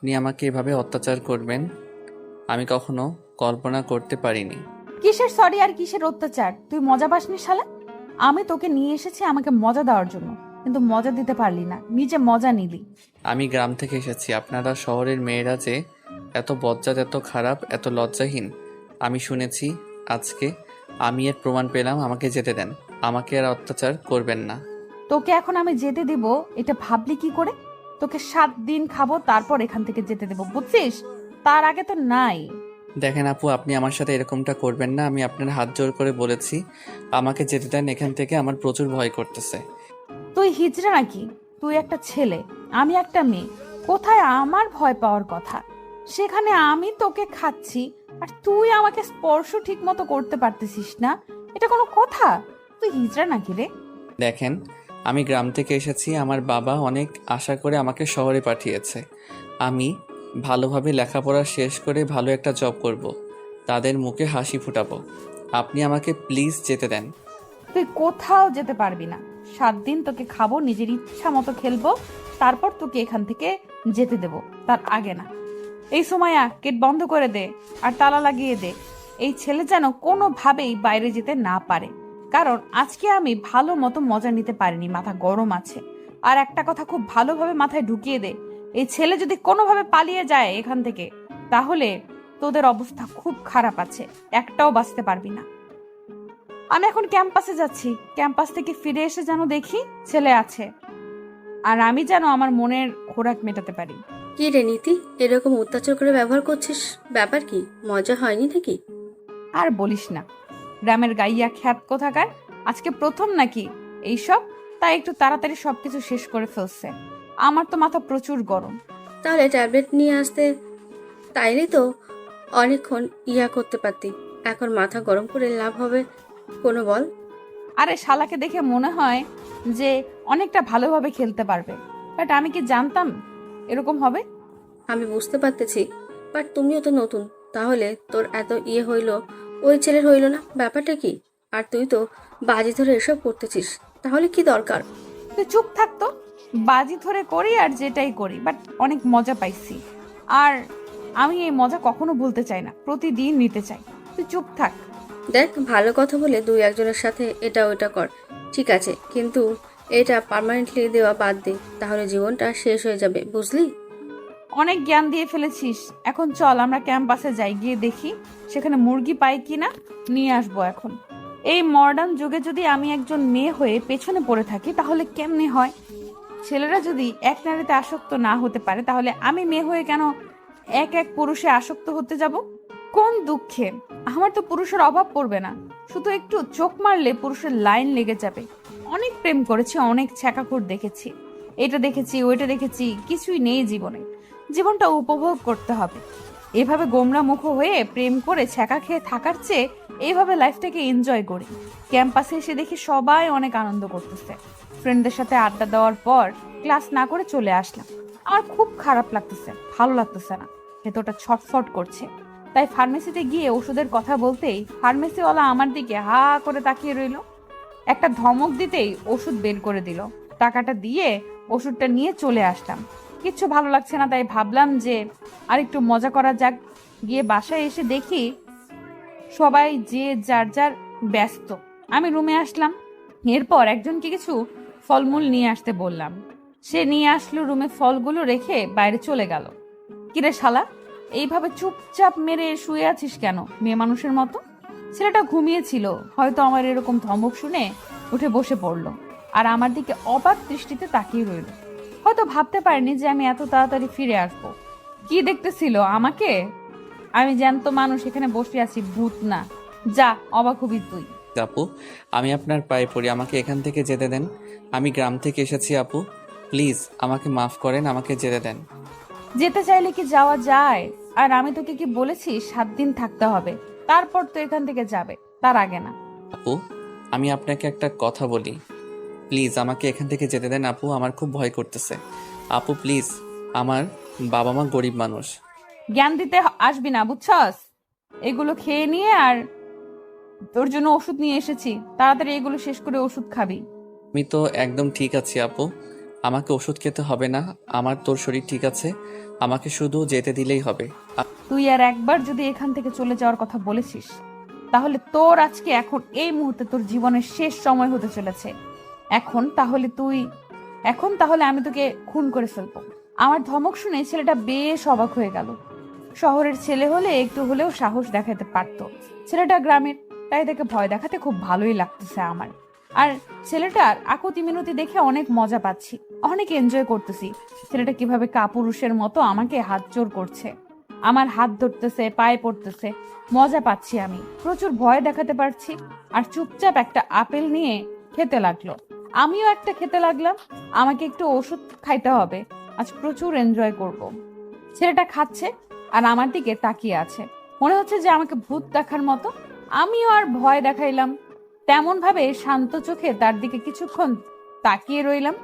আপনি আমাকে এভাবে অত্যাচার করবেন আমি কখনো কল্পনা করতে পারিনি। কিসের সরি আর কিসের অত্যাচার? তুই মজা পাসনি শালা? আমি তোকে নিয়ে এসেছি আমাকে মজা দেওয়ার জন্য, কিন্তু মজা দিতে পারলি না, নিজে মজা নিলি। আমি গ্রাম থেকে এসেছি, আপনারা শহরের মেয়েরা যে এত বজ্জাত, এত খারাপ, এত লজ্জাহীন আমি শুনেছি। আজকে আমি এর প্রমাণ পেলাম। আমাকে যেতে দেন, আমাকে আর অত্যাচার করবেন না। তোকে এখন আমি যেতে দিব এটা ভাবলি কি করে? তোকে 7 দিন খাবো, তারপর এখান থেকে যেতে দেবো, বুঝছিস? তার আগে তো নাই। দেখেন আপু, আপনি আমার সাথে এরকমটা করবেন না। আমি আপনার হাত জোর করে বলেছি আমাকে যেতে দেন এখান থেকে, আমার প্রচুর ভয় করতেছে। তুই হিজড়া নাকি? তুই একটা ছেলে, আমি একটা মেয়ে। কোথায় আমার ভয় পাওয়ার কথা? সেখানে আমি তোকে খাচ্ছি আর তুই আমাকে স্পর্শ ঠিক মতো করতে পারতেছিস না। এটা কোনো কথা? তুই হিজড়া নাকি রে? দেখেন, আমি গ্রাম থেকে এসেছি, আমার বাবা অনেক আশা করে আমাকে শহরে পাঠিয়েছে। আমি ভালোভাবে লেখাপড়া শেষ করে ভালো একটা জব করব, তাদের মুখে হাসি ফুটাবো। আপনি আমাকে প্লিজ যেতে দেন। তুই কোথাও যেতে পারবি না। 7 দিন তোকে খাবো, নিজের ইচ্ছা মতো খেলবো, তারপর তোকে এখান থেকে যেতে দেব, তার আগে না। এই সময় গেট বন্ধ করে দে আর তালা লাগিয়ে দে। এই ছেলে যেন কোনোভাবেই বাইরে যেতে না পারে, কারণ আজকে আমি ভালো মতো মজা নিতে পারিনি, মাথা গরম আছে। আর একটা কথা খুব ভালোভাবে মাথায় ঢুকিয়ে দে, এই ছেলে যদি কোনোভাবে পালিয়ে যায় এখান থেকে, তাহলে তোদের অবস্থা খুব খারাপ আছে, একটাও বাঁচতে পারবি না। আমি এখন ক্যাম্পাসে যাচ্ছি, ক্যাম্পাস থেকে ফিরে এসে যেন দেখি ছেলে আছে, আর আমি যেন আমার মনের খোরাক মেটাতে পারি। কি রে নীতি, এরকম অত্যাচার করে ব্যবহার করছিস? ব্যাপার কি, মজা হয়নি নাকি? আর বলিস না, গ্রামের গাইয়া খ্যাত কোথাকার, আজকে প্রথম নাকি এইসব, তাই একটু তাড়াতাড়ি সবকিছু শেষ করে ফেলছে। আমার তো মাথা প্রচুর গরম। তাহলে ট্যাবলেট নিয়ে আসতে, তাইলে তো অনেকক্ষণ করতে পারতি। এখন মাথা গরম করে লাভ হবে কোনো বল? আরে শালাকে দেখে মনে হয় যে অনেকটা ভালোভাবে খেলতে পারবে, বাট আমি কি জানতাম এরকম হবে? আমি বুঝতে পারতেছি, বাট তুমিও তো নতুন। তাহলে তোর এত হইলো, ওই ছেলের হইলো না? ব্যাপারটা কি? আর তুই তো বাজি ধরে এসব করতেছিস, তাহলে কি দরকার? তুই চুপ থাকতো। বাজি ধরে করি আর যেটাই করি, বাট অনেক মজা পাইছি। আর আমি এই মজা কখনো ভুলতে চাই না, প্রতিদিন নিতে চাই। তুই চুপ থাক। দেখ, ভালো কথা বলে দুই একজনের সাথে এটা ওটা কর, ঠিক আছে, কিন্তু এটা পার্মানেন্টলি দেওয়া বাদ দে, তাহলে জীবনটা শেষ হয়ে যাবে, বুঝলি? অনেক জ্ঞান দিয়ে ফেলেছিস, এখন চল আমরা ক্যাম্পাসে যাই, গিয়ে দেখি সেখানে মুরগি পাই কিনা, নিয়ে আসবো এখন। এই মডার্ন যুগে যদি আমি একজন মেয়ে হয়ে পেছনে পড়ে থাকি তাহলে কেমনে হয়? ছেলেরা যদি এক নারীতে আসক্ত না হতে পারে, তাহলে আমি মেয়ে হয়ে কেন এক এক পুরুষে আসক্ত হতে যাব? কোন দুঃখে! আমার তো পুরুষের অভাব পড়বে না, শুধু একটু চোখ মারলে পুরুষের লাইন লেগে যাবে। অনেক প্রেম করেছি, অনেক ছ্যাঁকাখুর দেখেছি, এটা দেখেছি ওইটা দেখেছি, কিছুই নেই জীবনে। জীবনটা উপভোগ করতে হবে। এভাবে গোমরা মুখ হয়ে প্রেম করে ছ্যাঁকা খেয়ে থাকার চেয়ে এইভাবে লাইফটাকে এনজয় করি। ক্যাম্পাসে এসে দেখি সবাই অনেক আনন্দ করতেছে। ফ্রেন্ডদের সাথে আড্ডা দেওয়ার পর ক্লাস না করে চলে আসলাম। আমার খুব খারাপ লাগতেছে, ভালো লাগতেছে না, ভেতরটা ছটফট করছে। তাই ফার্মেসিতে গিয়ে ওষুধের কথা বলতেই ফার্মেসিওয়ালা আমার দিকে হা করে তাকিয়ে রইল। একটা ধমক দিতেই ওষুধ বের করে দিল। টাকাটা দিয়ে ওষুধটা নিয়ে চলে আসলাম। কিচ্ছু ভালো লাগছে না, তাই ভাবলাম যে আর একটু মজা করা যাক। গিয়ে বাসায় এসে দেখি সবাই যে যার যার ব্যস্ত। আমি রুমে আসলাম, এরপর একজনকে কিছু ফলমূল নিয়ে আসতে বললাম। সে নিয়ে আসলো, রুমে ফলগুলো রেখে বাইরে চলে গেল। কিরে শালা, এইভাবে চুপচাপ মেরে শুয়ে আছিস কেন মেয়ে মানুষের মতো? ছেলেটা ঘুমিয়েছিল, হয়তো আমার এরকম ধমক শুনে উঠে বসে পড়লো আর আমার দিকে অবাক দৃষ্টিতে তাকিয়ে রইল। হয়তো ভাবতে পারেনি যে আমি এত তাড়াতাড়ি ফিরে আসবো। কি দেখতেছিল আমাকে? আমি জ্যান্ত মানুষ এখানে বসে আছি, ভূত না। যা, অবাক হবি তুই। আপু, আমি আপনার পায়ে পড়ি, আমাকে এখান থেকে যেতে দেন। আমি গ্রাম থেকে এসেছি আপু, প্লিজ আমাকে মাফ করেন, আমাকে যেতে দেন। যেতে চাইলে কি যাওয়া যায়? আর আমি তোকে কি বলেছি 7 দিন থাকতে হবে, তারপর তো এখান থেকে যাবে, তার আগে না। আপু, আমি আপনাকে একটা কথা বলি, প্লিজ আমাকে এখান থেকে যেতে দেন আপু, আমার খুব ভয় করতেছে। আপু প্লিজ, আমার বাবা মা গরিব মানুষ। জ্ঞান দিতে আসবি না, বুঝছস? এগুলো খেয়ে নিয়ে, আর তোর জন্য ওষুধ নিয়ে এসেছি, তাড়াতাড়ি এগুলো শেষ করে ওষুধ খাবি। আমি তো একদম ঠিক আছি আপু, আমাকে ওষুধ খেতে হবে না, আমার তোর শরীর ঠিক আছে, আমাকে শুধু যেতে দিলেই হবে। তুই আর একবার যদি এখান থেকে চলে যাওয়ার কথা বলেছিস, তাহলে তোর আজকে এখন এই মুহূর্তে তোর জীবনের শেষ সময় হতে চলেছে। এখন তাহলে আমি তোকে খুন করে ফেলবো। আমার ধমক শুনে ছেলেটা বেশ অবাক হয়ে গেল। শহরের ছেলে হলে একটু হলেও সাহস দেখাতে পারতো, ছেলেটা গ্রামের, তাই তাকে ভয় দেখাতে খুব ভালোই লাগতেছে আমার। আর ছেলেটার আকুতি মিনতি দেখে অনেক মজা পাচ্ছি, অনেক এনজয় করতেছি। ছেলেটা কিভাবে কাপুরুষের মতো আমাকে হাত জোর করছে, আমার হাত ধরতেছে, পায়ে পড়তেছে, মজা পাচ্ছি আমি, প্রচুর ভয় দেখাতে পারছি। আর চুপচাপ একটা আপেল নিয়ে খেতে লাগলো, আমিও একটা খেতে লাগলাম। আমাকে একটু ওষুধ খাইতে হবে, আজ প্রচুর এনজয় করব। ছেলেটা খাচ্ছে আর আমার দিকে তাকিয়ে আছে, মনে হচ্ছে যে আমাকে ভূত দেখার মতো। আমিও আর ভয় দেখাইলাম, তেমন ভাবে শান্ত চোখে তার দিকে কিছুক্ষণ তাকিয়ে রইলাম।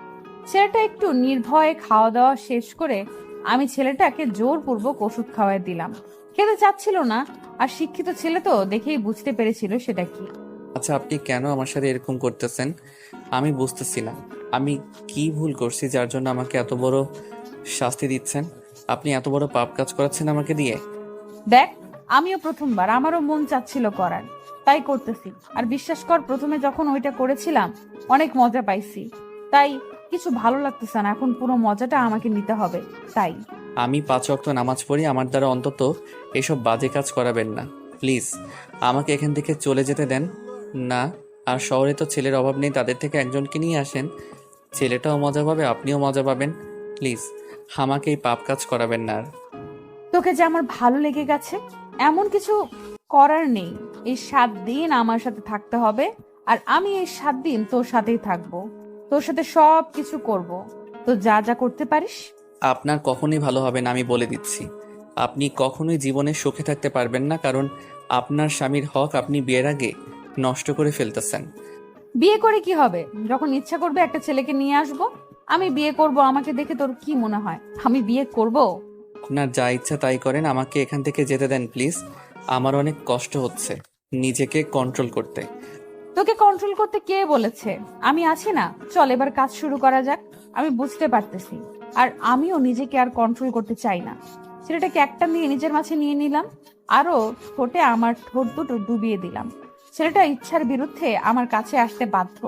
ছেলেটা একটু নির্ভয়ে খাওয়া দাওয়া শেষ করে আমি ছেলেটাকে জোরপূর্বক ওষুধ খাওয়াই দিলাম। খেতে চাচ্ছিল না, আর শিক্ষিত ছেলে তো দেখেই বুঝতে পেরেছিল সেটা কি। আচ্ছা, আপনি কেন আমার সাথে এরকম করতেছেন? আমি বুঝতেছি না আমি কি ভুল করছি যার জন্য আমাকে এত বড় শাস্তি দিচ্ছেন। আপনি এত বড় পাপ কাজ করাচ্ছেন আমাকে দিয়ে। দেখ, আমিও প্রথমবার, আমারও মন চাচ্ছিল করার, তাই করতেছি। আর বিশ্বাস কর, প্রথমে যখন ওইটা করেছিলাম অনেক মজা পাইছি, তাই কিছু ভালো লাগতেছে না, এখন পুরো মজাটা আমাকে নিতে হবে। তাই আমি 5 ওয়াক্ত নামাজ পড়ি, আমার দ্বারা অন্তত এসব বাজে কাজ করাবেন না প্লিজ। আমাকে এখান থেকে চলে যেতে দেন না। আর শহরে তো ছেলের অভাব নেই, তাদের থেকে একজনকে নিয়ে আসেন, ছেলেটাও মজা পাবে, আপনিও মজা পাবেন। প্লিজ আমাকে এই পাপ কাজ করাবেন না আর। তোকে যে আমার ভালো লেগে গেছে, এমন কিছু করার নেই। এই 7 দিন আমার সাথে থাকতে হবে, আর আমি এই 7 দিন তোর সাথেই থাকবো, তোর সাথে সব কিছু করব। তো যা যা করতে পারিস। আপনার কখনোই ভালো হবে না, আমি বলে দিচ্ছি। আপনি কখনোই জীবনে সুখে থাকতে পারবেন না, কারণ আপনার স্বামীর হক আপনি বিয়ের আগে নষ্ট করে ফেলতেছেন। বিয়ে করে কি হবে? যখন ইচ্ছা করবে একটা ছেলেকে নিয়ে আসবো, আমি বিয়ে করব। আমাকে দেখে তোর কি মনে হয় আমি বিয়ে করব? আপনার যা ইচ্ছা তাই করেন, আমাকে এখান থেকে যেতে দেন প্লিজ। আমার অনেক কষ্ট হচ্ছে নিজেকে কন্ট্রোল করতে। তোকে কন্ট্রোল করতে কে বলেছে? আমি আছি না, চল এবার কাজ শুরু করা যাক। আমি বুঝতে পারতেছি, আর আমিও নিজেকে আর কন্ট্রোল করতে চাই না। ছেলেটাকে একটা নিয়ে নিজের মাঝে নিয়ে নিলাম, আরো ঠোঁটে আমার ঠোঁট দুটো ডুবিয়ে দিলাম। ছেলেটা ইচ্ছার বিরুদ্ধে আমার কাছে আসতে বাধ্য,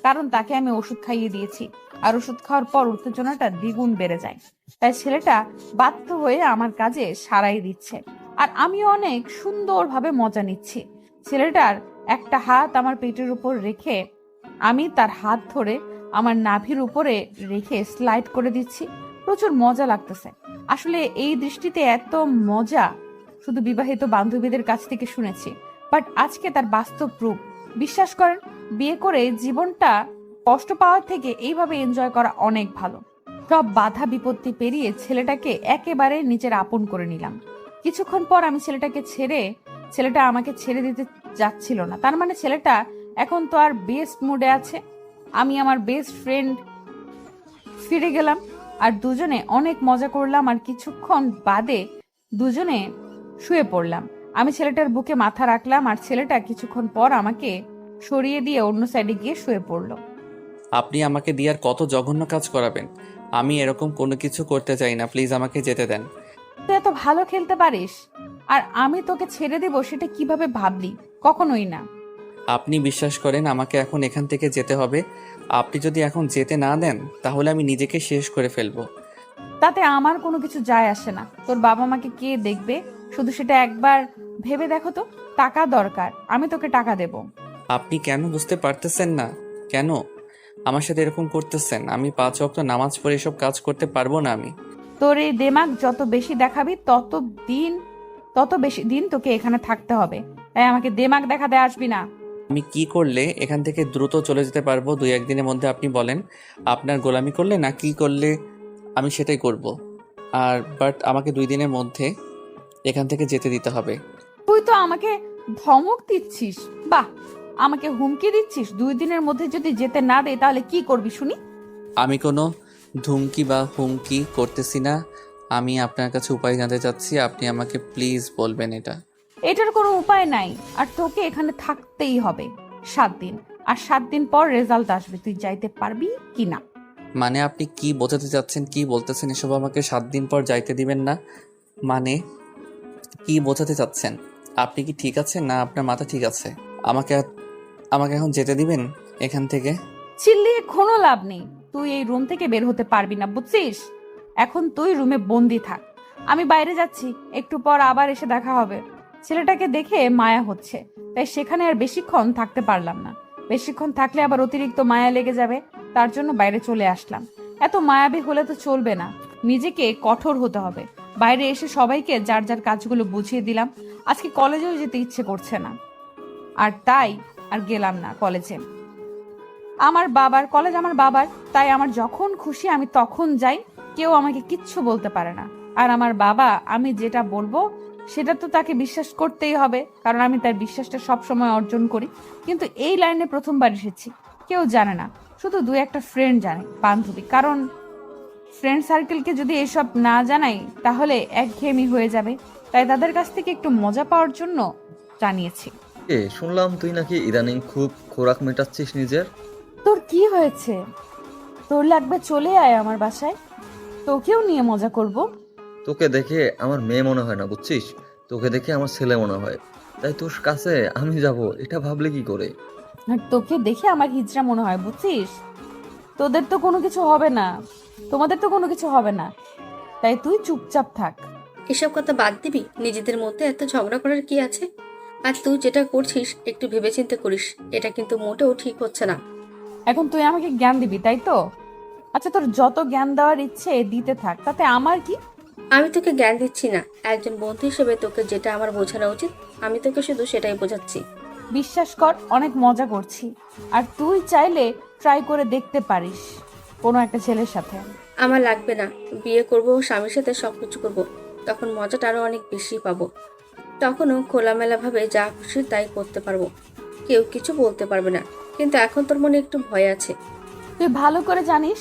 কারণ তাকে আমি ওষুধ খাইয়ে দিয়েছি, আর ওষুধ খাওয়ার পর উত্তেজনাটা দ্বিগুণ বেড়ে যায়। তাই ছেলেটা বাধ্য হয়ে আমার কাজে সাড়াই দিচ্ছে, আর আমিও অনেক সুন্দরভাবে মজা নিচ্ছি। ছেলেটার একটা হাত আমার পেটের উপর রেখে আমি তার হাত ধরে আমার নাভির উপরে রেখে স্লাইড করে দিচ্ছি। প্রচুর মজা লাগতেছে। আসলে এই দৃষ্টিতে এত মজা শুধু বিবাহিত বান্ধবীদের কাছ থেকে শুনেছি, বাট আজকে তার বাস্তব রূপ। বিশ্বাস করেন, বিয়ে করে জীবনটা কষ্ট পাওয়ার থেকে এইভাবে এনজয় করা অনেক ভালো। সব বাধা বিপত্তি পেরিয়ে ছেলেটাকে একেবারে নিজের আপন করে নিলাম। কিছুক্ষণ পর আমি ছেলেটা আমাকে ছেড়ে দিতে যাচ্ছিল না। তার মানে ছেলেটা এখন তো আর বেস্ট মুডে আছে। আমি আমার বেস্ট ফ্রেন্ড ফিরে গেলাম, আর দুজনে অনেক মজা করলাম। আর কিছুক্ষণ বাদে দুজনে শুয়ে পড়লাম। আমি ছেলেটার বুকে মাথা রাখলাম, আর ছেলেটা কিছুক্ষণ পর আমাকে সরিয়ে দিয়ে অন্য সাইডে গিয়ে শুয়ে পড়লো। আপনি আমাকে দিয়ে আর কত জঘন্য কাজ করাবেন? আমি এরকম কোনো কিছু করতে চাই না, প্লিজ আমাকে যেতে দেন। তুই এত ভালো খেলতে পারিস, আর আমি তোকে ছেড়ে দেব সেটা কিভাবে ভাবলি? কখনোই না। আপনি বিশ্বাস করেন আমাকে এখন এখান থেকে যেতে হবে। আপনি যদি এখন যেতে না দেন তাহলে আমি নিজেকে শেষ করে ফেলবো। তাতে আমার কোনো কিছু যায় আসে না। তোর বাবা মাকে কে দেখবে? শুধু সেটা একবার ভেবে দেখো তো। টাকা দরকার, আমি তোকে টাকা দেব। আপনি কেন বুঝতে পারতেছেন না? কেন আমার সাথে এরকম করতেছেন? আমি 5 ওয়াক্ত নামাজ পড়ে এসব কাজ করতে পারবো না আমি। তোর এই দেমাগ যত বেশি দেখাবি তত বেশি দিন তোকে এখানে থাকতে হবে। তাই আমাকে দেমাগ দেখাতে আসবি না। আমি কি করলে এখান থেকে দ্রুত চলে যেতে পারবো 2-1 দিনের মধ্যে আপনি বলেন। আপনার গোলামি করলে না কি করলে আমি সেটাই করব। আর বাট আমাকে 2 দিনের মধ্যে এখান থেকে যেতে দিতে হবে। তুই তো আমাকে ধমক দিচ্ছিস। বাহ, আমাকে হুমকি দিচ্ছিস? 2 দিনের মধ্যে যদি যেতে না দেয় তাহলে কি করবি শুনি? আমি কোনো ধুমকি বা হুমকি করতেছি না, আমি আপনার কাছে উপায় জানতে চাচ্ছি, আপনি আমাকে প্লিজ বলবেন এটা। এটার কোনো উপায় নাই, আর তোকে এখানে থাকতেই হবে 7 দিন। আর 7 দিন পর রেজাল্ট আসবে, তুই যাইতে পারবি কি না। মানে আপনি কি বোঝাতে চাচ্ছেন, কি বলতেছেন এসব? আমাকে 7 দিন পর যাইতে দিবেন না মানে কি বোঝাতে চাচ্ছেন? আপনি কি ঠিক আছেন না আপনার মাথা ঠিক আছে? আমাকে আমাকে এখন যেতে দিবেন এখান থেকে? চিল্লিয়ে কোনো লাভ নেই। তুই এই রুম থেকে বের হতে পারবি না, বুঝছিস? এখন তুই রুমে বন্দি থাক। আমি বাইরে যাচ্ছি, একটু পর আবার এসে দেখা হবে। ছেলেটাকে দেখে মায়া হচ্ছে, তাই সেখানে আর বেশিক্ষণ থাকতে পারলাম না। বেশিক্ষণ থাকলে আবার অতিরিক্ত মায়া লেগে যাবে, তার জন্য বাইরে চলে আসলাম। এত মায়াবী হলে তো চলবে না, নিজেকে কঠোর হতে হবে। বাইরে এসে সবাইকে যার যার কাজগুলো বুঝিয়ে দিলাম। আজকে কলেজেও যেতে ইচ্ছে করছে না, আর তাই আর গেলাম না কলেজে। আমার বাবার কলেজ, আমার বাবার, তাই আমার যখন খুশি আমি তখন যাই। কেউ আমাকে কিচ্ছু বলতে পারে না। আর আমার বাবা, আমি যেটা বলবো সেটা তো তাকে বিশ্বাস করতেই হবে, কারণ আমি তার বিশ্বাসটা সব সময় অর্জন করি। কিন্তু এই লাইনে প্রথমবার এসেছি, কেউ জানে না, শুধু দু একটা ফ্রেন্ড জানে, বান্ধবী। কারণ ফ্রেন্ড সার্কেলকে যদি এসব না জানাই তাহলে একঘেয়েমি হয়ে যাবে, তাই তাদের কাছ থেকে একটু মজা পাওয়ার জন্য জানিয়েছি। শুনলাম তুই নাকি ইদানিং খুব খোরাক মেটাচ্ছিস নিজের। তোর কি হয়েছে? তোর লাগবে চলে আয় আমার বাসায়, তোকেও নিয়ে মজা করব। তোকে দেখে আমার মেয়ে মনে হয় না, বুঝছিস? তোকে দেখে আমার ছেলে মনে হয়। তাই তোর কাছে আমি যাব এটা ভাবলে কি করে? আর তোকে দেখে আমার হিজড়া মনে হয়, বুঝছিস? তোদের তো কোনো কিছু হবে না, তোমাদের তো কোনো কিছু হবে না, তাই তুই চুপচাপ থাক। এসব কথা বাদ দিবি? নিজেদের মধ্যে এত ঝগড়া করার কি আছে? আর তুই যেটা করছিস একটু ভেবেচিন্তে করিস, এটা কিন্তু মোটেও ঠিক হচ্ছে না। এখন তুই আমাকে জ্ঞান দিবি, তাই তো? আচ্ছা, তোর যত জ্ঞান দেওয়ার ইচ্ছে দিতে থাক, তাতে আমার কি? আমি তোকে জ্ঞান দিচ্ছি না, একজন বন্ধু হিসেবে তোকে যেটা আমার বোঝানো উচিত আমি তোকে শুধু সেটাই বোঝাচ্ছি। বিশ্বাস কর, অনেক মজা করছি। আর তুই চাইলে ট্রাই করে দেখতে পারিস কোনো একটা ছেলের সাথে। আমার লাগবে না, বিয়ে করব, স্বামীর সাথে সবকিছু করব, তখন মজাটা আরো অনেক বেশি পাবো। তখনও খোলামেলা ভাবে যা খুশি তাই করতে পারবো, কেউ কিছু বলতে পারবে না। কিন্তু এখন তোর মনে একটু ভয় আছে। তুই ভালো করে জানিস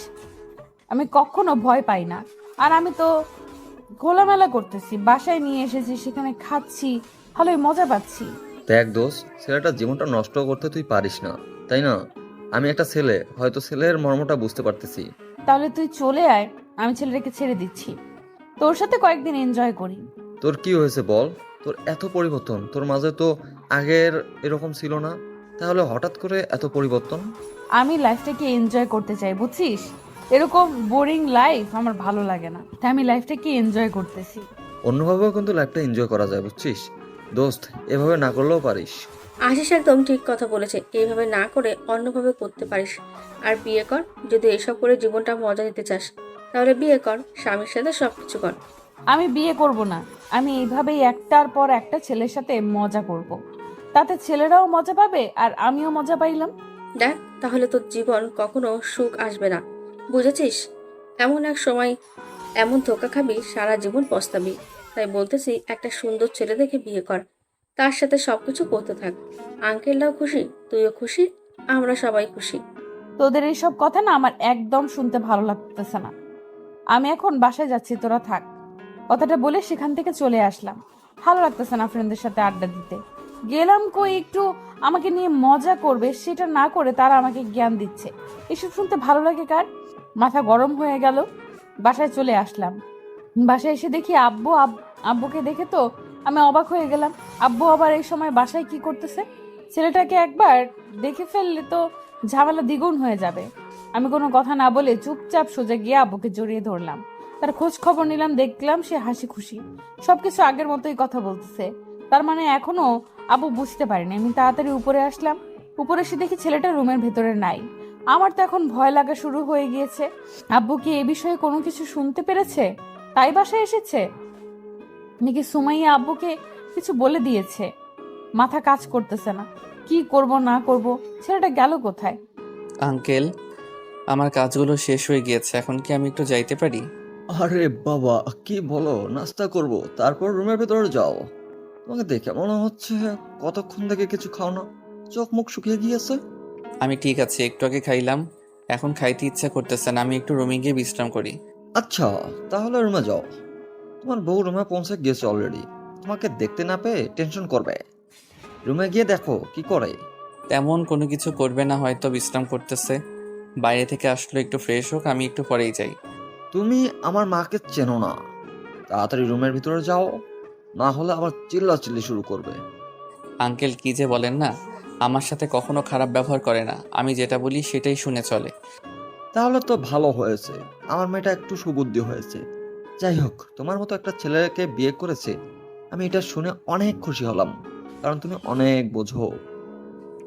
আমি কখনো ভয় পাই না। আর আমি তো খোলামেলা করতেছি, বাসায় নিয়ে এসেছি, সেখানে খাচ্ছি, ভালোই মজা পাচ্ছি। দেখ দোষ, ছেলেটার জীবনটা নষ্ট করতে তুই পারিস না, তাই না? আমি একটা ছেলে, হয়তো ছেলের মর্মটা বুঝতে পারতেছি। তাহলে তুই চলে আয়, আমি ছেলেটাকে ছেড়ে দিচ্ছি, তোর সাথে কয়েকদিন এনজয় করি। তোর কি হয়েছে বল? তোর এত পরিবর্তন, তোর মাঝে তো আগের এরকম ছিল না, তাহলে হঠাৎ করে এত পরিবর্তন? আমি লাইফটাকে এনজয় করতে চাই, বুঝছিস? এরকম বোরিং লাইফ আমার ভালো লাগে না, তাই আমি লাইফটাকে এনজয় করতেছি। অন্যভাবেও কিন্তু লাইফটা এনজয় করা যায়, বুঝছিস দোস্ত? এভাবে না করলেও পারিস। আশিস একদম ঠিক কথা বলেছে, এইভাবে না করে অন্যভাবে করতে পারিস। আর বিয়ে কর, যদি এসব করে জীবনটা মজা দিতে চাস তাহলে বিয়ে কর, স্বামীর সাথে সবকিছু কর। আমি বিয়ে করব না, আমি এইভাবেই একটার পর একটা ছেলের সাথে মজা করব, তাতে ছেলেরাও মজা পাবে আর আমিও মজা পাইলাম। দেখ, তাহলে তোর জীবন কখনো সুখ আসবে না, বুঝেছিস? এমন এক সময় এমন ধোকা খাবি, সারা জীবন পস্তাবি। তাই বলতেছি, একটা সুন্দর ছেলে দেখে বিয়ে কর, তার সাথে সবকিছু করতে থাক। আঙ্কেলরাও খুশি, তুইও খুশি, আমরা সবাই খুশি। তোদের এইসব কথা না আমার একদম শুনতে ভালো লাগতেছে না। আমি এখন বাসায় যাচ্ছি, তোরা থাক। কথাটা বলে সেখান থেকে চলে আসলাম। ভালো লাগতেছে না ফ্রেন্ডদের সাথে আড্ডা দিতে। গেলাম কই একটু আমাকে নিয়ে মজা করবে, সেটা না করে তারা আমাকে জ্ঞান দিচ্ছে। এসব শুনতে ভালো লাগে কার? মাথা গরম হয়ে গেল। বাসায় চলে আসলাম। বাসায় এসে দেখি আব্বুকে দেখে তো আমি অবাক হয়ে গেলাম। আব্বু আবার এই সময় বাসায় কি করতেছে? ছেলেটাকে একবার দেখে ফেললে তো ঝামেলা দ্বিগুণ হয়ে যাবে। আমি কোনো কথা না বলে চুপচাপ সোজা গিয়ে আব্বুকে জড়িয়ে ধরলাম। তার খোঁজ খবর নিলাম, দেখলাম সে হাসি খুশি, সবকিছু আগের মতোই কথা বলতেছে। তার মানে এখনো আব্বু বুঝতে পারেনি। আমি তাড়াতাড়ি উপরে আসলাম। উপরে এসে দেখি ছেলেটা রুমের ভেতরে নাই। আমার তো এখন ভয় লাগা শুরু হয়ে গিয়েছে। আব্বু কি এ বিষয়ে কোনো কিছু শুনতে পেরেছে, তাই বাসায় এসেছে? নাকি সুমাইয়া আব্বুকে কিছু বলে দিয়েছে? মাথা কাজ করতেছে না, কি করব না করব। ছেলেটা গেল কোথায়? আঙ্কেল, আমার কাজগুলো শেষ হয়ে গিয়েছে, এখন কি আমি একটু যাইতে পারি? আরে বাবা, কি বলো? নাস্তা করব, তারপর রুমের ভেতরে যাও। তোমাকে দেখে মনে হচ্ছে কতক্ষণ থেকে কিছু খাও না, চোখ মুখ শুকিয়ে গিয়েছে। আমি ঠিক আছে, একটু আগে খাইলাম, এখন খাইতে ইচ্ছা করতেছে না, আমি একটু রুমে গিয়ে বিশ্রাম করি। আচ্ছা, তাহলে রুমে যাও। তোমার বউ রুমে পৌঁছে গিয়েছে অলরেডি, তোমাকে দেখতে না পেয়ে টেনশন করবে। রুমে গিয়ে দেখো কি করে। তেমন কোনো কিছু করবে না, হয়তো বিশ্রাম করতেছে। বাইরে থেকে আসলো, একটু ফ্রেশ হোক, আমি একটু পরেই যাই। তুমি আমার মাকে চেনো না, তাড়াতাড়ি রুমের ভিতরে যাও, না হলে আবার চিল্লাচিল্লি শুরু করবে। আঙ্কেল কি যে বলেন না, আমার সাথে কখনো খারাপ ব্যবহার করে না, আমি যেটা বলি সেটাই শুনে চলে। তাহলে তো ভালো হয়েছে, আমার মেয়েটা একটু সুবুদ্ধি হয়েছে। যাই হোক, তোমার মতো একটা ছেলেকে বিয়ে করেছে, আমি এটা শুনে অনেক খুশি হলাম, কারণ তুমি অনেক বোঝো।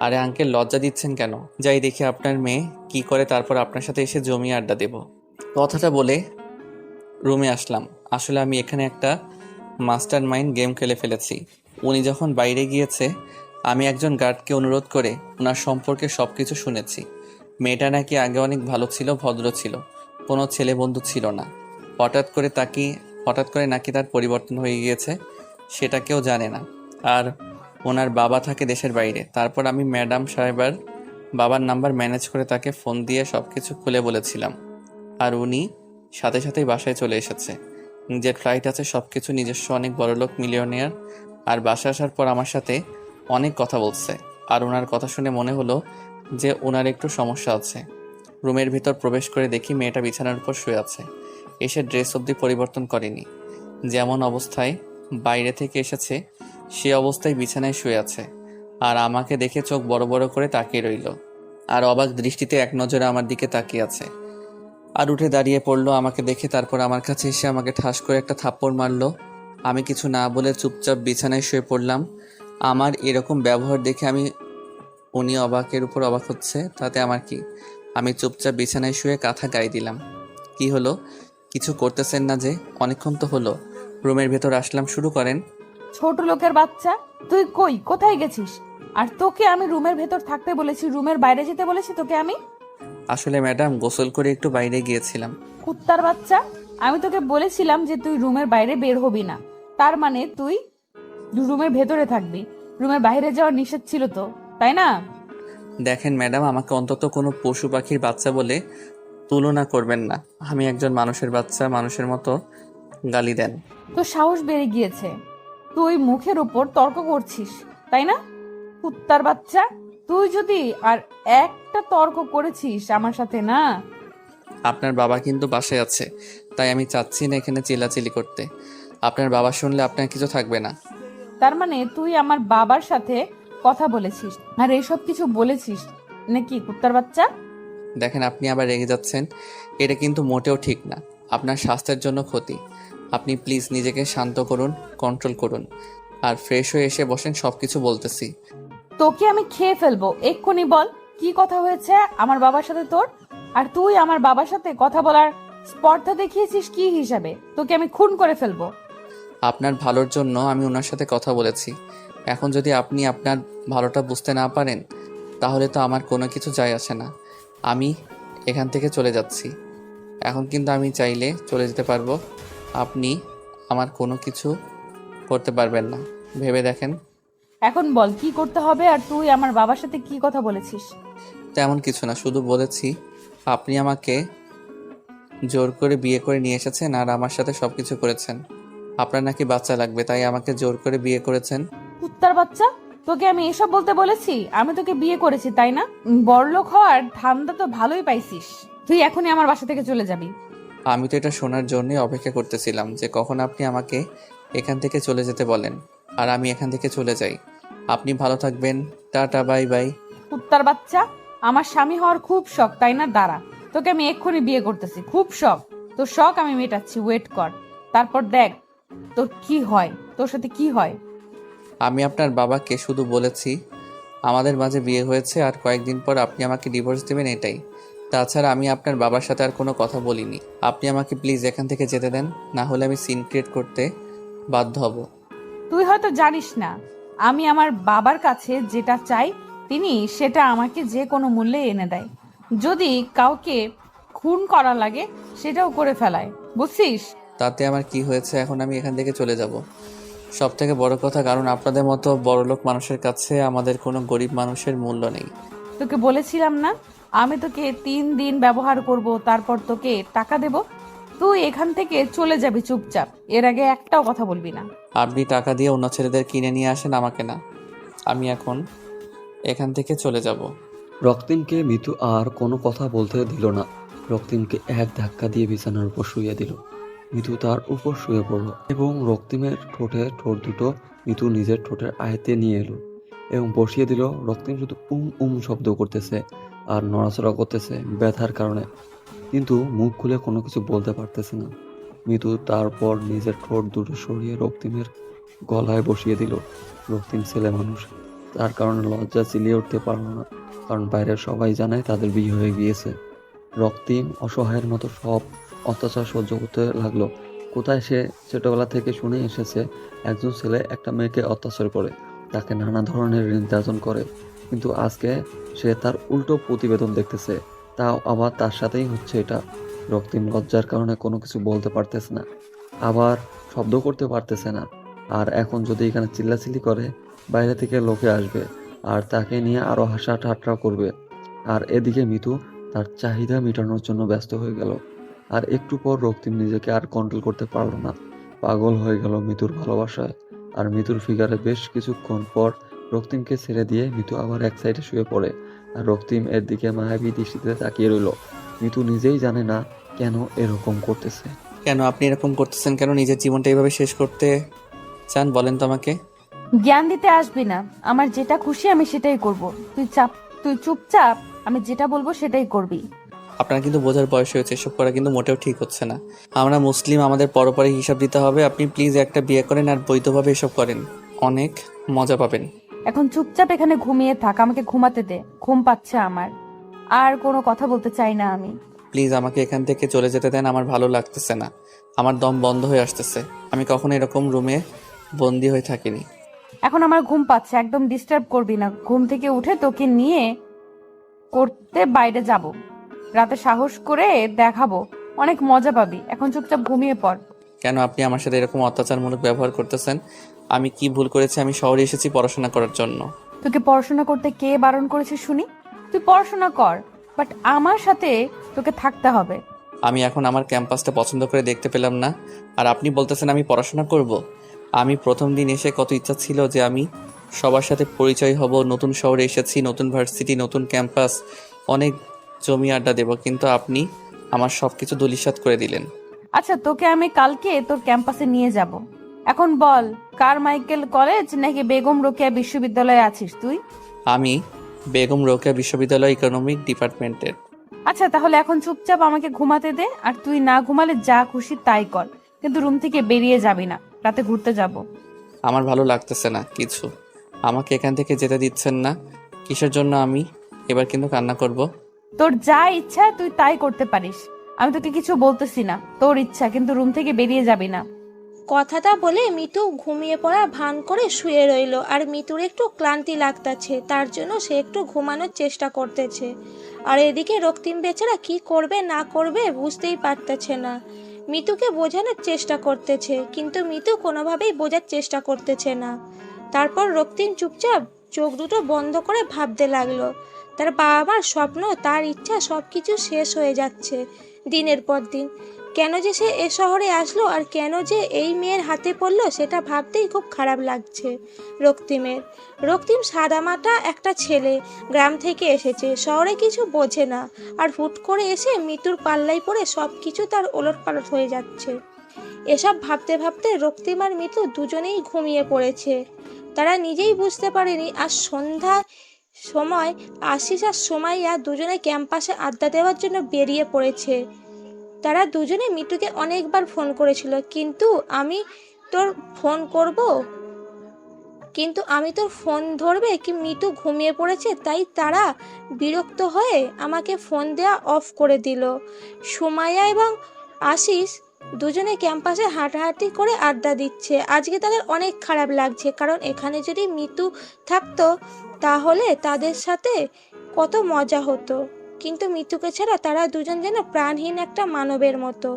আরে আঙ্কেল লজ্জা দিচ্ছেন কেন? যাই দেখি আপনার মেয়ে কি করে, তারপর আপনার সাথে এসে জমিয়ে আড্ডা দেব। কথাটা বলে রুমে আসলাম। আসলে আমি এখানে একটা মাস্টার মাইন্ড গেম খেলে ফেলেছি। উনি যখন বাইরে গিয়েছে, আমি একজন গার্ডকে অনুরোধ করে ওনার সম্পর্কে সব কিছু শুনেছি। মেয়েটা নাকি আগে অনেক ভালো ছিল, ভদ্র ছিল, কোনো ছেলে বন্ধু ছিল না। হঠাৎ করে নাকি তার পরিবর্তন হয়ে গিয়েছে, সেটা কেউ জানে না। আর ওনার বাবা থাকে দেশের বাইরে। তারপর আমি ম্যাডাম সাহেবার বাবার নাম্বার ম্যানেজ করে তাকে ফোন দিয়ে সব কিছু খুলে বলেছিলাম। আর উনি সাথে সাথেই বাসায় চলে এসেছে। নিজের ফ্লাইট আছে, সব কিছু নিজস্ব, অনেক বড়লোক মিলিয়নিয়ার। আর বাসায় আসার পর আমার সাথে অনেক কথা বলছে। আর ওনার কথা শুনে মনে হলো যে ওনার একটু সমস্যা আছে। রুমের ভিতর প্রবেশ করে দেখি মেয়েটা বিছানার উপর শুয়ে আছে। এসে ড্রেস অবধি পরিবর্তন করেনি, যেমন অবস্থায় বাইরে থেকে এসেছে সে অবস্থায় বিছানায় শুয়ে আছে। আর আমাকে দেখে চোখ বড় বড় করে তাকিয়ে রইল, আর অবাক দৃষ্টিতে এক নজরে আমার দিকে তাকিয়ে আছে। আর উঠে দাঁড়িয়ে পড়লো আমাকে দেখে, তারপর আমার কাছে এসে আমাকে ঠাস করে একটা থাপ্পড় মারলো। আমি কিছু না বলে চুপচাপ বিছানায় শুয়ে পড়লাম। আমার এরকম ব্যবহার দেখে উনি অবাকের উপর অবাক হচ্ছে, তাতে আমার কি? আমি চুপচাপ বিছানায় শুয়ে কাঁথা গায়ে দিলাম। কি হলো? কিছু করতেছেন না যে? অনেকক্ষণ তো হলো। রুমের ভেতর আসলাম, শুরু করেন। ছোট লোকের বাচ্চা, তুই কোথায় গেছিস? আর তোকে আমি রুমের ভেতর থাকতে বলেছি, রুমের বাইরে যেতে বলেছি তোকে আমি? আসলে ম্যাডাম গোসল করে একটু বাইরে গিয়েছিলাম। কুত্তার বাচ্চা, আমি তোকে বলেছিলাম যে তুই রুমের বাইরে বের হবি না, তার মানে তুই রুমের ভেতরে থাকবি। রুমের বাইরে যাওয়ার নিষেধ ছিল তো, তাই না? দেখেন ম্যাডাম, আমাকে অন্তত কোনো পশু পাখির বাচ্চা বলে তুলনা করবেন না। আমি একজন মানুষের বাচ্চা, মানুষের মতো গালি দেন। তোর সাহস বেড়ে গিয়েছে, তুই মুখের উপর তর্ক করছিস, তাই না? কুত্তার বাচ্চা, তুই যদি আর একটা তর্ক করেছিস আমার সাথে না। আপনার বাবা কিন্তু বাসায় আছে, তাই আমি চাচ্ছি না এখানে চিল্লাচিল্লি করতে। আপনার বাবা শুনলে আপনার কিছু থাকবে না। তার মানে তুই আমার বাবার সাথে কথা বলেছিস আর এইসব কিছু বলেছিস নাকি কুত্তার বাচ্চা? দেখেন আপনি আবার রেগে যাচ্ছেন, এটা কিন্তু মোটেও ঠিক না, আপনার স্বাস্থ্যের জন্য ক্ষতি। আপনি প্লিজ নিজেকে শান্ত করুন, কন্ট্রোল করুন, আর ফ্রেশ হয়ে এসে বসেন, সব কিছু বলতেছি। তোকে আমি খেয়ে ফেলবো, এক্ষুনি বল কি কথা হয়েছে আমার বাবার সাথে তোর? আর তুই আমার বাবার সাথে কথা বলার স্পর্ধা দেখিয়েছিস কি হিসাবে? তোকে আমি খুন করে ফেলবো। আপনার ভালোর জন্য আমি ওনার সাথে কথা বলেছি। এখন যদি আপনি আপনার ভালোটা বুঝতে না পারেন, তাহলে তো আমার কোনো কিছু যায় আসে না। আমি এখান থেকে চলে যাচ্ছি। এখন কিন্তু আমি চাইলে চলে যেতে পারবো, আপনি আমার কোনো কিছু করতে পারবেন না, ভেবে দেখেন। এখন বল কি করতে হবে, আর তুই আমার বাবার সাথে কি কথা বলেছিস? তেমন কিছু না, শুধু বলেছি আপনি আমাকে জোর করে বিয়ে করে নিয়ে এসেছেন আর আমার সাথে সব কিছু করেছেন। আপনার নাকি বাচ্চা লাগবে, তাই আমাকে জোর করে বিয়ে করেছেন। কুত্তার বাচ্চা, তোকে আমি এসব বলতে বলেছি? আমি তোকে বিয়ে করেছি তাই না? বড়লোক হওয়ার ধান্দা তো ভালোই পাইছিস। তুই এখনই আমার বাসা থেকে চলে যাবি। আমি তো এটা শোনার জন্যই অপেক্ষা করতেছিলাম যে কখন আপনি আমাকে এখান থেকে চলে যেতে বলেন, আর আমি এখান থেকে চলে যাই। আপনি ভালো থাকবেন, টাটা, বাই বাই। কুত্তার বাচ্চা, আমার স্বামী হওয়ার খুব শখ তাই না? দাঁড়া, তোকে আমি এক্ষুনি বিয়ে করতেছি, খুব শখ। তোর শখ আমি মেটাচ্ছি, ওয়েট কর, তারপর দেখ তোর কি হয়, তোর সাথে কি হয়। আমি আপনার বাবাকে শুধু বলেছি আমাদের মাঝে বিয়ে হয়েছে আর কয়েকদিন পর আপনি আমাকে ডিভোর্স দেবেন, এটাই। তাছাড়া আমি আপনার বাবার সাথে আর কোনো কথা বলিনি। আপনি আমাকে প্লিজ এখান থেকে যেতে দেন, না হলে আমি সিন ক্রিয়েট করতে বাধ্য হব। তুই হয়তো জানিস না, আমি আমার বাবার কাছে যেটা চাই তিনি সেটা আমাকে যে কোনো মূল্যে এনে দেয়। যদি কাউকে খুন করা লাগে সেটাও করে ফেলায়, বুঝছিস? তাতে আমার কি হয়েছে? এখন আমি এখান থেকে চলে যাব। সব থেকে বড় কথা, কারণ আপনাদের মতো বড়লোক মানুষের কাছে আমাদের কোনো গরিব মানুষের মূল্য নেই। তোকে বলেছিলাম না আমি তোকে 3 দিন ব্যবহার করব, তারপর তোকে টাকা দেব। তুই এখান থেকে চলে যাবি চুপচাপ, এর আগে একটাও কথা বলবি না। আপনি টাকা দিয়ে অন্য ছেলেদের কিনে নিয়ে আসেন, আমাকে না। আমি এখন এখান থেকে চলে যাব। রক্তিমকে মিতু আর কোনো কথা বলতে দিল না। রক্তিমকে এক ধাক্কা দিয়ে বিছানার উপর শুইয়ে দিল। মিতু তার উপর শুয়ে পড়ল এবং রক্তিমের ঠোঁটে ঠোঁট দুটো মিতু নিজের ঠোঁটের আয়ত্তে নিয়ে এলো এবং বসিয়ে দিল। রক্তিম শুধু শব্দ করতেছে আর নড়াচড়া করতেছে ব্যথার কারণে, কিন্তু মুখ খুলে কোনো কিছু বলতে পারতেছে না। মিতু তারপর নিজের ঠোঁট দুটো সরিয়ে রক্তিমের গলায় বসিয়ে দিল। রক্তিম ছেলে মানুষ, তার কারণে লজ্জা চিলিয়ে উঠতে পারল না, কারণ বাইরের সবাই জানে তাদের বিয়ে হয়ে গিয়েছে। রক্তিম অসহায়ের মতো সব অত্যাচার সহ্য করতে লাগলো। কোথায় সে ছোটবেলা থেকে শুনে এসেছে একজন ছেলে একটা মেয়েকে অত্যাচার করে, তাকে নানা ধরনের নির্যাতন করে, কিন্তু আজকে সে তার উল্টো প্রতিবেদন দেখতেছে, তাও আবার তার সাথেই হচ্ছে এটা। রক্তিম লজ্জার কারণে কোনো কিছু বলতে পারতেছে না, আবার শব্দ করতে পারতেছে না। আর এখন যদি এখানে চিল্লাচিল্লি করে, বাইরে থেকে লোকে আসবে আর তাকে নিয়ে আরো হাসা ঠাট্টা করবে। আর এদিকে মিতু তার চাহিদা মেটানোর জন্য ব্যস্ত হয়ে গেল। আর একটু পর রক্তিম নিজেকে আর কন্ট্রোল করতে পারল না, পাগল হয়ে গেল মিতুর ভালোবাসায়। আর মিতুর ফিগারে বেশ কিছুক্ষণ পর রক্তিমকে ছেড়ে দিয়ে মিতু আবার এক সাইডে শুয়ে পড়ে। আর রক্তিম এর দিকে মায়াবী দৃষ্টিতে তাকিয়ে রইল। মিতু নিজেই জানে না কেন এরকম করতেছে। কেন আপনি এরকম করতেছেন? কেন নিজের জীবনটা এইভাবে শেষ করতে চান বলেন তো আমাকে। জ্ঞান দিতে আসবি না। আমার যেটা খুশি আমি সেটাই করব। তুই চুপচাপ, আমি যেটা বলবো সেটাই করবি। আপনার কিন্তু বোঝার বয়স হয়েছে, এসব করা কিন্তু মোটেও ঠিক হচ্ছে না। আমরা মুসলিম, আমাদের পরপরে হিসাব দিতে হবে। আপনি প্লিজ একটা বিয়ে করেন আর বৈধভাবে এসব করেন, অনেক মজা পাবেন। এখন চুপচাপ এখানে ঘুমিয়ে থাক, আমাকে ঘুমাতে দে, ঘুম পাচ্ছে আমার। আর কোনো কথা বলতে চাই না আমি। প্লিজ আমাকে এখান থেকে চলে যেতে দেন, আমার ভালো লাগতেছে না, আমার দম বন্ধ হয়ে আসতেছে। আমি কখনো এরকম রুমে বন্দি হয়ে থাকিনি। এখন আমার ঘুম পাচ্ছে, একদম ডিস্টার্ব করবি না। ঘুম থেকে উঠে তোকে নিয়ে করতে বাইরে যাব, রাতে সাহস করে দেখাবো, অনেক মজা পাবি। এখন চুপচাপ ঘুমিয়ে পড়। কেন আপনি আমার সাথে এরকম অত্যাচারমূলক ব্যবহার করতেছেন? আমি কি ভুল করেছি? আমি শহরে এসেছি পড়াশোনা করার জন্য। তোকে পড়াশোনা করতে কে বারণ করেছে শুনি? তুই পড়াশোনা কর, বাট আমার সাথে তোকে থাকতে হবে। আমি এখন আমার ক্যাম্পাসটা পছন্দ করে দেখতে পেলাম না, আর আপনি বলতেছেন আমি পড়াশোনা করব? আমি প্রথম দিন এসে কত ইচ্ছা ছিল যে আমি সবার সাথে পরিচয় হব। নতুন শহরে এসেছি, নতুন ভার্সিটি, নতুন ক্যাম্পাস, অনেক জমি আড্ডা দেব, কিন্তু আপনি আমার সব কিছু ধূলিসাৎ করে দিলেন। আচ্ছা, তোকে আমি কালকে তোর ক্যাম্পাসে নিয়ে যাব। এখন বল, কারমাইকেল কলেজ নাকি বেগম রোকেয়া বিশ্ববিদ্যালয়ে আছিস তুই? আমি বেগম রোকেয়া বিশ্ববিদ্যালয় ইকোনমিক ডিপার্টমেন্টের। আচ্ছা, তাহলে এখন চুপচাপ আমাকে ঘুমাতে দে। আর তুই না ঘুমালে যা খুশি তাই কর, কিন্তু রুম থেকে বেরিয়ে যাবি না, রাতে ঘুরতে যাব। আমার ভালো লাগতেছে না কিছু, আমাকে এখান থেকে যেতে দিচ্ছেন না। কিসের জন্য আমি এবার কিন্তু কান্না করব? তোর যা ইচ্ছা তুই তাই করতে পারিস, আমি তোকে কিছু বলতেছি না। তোর ইচ্ছা, কিন্তু রুম থেকে বেরিয়ে যাবি না। কথাটা বলে মিতু ঘুমিয়ে পড়া ভান করে শুয়ে রইল। আর মিতুর একটু ক্লান্তি লাগতাছে, তার জন্য সে একটু ঘুমানোর চেষ্টা করতেছে। আর এদিকে রক্তিম বেচারা কি করবে না করবে বুঝতেই পারতেছে না। মিতুকে বোঝানোর চেষ্টা করতেছে, কিন্তু মিতু কোনোভাবেই বোঝার চেষ্টা করতেছে না। তারপর রক্তিম চুপচাপ চোখ দুটো বন্ধ করে ভাবতে লাগলো। তার বাবা মার স্বপ্ন, তার ইচ্ছা সবকিছু শেষ হয়ে যাচ্ছে দিনের পর দিন। কেন যে সে এ শহরে আসলো আর কেন যে এই মেয়ের হাতে পড়লো, সেটা ভাবতেই খুব খারাপ লাগছে রক্তিমের। রক্তিম সাদামাটা একটা ছেলে, গ্রাম থেকে এসেছে, শহরে কিছু বোঝে না, আর হুট করে এসে মিতুর পাল্লায় পড়ে সব কিছু তার ওলটপালট হয়ে যাচ্ছে। এসব ভাবতে ভাবতে রক্তিম আর মিতু দুজনেই ঘুমিয়ে পড়েছে। তারা নিজেই বুঝতে পারেনি আর সন্ধ্যা সময় আশিস আর সোমাইয়া দুজনে ক্যাম্পাসে আড্ডা দেওয়ার জন্য বেরিয়ে পড়েছে। তারা দুজনে মিতুকে অনেকবার ফোন করেছিল, কিন্তু আমি তোর ফোন ধরবে কি মিতু ঘুমিয়ে পড়েছে, তাই তারা বিরক্ত হয়ে আমাকে ফোন দেওয়া অফ করে দিল। সুমাইয়া এবং আশিস দুজনে ক্যাম্পাসে হাঁটাহাঁটি করে আড্ডা দিচ্ছে। আজকে তাদের অনেক খারাপ লাগছে, কারণ এখানে যদি মিতু থাকতো তাহলে তাদের সাথে কত মজা হতো, কিন্তু মিতুকে ছাড়া তারা দুজন যেন প্রাণহীন একটা মানবের মতো।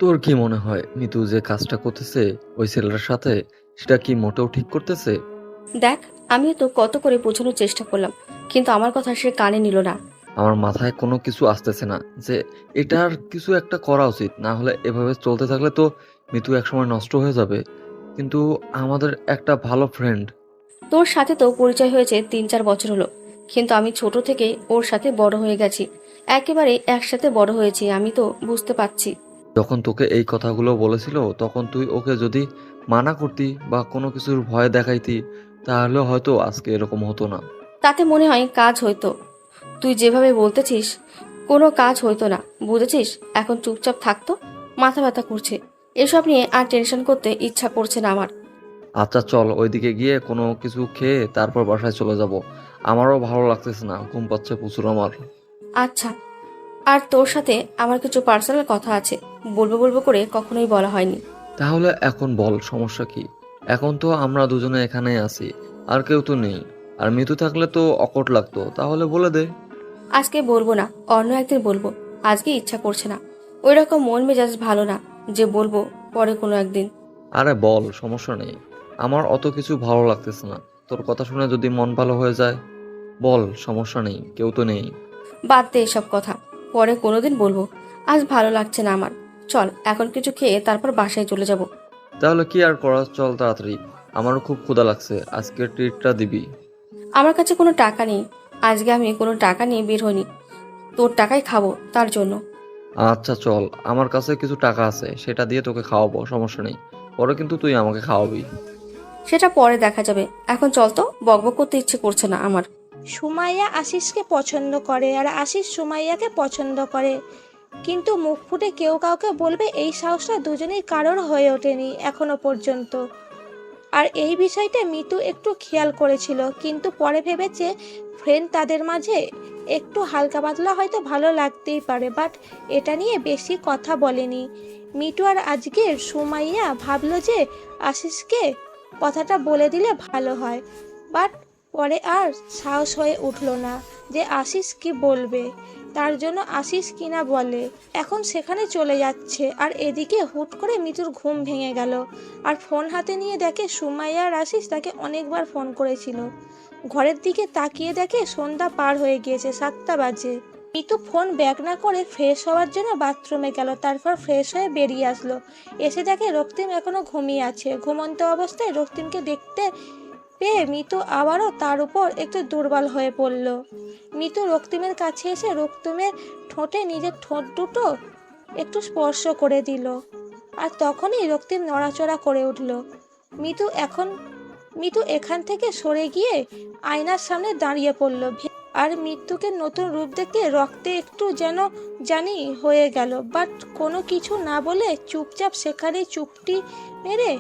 তোর কি মনে হয় মিতু যে কাজটা করতেছে ওই ছেলেটার সাথে, সেটা কি মোটেও ঠিক করতেছে? দেখ, আমিও তো কত করে বোঝানোর চেষ্টা করলাম, কিন্তু আমার কথা সে কানে নিল না। আমার মাথায় কোনো কিছু আসতেছে না যে এটার কিছু একটা করা উচিত, না হলে এভাবে চলতে থাকলে তো মিতু একসময় নষ্ট হয়ে যাবে। কিন্তু আমাদের একটা ভালো ফ্রেন্ড। তোর সাথে তো পরিচয় হয়েছে 3-4 বছর হলো, কিন্তু আমি ছোট থেকে ওর সাথে বড় হয়ে গেছি, একেবারে একসাথে বড় হয়েছি। আমি তো বুঝতে পারছি। যখন তোকে এই কথাগুলো বলেছিল তখন তুই ওকে যদি মানা করতি বা কোনো কিছুর ভয় দেখাইতি তাহলে হয়তো আজকে এরকম হতো না। তাতে মনে হয় কাজ হইতো। তুই যেভাবে বলতেছিস কোনো কাজ হইতো না, বুঝেছিস? এখন চুপচাপ থাকতো। মাথা ব্যথা করছে, এসব নিয়ে আর টেনশন করতে ইচ্ছা করছে না আমার। আচ্ছা চল ওইদিকে গিয়ে কোনো কিছু খেয়ে তারপর বাসায় চলে যাব। আমারও ভালো লাগতেছে না, ঘুম পাচ্ছে প্রচুর আমার। আচ্ছা, আর তোর সাথে আমার কিছু পার্সোনাল কথা আছে, বলবো বলবো করে কখনোই বলা হয়নি। তাহলে এখন বল, সমস্যা কি? এখন তো আমরা দুজনে এখানেই আছি, আর কেউ তো নেই। আর মৃত্যু থাকলে তো অকট লাগতো, তাহলে বলে দে। আজকে বলবো না, অন্য একদিন বলবো। আজকে ইচ্ছা করছে না, ওই রকম মন মেজাজ ভালো না যে বলবো পরে কোনো একদিন। আরে বল, সমস্যা নেই। আমার অত কিছু ভালো লাগতেছে না, তোর কথা শুনে যদি মন ভালো হয়ে যায় বল, সমস্যা নেই, কেউ তো নেই। বাদ দে এসব কথা, পরে কোনোদিন বলবো। আজ ভালো লাগছে না আমার। চল এখন কিছু খেয়ে তারপর বাসায় চলে যাব। তাহলে কি আর করা, চল তাড়াতাড়ি। আমারও খুব ক্ষুধা লাগছে, আজকের ট্রিটটা দিবি। আমার কাছে কোনো টাকা নেই, আজকে আমি কোনো টাকা নিয়ে বের হইনি, তোর টাকাই খাবো তার জন্য। আচ্ছা চল, আমার কাছে কিছু টাকা আছে, সেটা দিয়ে তোকে খাওয়াবো, সমস্যা নেই। পরে কিন্তু তুই আমাকে খাওয়াবি। সেটা পরে দেখা যাবে, এখন চল তো, বকবক করতে ইচ্ছে করছে না আমার। সুমাইয়া আশিসকে পছন্দ করে আর আশিস সুমাইয়াকে পছন্দ করে, কিন্তু মুখ ফুটে কেউ কাউকে বলবে এই সাহসটা দুজনেই কারোর হয়ে ওঠেনি এখনো পর্যন্ত। আর এই বিষয়টা মিতু একটু খেয়াল করেছিল, কিন্তু পরে ভেবেছে ফ্রেন্ড তাদের মাঝে একটু হালকা পাতলা হয়তো ভালো লাগতেই পারে, বাট এটা নিয়ে বেশি কথা বলেনি মিতু। আর আজকে সুমাইয়া ভাবলো যে আশিসকে কথাটা বলে দিলে ভালো হয়, বাট পরে আর সাহস হয়ে উঠলো না যে আশিস কি বলবে, তার জন্য আশিস কিনা বলে এখন সেখানে চলে যাচ্ছে। আর এদিকে হুট করে মিতুর ঘুম ভেঙে গেল, আর ফোন হাতে নিয়ে দেখে সুমাইয়া আর আশিস তাকে অনেকবার ফোন করেছিল। ঘরের দিকে তাকিয়ে দেখে সন্ধ্যা পার হয়ে গিয়েছে, 7টা বাজে। মিতু ফোন ব্যাক না করে ফ্রেশ হওয়ার জন্য বাথরুমে গেল, তারপর ফ্রেশ হয়ে বেরিয়ে আসলো। এসে দেখে রক্তিম এখনো ঘুমিয়ে আছে। ঘুমন্ত অবস্থায় রক্তিমকে দেখতে পেয়ে মিতু আবারও তার উপর একটু দুর্বল হয়ে পড়ল। মিতু রক্তিমের কাছে এসে রক্তিমের ঠোঁটে নিজের ঠোঁট দুটো একটু স্পর্শ করে দিল, আর তখনই রক্তিম নড়াচড়া করে উঠল। মিতু এখান থেকে সরে গিয়ে আয়নার সামনে দাঁড়িয়ে পড়ল, আর মৃত্যুকে নতুন রূপ দেখে রক্তে একটু যেন জানি হয়ে গেল, বাট কোনো কিছু না বলে চুপচাপ সেখানেই চুপটি মেরে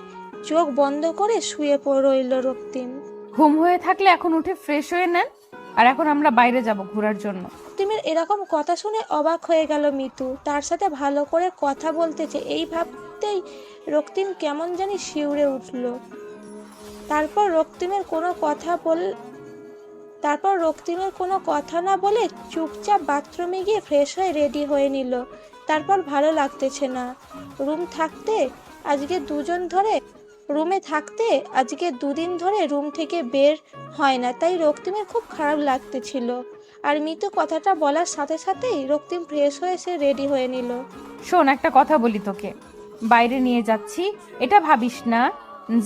চোখ বন্ধ করে শুয়ে রইল রক্তিম। ঘুম হয়ে থাকলে এখন উঠে ফ্রেশ হয়ে নেন, আর এখন আমরা বাইরে যাব ঘোরার জন্য। রক্তিমের এরকম কথা শুনে অবাক হয়ে গেল মিতু, তার সাথে ভালো করে কথা বলতেছে এই ভাবতেই রক্তিম কেমন জানি শিউরে উঠল। তারপর রক্তিমের কোনো কথা না বলে চুপচাপ বাথরুমে গিয়ে ফ্রেশ হয়ে রেডি হয়ে নিল। তারপর ভালো লাগতেছে না, রুমে থাকতে আজকে দুদিন ধরে রুম থেকে বের হয় না, তাই রক্তিমের খুব খারাপ লাগতেছিল। আর মিতু কথাটা বলার সাথে সাথেই রক্তিম ফ্রেশ হয়ে সে রেডি হয়ে নিল। শোন, একটা কথা বলি তোকে, বাইরে নিয়ে যাচ্ছি, এটা ভাবিস না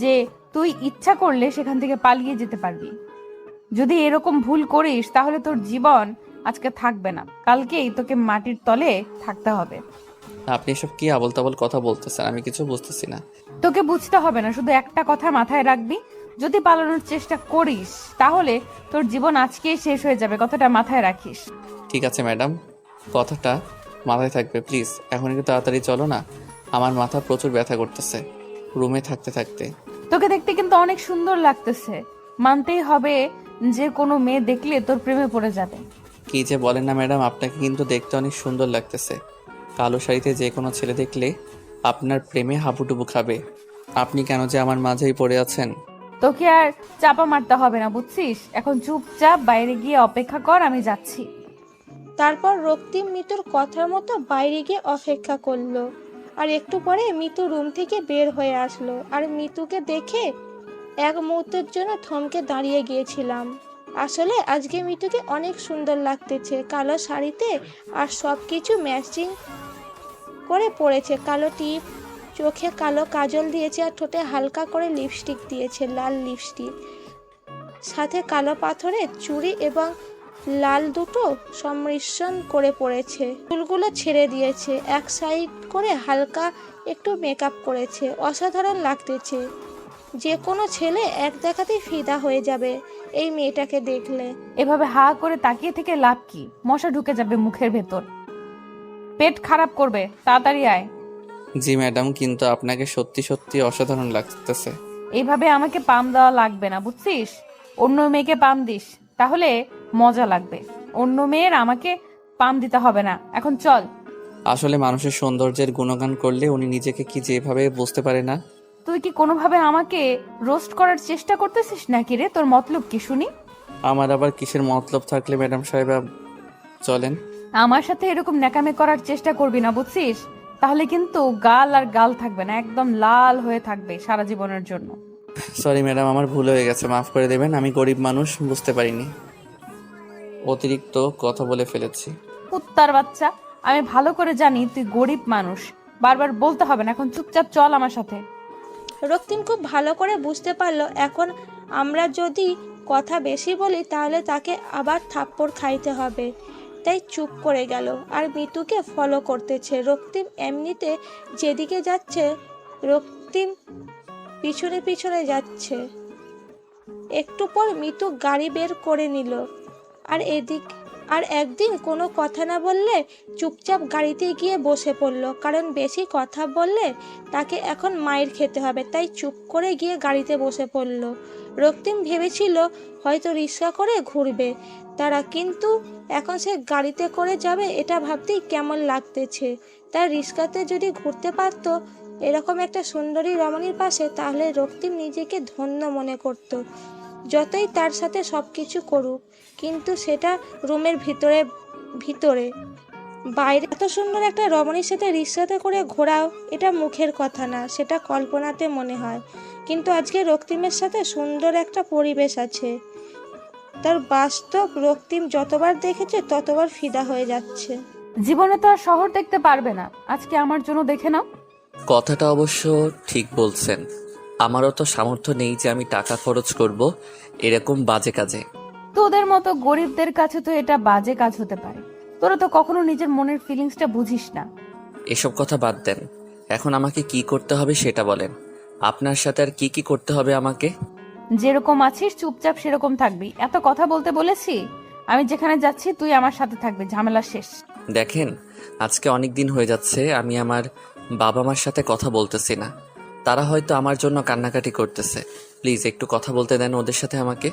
যে তুই ইচ্ছা করলে সেখান থেকে পালিয়ে যেতে পারবি। যদি এরকম ভুল করিস তাহলে তোর জীবন আজকে থাকবে না, কালকেই তোকে মাটির তলে থাকতে হবে। আপনি এসব কি আবল তাবল কথা বলতেছেন, আমি কিছু বুঝতেছি না। তোকে বুঝতে হবে না, শুধু একটা কথা মাথায় রাখবি, যদি পালানোর চেষ্টা করিস তাহলে তোর জীবন আজকেই শেষ হয়ে যাবে, কথাটা মাথায় রাখিস। ঠিক আছে ম্যাডাম, কথাটা মাথায় থাকবে। প্লিজ এখন একটু তাড়াতাড়ি চলো না, আমার মাথা প্রচুর ব্যথা করতেছে রুমে থাকতে থাকতে। তোকে দেখতে কিন্তু অনেক সুন্দর লাগতেছে, মানতেই হবে যে কোনো মেয়ে দেখলে তোর প্রেমে পড়ে যাবে। কি যে বলেন না ম্যাডাম, আপনাকে কিন্তু দেখতে অনেক সুন্দর লাগতেছে। কালো শাড়িতে যে কোনো ছেলে দেখলে আপনার প্রেমে হাবুডুবু খাবে। আপনি কেন যে আমার মাঝেই পড়ে আছেন। তোকে আর চাপা মারতে হবে না, বুঝছিস? এখন চুপচাপ বাইরে গিয়ে অপেক্ষা কর, আমি যাচ্ছি। তারপর রক্তিম মিতুর কথার মতো বাইরে গিয়ে অপেক্ষা করলো, আর একটু পরে মিতু রুম থেকে বের হয়ে আসলো। আর মিতুকে দেখে এক মুহূর্তের জন্য থমকে দাঁড়িয়ে গিয়েছিলাম। আসলে আজকে মিতুকে অনেক সুন্দর লাগতেছে, কালো শাড়িতে আর সব কিছু ম্যাচিং করে পরেছে। কালো টিপ, চোখে কালো কাজল দিয়েছে, আর ঠোঁটে হালকা করে লিপস্টিক দিয়েছে, লাল লিপস্টিক, সাথে কালো পাথরের চুড়ি এবং লাল দুটো সম্মিশ্রণ করে পড়েছে, চুলগুলো ছেড়ে দিয়েছে, এক সাইড করে হালকা একটু মেকআপ করেছে। অসাধারণ লাগতেছে। যে কোনো ছেলে এক দেখাতেই ফিদা হয়ে যাবে এই মেয়েটাকে দেখলে। এভাবে হা করে তাকিয়ে থেকে লাভ কি? মশা ঢুকে যাবে মুখের ভেতর, পেট খারাপ করবে। তাড়াতাড়ি আয়। জি ম্যাডাম, কিন্তু আপনাকে সত্যি সত্যি অসাধারণ লাগতেছে। এইভাবে আমাকে পাম দেওয়া লাগবে না, বুঝছিস? অন্য মেয়েকে পাম দিস, তাহলে মজা লাগবে। অন্য মেয়ের আমাকে পাম দিতে হবে না। এখন চল। আসলে মানুষের সৌন্দর্যের গুণগান করলে উনি নিজেকে কি যেভাবে বুঝতে পারে না। তুই কি কোনোভাবে আমাকে রোস্ট করার চেষ্টা করতেছিস নাকি রে? তোর মতলব কি শুনি? আমার আবার কিসের মতলব থাকলে ম্যাডাম সাহেবা, চলেন। আমার সাথে এরকম ন্যাকামে করার চেষ্টা করবি না, বুঝছিস? তাহলে কিন্তু গাল আর গাল থাকবে না, একদম লাল হয়ে থাকবে সারা জীবনের জন্য। সরি ম্যাডাম, আমার ভুল হয়ে গেছে, মাফ করে দেবেন। আমি গরিব মানুষ, বুঝতে পারিনি, অতিরিক্ত কথা বলে ফেলেছি। কুত্তার বাচ্চা, আমি ভালো করে জানি তুই গরিব মানুষ, বারবার বলতে হবে না। এখন চুপচাপ চল আমার সাথে। রক্তিম খুব ভালো করে বুঝতে পারলো এখন আমরা যদি কথা বেশি বলি তাহলে তাকে আবার থাপ্পড় খাইতে হবে, তাই চুপ করে গেল আর মিতুকে ফলো করতেছে। রক্তিম এমনিতে যেদিকে যাচ্ছে রক্তিম পিছনে পিছনে যাচ্ছে। একটু পর মিতু গাড়ি বের করে নিল আর একদিন কোনো কথা না বললে চুপচাপ গাড়িতে গিয়ে বসে পড়লো, কারণ বেশি কথা বললে তাকে এখন মাইর খেতে হবে, তাই চুপ করে গিয়ে গাড়িতে বসে পড়লো। রক্তিম ভেবেছিল হয়তো রিক্সা করে ঘুরবে তারা, কিন্তু এখন সে গাড়িতে করে যাবে এটা ভাবতেই কেমন লাগতেছে। তার রিক্সাতে যদি ঘুরতে পারতো এরকম একটা সুন্দরী রমণীর পাশে, তাহলে রক্তিম নিজেকে ধন্য মনে করত। যতই তার সাথে সব কিছু করুক, কিন্তু সেটা রুমের ভিতরে বাইরে এত সুন্দর একটা রমণীর সাথে রিক্সাতে করে ঘোরাও এটা মুখের কথা না, সেটা কল্পনাতে মনে হয়। কিন্তু আজকে রক্তিমের সাথে সুন্দর একটা পরিবেশ আছে, তার বাস্তব রক্তিম যতবার দেখেছে ততবার ফিদা হয়ে যাচ্ছে। জীবনে তো আর শহর দেখতে পারবে না, আজকে আমার জন্য দেখে নাও। কথাটা অবশ্য ঠিক বলছেন। আমারও তো সামর্থ্য নেই যে আমি টাকা খরচ করব এরকম বাজে কাজে। তোদের মতো গরিবদের কাছে তো এটা বাজে কাজ হতে পারে। তোরা তো কখনো নিজের মনের ফিলিংসটা বুঝিস না। এসব কথা বাদ দেন, এখন আমাকে কি করতে হবে সেটা বলেন। আপনার সাথে আর কি কি করতে হবে আমাকে? যেরকম আছিস চুপচাপ সেরকম থাকবি। এত কথা বলতে বলেছি? আমি যেখানে যাচ্ছি তুই আমার সাথে থাকবি, ঝামেলা শেষ। দেখেন, আজকে অনেক দিন হয়ে যাচ্ছে আমি আমার বাবা মার সাথে কথা বলতেছি না। তারা হয়তো আমার জন্য কান্নাকাটি করতেছে। প্লিজ একটু কথা বলতে দেন ওদের সাথে আমাকে।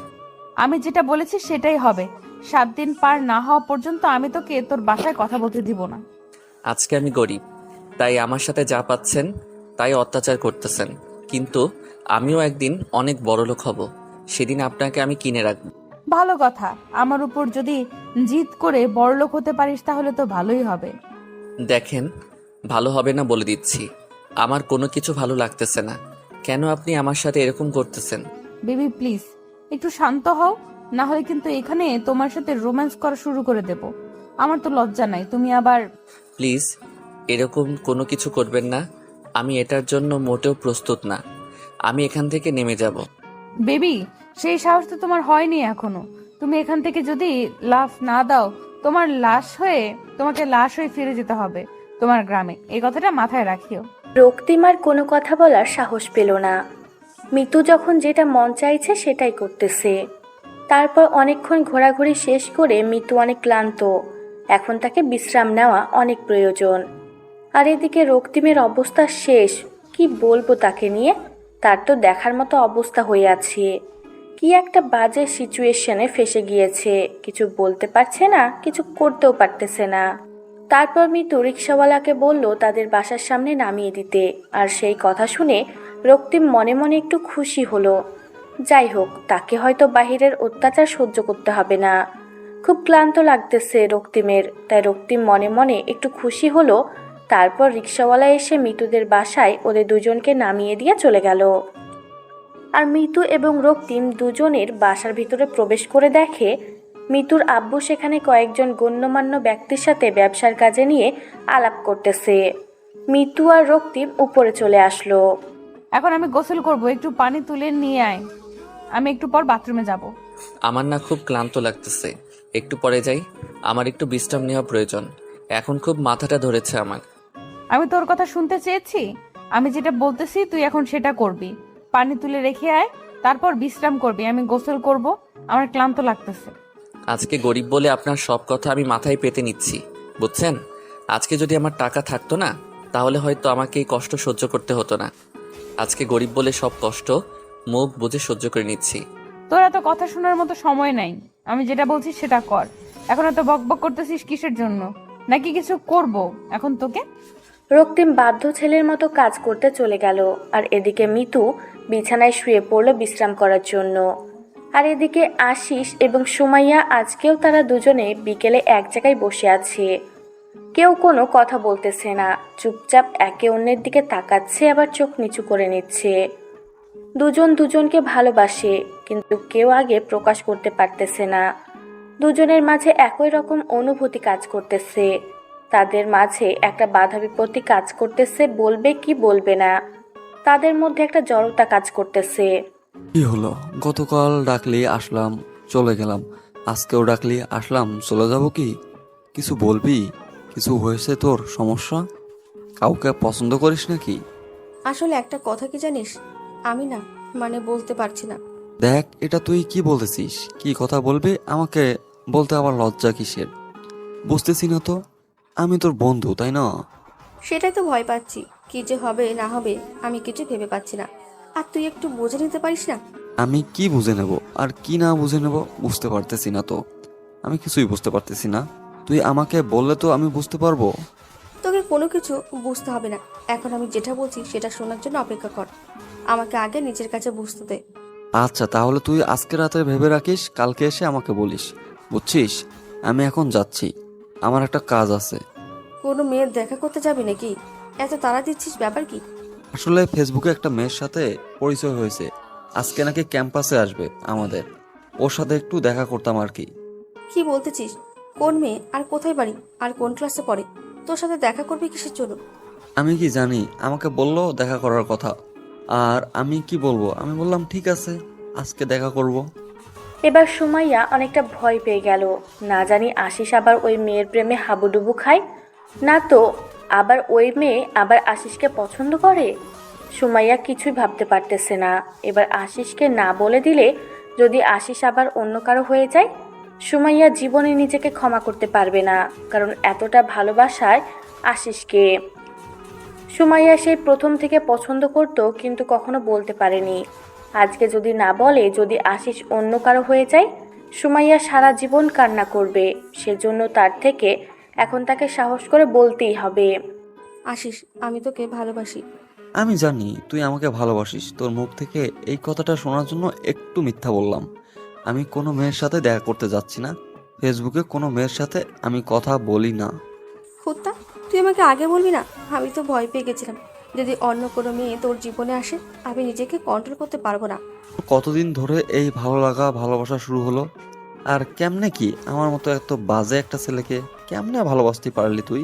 আমি যেটা বলেছি সেটাই হবে। 7 দিন পার না হওয়া পর্যন্ত আমি তোকে তোর বাসায় কথা বলতে দিব না। আজকে আমি গরিব, তাই আমার সাথে যা পাচ্ছেন তাই অত্যাচার করতেছেন, কিন্তু আমিও একদিন অনেক বড়লোক হব, সেদিন আপনাকে আমি কিনে রাখবো। ভালো কথা, আমার উপর যদি জিদ করে বড়লোক হতে পারিস তাহলে তো ভালোই হবে। দেখেন, ভালো হবে না বলে দিচ্ছি। আমার কোনো কিছু ভালো লাগতেছে না। কেন আপনি আমার সাথে এরকম করতেছেন? বেবি প্লিজ একটু শান্ত হও, না হলে কিন্তু এখানে তোমার সাথে রোম্যান্স করা শুরু করে দেব। আমার তো লজ্জা নাই, তুমি আবার। প্লিজ এরকম কোনো কিছু করবেন না। আমি এটার জন্য মোটেও প্রস্তুত না। আমি এখান থেকে নেমে যাব। বেবি সেই সাহস তো তোমার হয়নি এখনো। তুমি এখান থেকে যদি লাফ না দাও তোমাকে লাশ হয়ে ফিরে যেতে হবে তোমার গ্রামে। এই কথাটা মাথায় রাখিও। রক্তিম আর কোনো কথা বলার সাহস পেল না। মিতু যখন যেটা মন চাইছে সেটাই করতেছে। তারপর অনেকক্ষণ ঘোরাঘুরি শেষ করে মিতু অনেক ক্লান্ত, এখন তাকে বিশ্রাম নেওয়া অনেক প্রয়োজন। আর এদিকে রক্তিমের অবস্থা শেষ, কি বলবো তাকে নিয়ে। তার তো দেখার মতো অবস্থা হয়ে আছে, কি একটা বাজে সিচুয়েশনে ফেসে গিয়েছে, কিছু বলতে পারছে না, কিছু করতেও পারতেছে না। তারপর মিতু রিক্সাওয়ালাকে বলল তাদের বাসার সামনে নামিয়ে দিতে, আর সেই কথা শুনে রক্তিম মনে মনে একটু খুশি হলো। যাই হোক, তাকে হয়তো বাহিরের অত্যাচার সহ্য করতে হবে না। খুব ক্লান্ত লাগতেছে রক্তিমের, তাই রক্তিম মনে মনে একটু খুশি হলো। তারপর রিক্সাওয়ালা এসে মিতুদের বাসায় ওদের দুজনকে নামিয়ে দিয়ে চলে গেল। আর মিতু এবং রক্তিম দুজনের বাসার ভিতরে প্রবেশ করে দেখে মিতুর আব্বু সেখানে কয়েকজন গণ্যমান্য ব্যক্তির সাথে ব্যবসার কাজে নিয়ে আলাপ করতেছে। মিতু আর রক্তিম উপরে চলে আসলো। এখন আমি গোসল করব, একটু পানি তুলে নিয়ে আয়, আমি একটু পর বাথরুমে যাব। আমার না খুব ক্লান্ত লাগতেছে, একটু পরে যাই, আমার একটু বিশ্রাম নেওয়া প্রয়োজন। এখন খুব মাথাটা ধরেছে আমার। আমি তোর কথা শুনতে চেয়েছি? আমি যেটা বলতেছি তুই এখন সেটা করবি। পানি তুলে রেখে আয়, তারপর বিশ্রাম করবি। আমি গোসল করব, আমার ক্লান্ত লাগতেছে। আজকে গরিব বলে আপনার সব কথা আমি মাথায় পেতে নিচ্ছি, বুঝছেন? আজকে যদি আমার টাকা থাকতো না, তাহলে হয়তো আমাকে এই কষ্ট সহ্য করতে হতো না। আজকে গরিব বলে সব কষ্ট মুখ বুজে সহ্য করে নিচ্ছি। তোর এত কথা শোনার মতো সময় নাই। আমি যেটা বলছি সেটা কর। এখন এত বকবক করতেছিস কিসের জন্য? নাকি কিছু করব এখন তোকে? রক্তিম বাধ্য ছেলের মতো কাজ করতে চলে গেল, আর এদিকে মিতু বিছানায় শুয়ে পড়ল বিশ্রাম করার জন্য। আর এদিকে আশিস এবং সুমাইয়া আজকেও তারা দুজনে বিকেলে এক জায়গায় বসে আছে। কেউ কোনো কথা বলতেছে না, চুপচাপ একে অন্যের দিকে তাকাচ্ছে, আবার চোখ নিচু করে নিচ্ছে। দুজন দুজনকে ভালোবাসে, কিন্তু কেউ আগে প্রকাশ করতে পারতেছে না। দুজনের মাঝে একই রকম অনুভূতি কাজ করতেছে। তাদের মাঝে একটা বাধা বিপত্তি কাজ করতেছে, বলবে কি বলবে না। তাদের মধ্যে একটা জড়তা কাজ করতেছে। কি হলো? গতকাল ডাকলি আসলাম, চলে গেলাম। আজকেও ডাকলি আসলাম, চলে যাব কি? কিছু বলবি? কিছু হয়েছে তোর সমস্যা? কাউকে পছন্দ করিস নাকি? আসলে একটা কথা কি জানিস, আমি না বলতে পারছি না। দেখ, এটা তুই কি বলতেছিস? কি কথা বলবি? আমাকে বলতে আবার লজ্জা কিসের? বুঝতেছি না তো। আমি তোর বন্ধু, তাই না? সেটাই তো ভয় পাচ্ছি, কি যে হবে না হবে আমি কিছু ভেবে পাচ্ছি না। আর তুই একটু বুঝে নিতে পারিস না? আমি কি বুঝে নেব আর কি না বুঝে নেব বুঝতে পারতেছি না তো। আমি কিছুই বুঝতে পারতেছি না। তুই আমাকে বললে তো আমি বুঝতে পারবো। তোকে কোনো কিছু বুঝতে হবে না। এখন আমি যেটা বলছি সেটা শোনার জন্য অপেক্ষা কর। আমাকে আগে নিজের কাছে বুঝতে দে। আচ্ছা, তাহলে তুই আজকে রাতে ভেবে রাখিস, কালকে এসে আমাকে বলিস, বুঝছিস? আমি এখন যাচ্ছি, আমার একটা কাজ আছে। কোনো মেয়ের দেখা করতে যাবি নাকি? এত তাড়া দিচ্ছিস, ব্যাপার কি? আসলে ফেসবুকে একটা মেয়ের সাথে পরিচয় হয়েছে, আজকে নাকি ক্যাম্পাসে আসবে আমাদের। ওর সাথে একটু দেখা করতাম আর কি। কি বলতেছিস? কোন মেয়ে, আর কোথায় বাড়ি, আর কোন ক্লাসে পড়ে? তোর সাথে দেখা করবি কিসের জন্য? আমি কি জানি? আমাকে বললো দেখা করার কথা। আর আমি কি বলবো? আমি বললাম ঠিক আছে, আজকে দেখা করব। এবার সুমাইয়া অনেকটা ভয় পেয়ে গেল। না জানি আশিস আবার ওই মেয়ের প্রেমে হাবুডুবু খায়, না তো আবার ওই মেয়ে আবার আশিসকে পছন্দ করে। সুমাইয়া কিছুই ভাবতে পারতেছে না। এবার আশিসকে না বলে দিলে যদি আশিস আবার অন্য কারো হয়ে যায়, সুমাইয়া জীবনে নিজেকে ক্ষমা করতে পারবে না, কারণ এতটা ভালোবাসায় আশিসকে। সুমাইয়া সেই প্রথম থেকে পছন্দ করত, কিন্তু কখনো বলতে পারেনি। আজকে যদি না বলে, যদি আশিস অন্য কারো হয়ে যায়, সুমাইয়া সারা জীবন কান্না করবে। সেজন্য তার থেকে এখন তাকে সাহস করে বলতেই হবে। আশিস, আমি তোকে ভালোবাসি। আমি জানি তুই আমাকে ভালোবাসিস। তোর মুখ থেকে এই কথাটা শোনার জন্য একটু মিথ্যা বললাম। আমি কোনো মেয়ের সাথে দেখা করতে যাচ্ছি না। ফেসবুকে কোনো মেয়ের সাথে আমি কথা বলি না। কুত্তা, তুই আমাকে আগে বলবি না? আমি তো ভয় পেয়ে গেছিলাম, যদি অন্য কোনো মেয়ে তোর জীবনে আসে আমি নিজেকে কন্ট্রোল করতে পারবো না। কতদিন ধরে এই ভালো লাগা ভালোবাসা শুরু হলো? আর কেমনে কি আমার মতো এত বাজে একটা ছেলেকে কেমনে ভালোবাসতে পারলি তুই?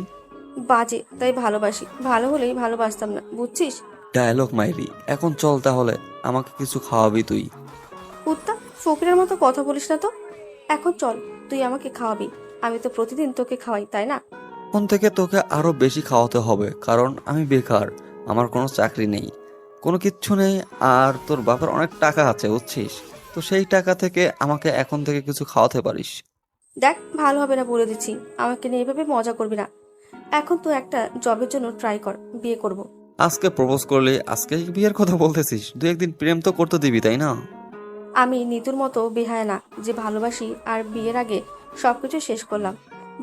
বাজে তাই ভালোবাসি, ভালো হলেই ভালোবাসতাম না, বুঝছিস? ডায়লগ মাইরি। এখন চল তাহলে, আমাকে কিছু খাওয়াবি তুই। কুত্তা, ফকিরের মতো কথা বলিস না তো। এখন চল, তুই আমাকে খাওয়াবি। আমি তো প্রতিদিন তোকে খাওয়াই, তাই না? এখন থেকে তোকে আরো বেশি খাওয়াতে হবে, কারণ আমি বেকার। আমার কোনো চাকরি নেই, কোনো কিচ্ছু নেই। আর তোর বাবার অনেক টাকা আছে, বুঝছিস? তো সেই টাকা থেকে আমাকে এখন থেকে কিছু খাওয়াতে পারিস। দেখ, ভালো হবে না বলে দিচ্ছি। আমাকে নিয়ে এভাবে মজা করবি না। এখন তো একটা জবের জন্য ট্রাই কর, বিয়ে করব। আজকে প্রপোজ করলে আজকে বিয়ের কথা বলতেছিস? দু একদিন প্রেম তো করতে দিবি, তাই না? আমি নিতুর মতো বেহায়া না যে ভালোবাসি আর বিয়ের আগে সবকিছু শেষ করলাম,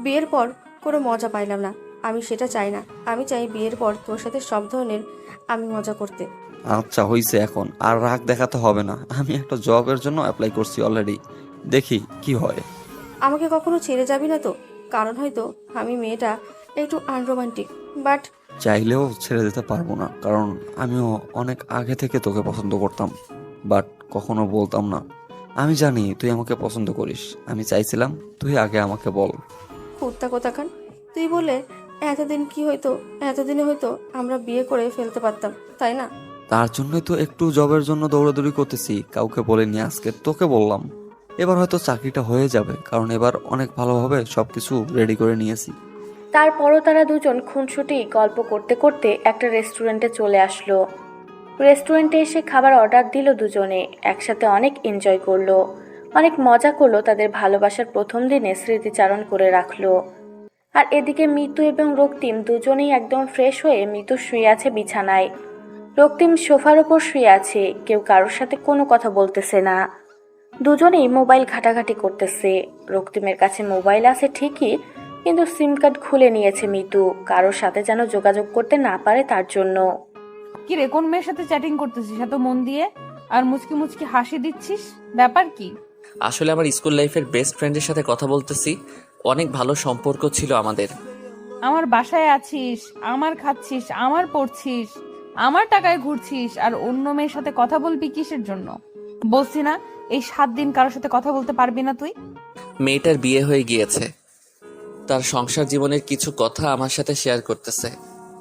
বিয়ের পর কোনো মজা পাইলাম না। আমি সেটা চাই না। আমি চাই বিয়ের পর তোর সাথে সব ধরনের আমি মজা করতে। আচ্ছা হইছে, এখন আর রাগ দেখাতে হবে না। আমি একটা জবের জন্য অ্যাপ্লাই করছি অলরেডি, দেখি কি হয়। আমাকে কখনো ছেড়ে যাবি না তো? কারণ হয়তো আমি মেয়েটা একটু আনরোমান্টিক, বাট চাইলেও ছেড়ে দিতে পারবো না, কারণ আমিও অনেক আগে থেকে তোকে পছন্দ করতাম, বাট কখনো বলতাম না। আমি জানি তুই আমাকে পছন্দ করিস। আমি চাইছিলাম তুই আগে আমাকে বল। কুত্তা কোথাকান, তুই বললে এতদিনে হয়তো আমরা বিয়ে করে ফেলতে পারতাম, তাই না? তার জন্যই তো একটু জবের জন্য দৌড়াদৌড়ি করতেছি। কাউকে বলিনি, আজকে তোকে বললাম। এবার হয়তো চাকরিটা হয়ে যাবে, কারণ এবার অনেক ভালোভাবে সব কিছু রেডি করে নিয়েছি। তারপরও তারা দুজন খুনসুটি গল্প করতে করতে একটা রেস্টুরেন্টে চলে আসলো। রেস্টুরেন্টে এসে খাবার অর্ডার দিল দুজনে, একসাথে অনেক এনজয় করলো, অনেক মজা করলো, তাদের ভালোবাসার প্রথম দিনে স্মৃতিচারণ করে রাখলো। আর এদিকে মিতু এবং রক্তিম দুজনেই একদম ফ্রেশ হয়ে মিতু শুয়ে আছে বিছানায়, রক্তিম সোফার ওপর শুয়ে আছে, কেউ কারোর সাথে কোনো কথা বলতেছে না, দুজনেই মোবাইল ঘাটাঘাটি করতেছে। রক্তিমের কাছে মোবাইল আছে ঠিকই, কিন্তু সিম কার্ড খুলে নিয়েছে মিতু, কারোর সাথে যেন যোগাযোগ করতে না পারে তার জন্য। কি রে, কোন মেয়ের সাথে চ্যাটিং করতেছিস এত মন দিয়ে আর মুচকি মুচকি হাসি দিচ্ছিস? ব্যাপার কি? আসলে আমার স্কুল লাইফের বেস্ট ফ্রেন্ডের সাথে কথা বলতেছি। অনেক ভালো সম্পর্ক ছিল আমাদের। আমার বাসায় আছিস, আমার খাচ্ছিস, আমার পড়ছিস, আমার টাকায় ঘুরছিস, আর অন্য মেয়ের সাথে কথা বলবি কিসের জন্য? বলছি না এই 7 দিন কারোর সাথে কথা বলতে পারবি না তুই? মেয়েটার বিয়ে হয়ে গিয়েছে, তার সংসার জীবনের কিছু কথা আমার সাথে শেয়ার করতেছে।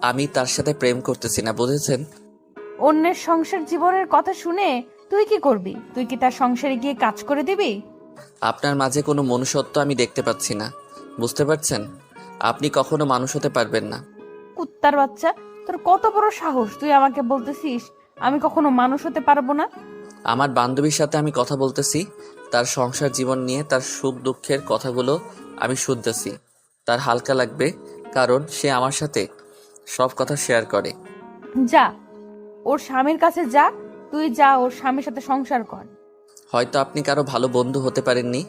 আমি তার সাথে প্রেম করতেছি না, বুঝেছেন? অন্যের সংসার জীবনের কথা শুনে তুই কি করবি? তুই কি তার সংসারে গিয়ে কাজ করে দিবি? আপনার মাঝে কোনো মনুষ্যত্ব আমি দেখতে পাচ্ছি না, বুঝতে পারছেন? আপনি কখনো মানুষ হতে পারবেন না। কুত্তার বাচ্চা, তোর কত বড় সাহস তুই আমাকে বলতেছিস আমি কখনো মানুষ হতে পারবো না? আমার বান্ধবীর সাথে আমি কথা বলতেছি, তার সংসার জীবন নিয়ে, তার সুখ দুঃখের কথাগুলো আমি শুনতেছি। তার হালকা লাগবে, কারণ সে আমার সাথে সব কথা শেয়ার করে। যা, ওর স্বামীর কাছে যা, তুই যা ওর স্বামীর সাথে সংসার কর। হয়তো আপনি কারো ভালো বন্ধু হতে পারেননি,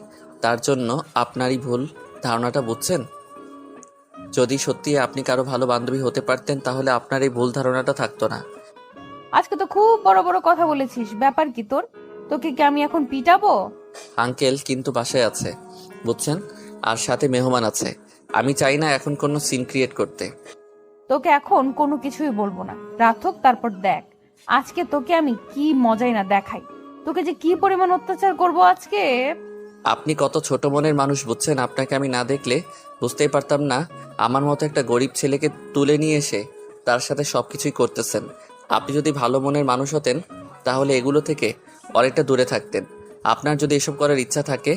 তার জন্য আপনারই ভুল ধারণাটা, বুঝছেন? যদি সত্যি আপনি কারো ভালো বান্ধবী হতে পারতেন, তাহলে আপনার এই ভুল ধারণাটা থাকতো না। আজকে তো খুব বড় বড় কথা বলেছিস, ব্যাপার কি তোর? তোকে কি আমি এখন পিটাবো? আঙ্কেল কিন্তু বাসায় আছে, বুঝছেন? আর সাথে মেহমান আছে। আমি চাই না এখন কোনো সিন ক্রিয়েট করতে। তোকে এখন কোনো কিছুই বলবো না, রাত হোক তারপর দেখ আজকে তোকে আমি কি মজাই না দেখাই, তোকে যে কি পরিমাণ অত্যাচার করব আজকে। আপনি কত ছোট মনের মানুষ, বুঝছেন? আপনাকে আমি না দেখলে বুঝতেই পারতাম না আমার মতো একটা গরিব ছেলেকে তুলে নিয়ে এসে তার সাথে সবকিছুই করতেছেন। আপনি যদি ভালো মনের মানুষ হতেন, তাহলে এগুলো থেকে অনেকটা দূরে থাকতেন। আপনার যদি এসব করার ইচ্ছা থাকে,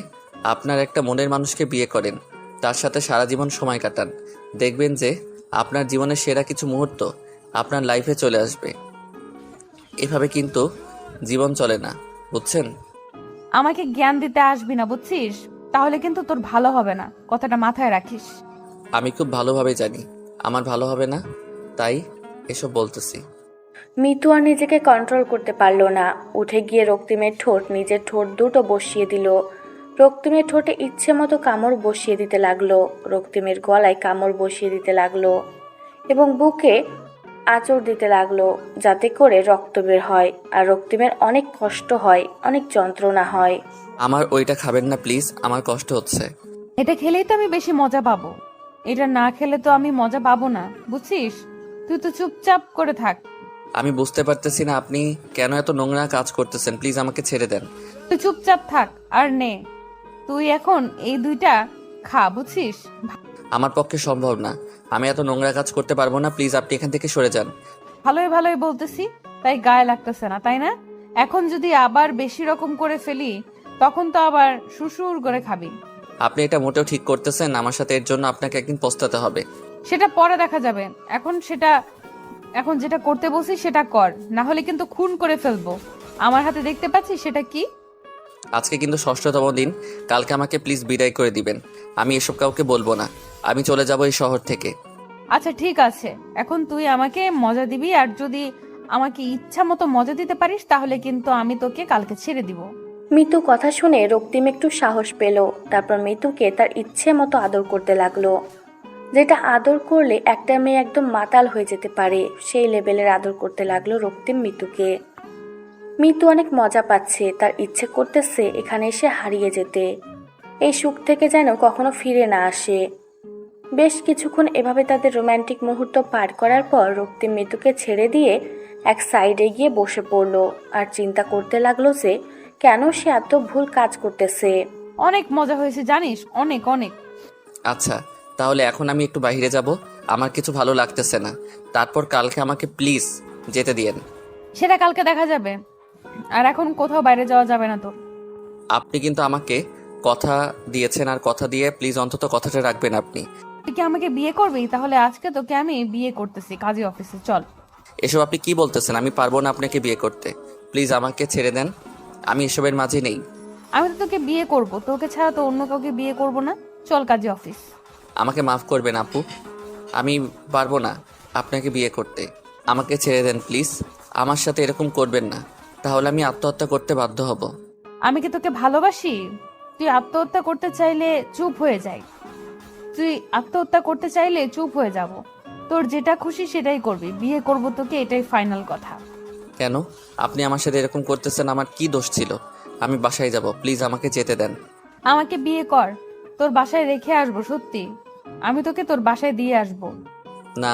আপনার একটা মনের মানুষকে বিয়ে করেন, তার সাথে সারা জীবন সময় কাটান। দেখবেন যে আপনার জীবনের সেরা কিছু মুহূর্ত আপনার লাইফে চলে আসবে। এভাবে কিন্তু জীবন চলে না, বুঝছেন? আমাকে জ্ঞান দিতে আসবি না, বুঝছিস? তাহলে কিন্তু তোর ভালো হবে না, কথাটা মাথায় রাখিস। আমি খুব ভালোভাবে জানি আমার ভালো হবে না, তাই এসব বলতেছি। মিতু আর নিজেকে কন্ট্রোল করতে পারলো না, উঠে গিয়ে রক্তিমের ঠোঁট নিজের ঠোঁট দুটো বসিয়ে দিল। রক্তিমের ঠোঁটে ইচ্ছে মতো কামড় বসিয়ে দিতে লাগলো, রক্তিমের গলায় কামড় বসিয়ে দিতে লাগলো এবং বুকে আঁচড় দিতে লাগলো, যাতে করে রক্ত বের হয়। আর রক্তিমের অনেক কষ্ট হয়, অনেক যন্ত্রণা হয়। আমার ওইটা খাবেন না প্লিজ, আমার কষ্ট হচ্ছে। এটা খেলেই তো আমি বেশি মজা পাবো, এটা না খেলে তো আমি মজা পাবো না, বুঝছিস? তুই তো চুপচাপ করে থাক। আমি বুঝতে পারতেছি না আপনি কেন এত নোংরা কাজ করতেছেন, প্লিজ আমাকে ছেড়ে দেন। তুই চুপচাপ থাক আর নে, তুই এখন এই 2টা খা, বুঝছিস? আমার পক্ষে সম্ভব না, আমি এত নোংরা কাজ করতে পারবো না, প্লিজ আপনি এখান থেকে সরে যান। ভালোই ভালোই বলতেছি, তাই গায়ে লাগতেছে না, তাই না? এখন যদি আবার বেশি রকম করে ফেলি, তখন তো আবার সুসুর করে খাবি। আপনি এটা মোটেও ঠিক করতেছেন, আমার সাথে এর জন্য আপনাকে একদিন পস্তাতে হবে। সেটা পরে দেখা যাবে, এখন যেটা করতে বলছি সেটা কর, না হলে কিন্তু খুন করে ফেলবো। আমার হাতে দেখতে পাচ্ছিস সেটা কি? আজকে কিন্তু 6তম দিন, কালকে আমাকে প্লিজ বিদায় করে দিবেন। আমি এসব কাউকে বলবো না, আমি চলে যাব এই শহর থেকে। আচ্ছা ঠিক আছে, এখন তুই আমাকে মজা দিবি, আর যদি আমাকে ইচ্ছা মতো মজা দিতে পারিস তাহলে কিন্তু আমি তোকে কালকে ছেড়ে দিব। মিতু কথা শুনে রক্তিম একটু সাহস পেল, তারপর মিতুকে তার ইচ্ছে মতো আদর করতে লাগলো, যেটা আদর করলে একটা মেয়ে একদম মাতাল হয়ে যেতে পারে, সেই লেভেলের আদর করতে লাগলো রক্তিম মিতুকে। মিতু অনেক মজা পাচ্ছে, তার ইচ্ছে করতেছে এখানে এসে হারিয়ে যেতে, এই সুখ থেকে যেন কখনো ফিরে না আসে। বেশ কিছুক্ষণ এভাবে তাদের রোম্যান্টিক মুহূর্ত পার করার পর রক্তিম মিতুকে ছেড়ে দিয়ে এক সাইডে গিয়ে বসে পড়লো আর চিন্তা করতে লাগলো যে কেন সে এত ভুল কাজ করতেছে। অনেক মজা হয়েছে জানিস, অনেক অনেক। আচ্ছা তাহলে এখন আমি একটু বাইরে যাব, আমার কিছু ভালো লাগতেছে না। তারপর কালকে আমাকে প্লিজ যেতে দিয়েন। সেটা কালকে দেখা যাবে, আর এখন কোথাও বাইরে যাওয়া যাবে না তোর। আপনি কিন্তু আমাকে কথা দিয়েছেন, আর কথা দিয়ে প্লিজ অন্তত কথাটা রাখবেন আপনি। তুই কি আমাকে বিয়ে করবি? তাহলে আজকে তোকে আমি বিয়ে করতেছি কাজী অফিসে, চল। এসব আপনি কি বলতেছেন? আমি পারবো না আপনাকে বিয়ে করতে। প্লিজ আমাকে ছেড়ে দেন, আমি এসবের মাঝে নেই। আমি তো তোকে বিয়ে করব, তোকে ছাড়া তো অন্য কাউকে বিয়ে করব না। চল কাজী অফিস। আমাকে মাফ করবেন আপু, আমি পারবো না আপনাকে বিয়ে করতে। আমাকে ছেড়ে দেন প্লিজ, আমার সাথে এরকম করবেন না, তাহলে আমি আত্মহত্যা করতে বাধ্য হব। আমি কি তোকে ভালোবাসি? তুই আত্মহত্যা করতে চাইলে চুপ হয়ে যাই। তুই আত্মহত্যা করতে চাইলে চুপ হয়ে যাব। তোর যেটা খুশি সেটাই করবি, বিয়ে করব তোকে, এটাই ফাইনাল কথা। কেন আপনি আমার সাথে এরকম করতেছেন? আমার কি দোষ ছিল? আমি বাসায় যাব, প্লিজ আমাকে যেতে দেন। আমাকে বিয়ে কর, তোর বাসায় রেখে আসবো, সত্যি আমি তোকে তোর বাসায় দিয়ে আসবো। না,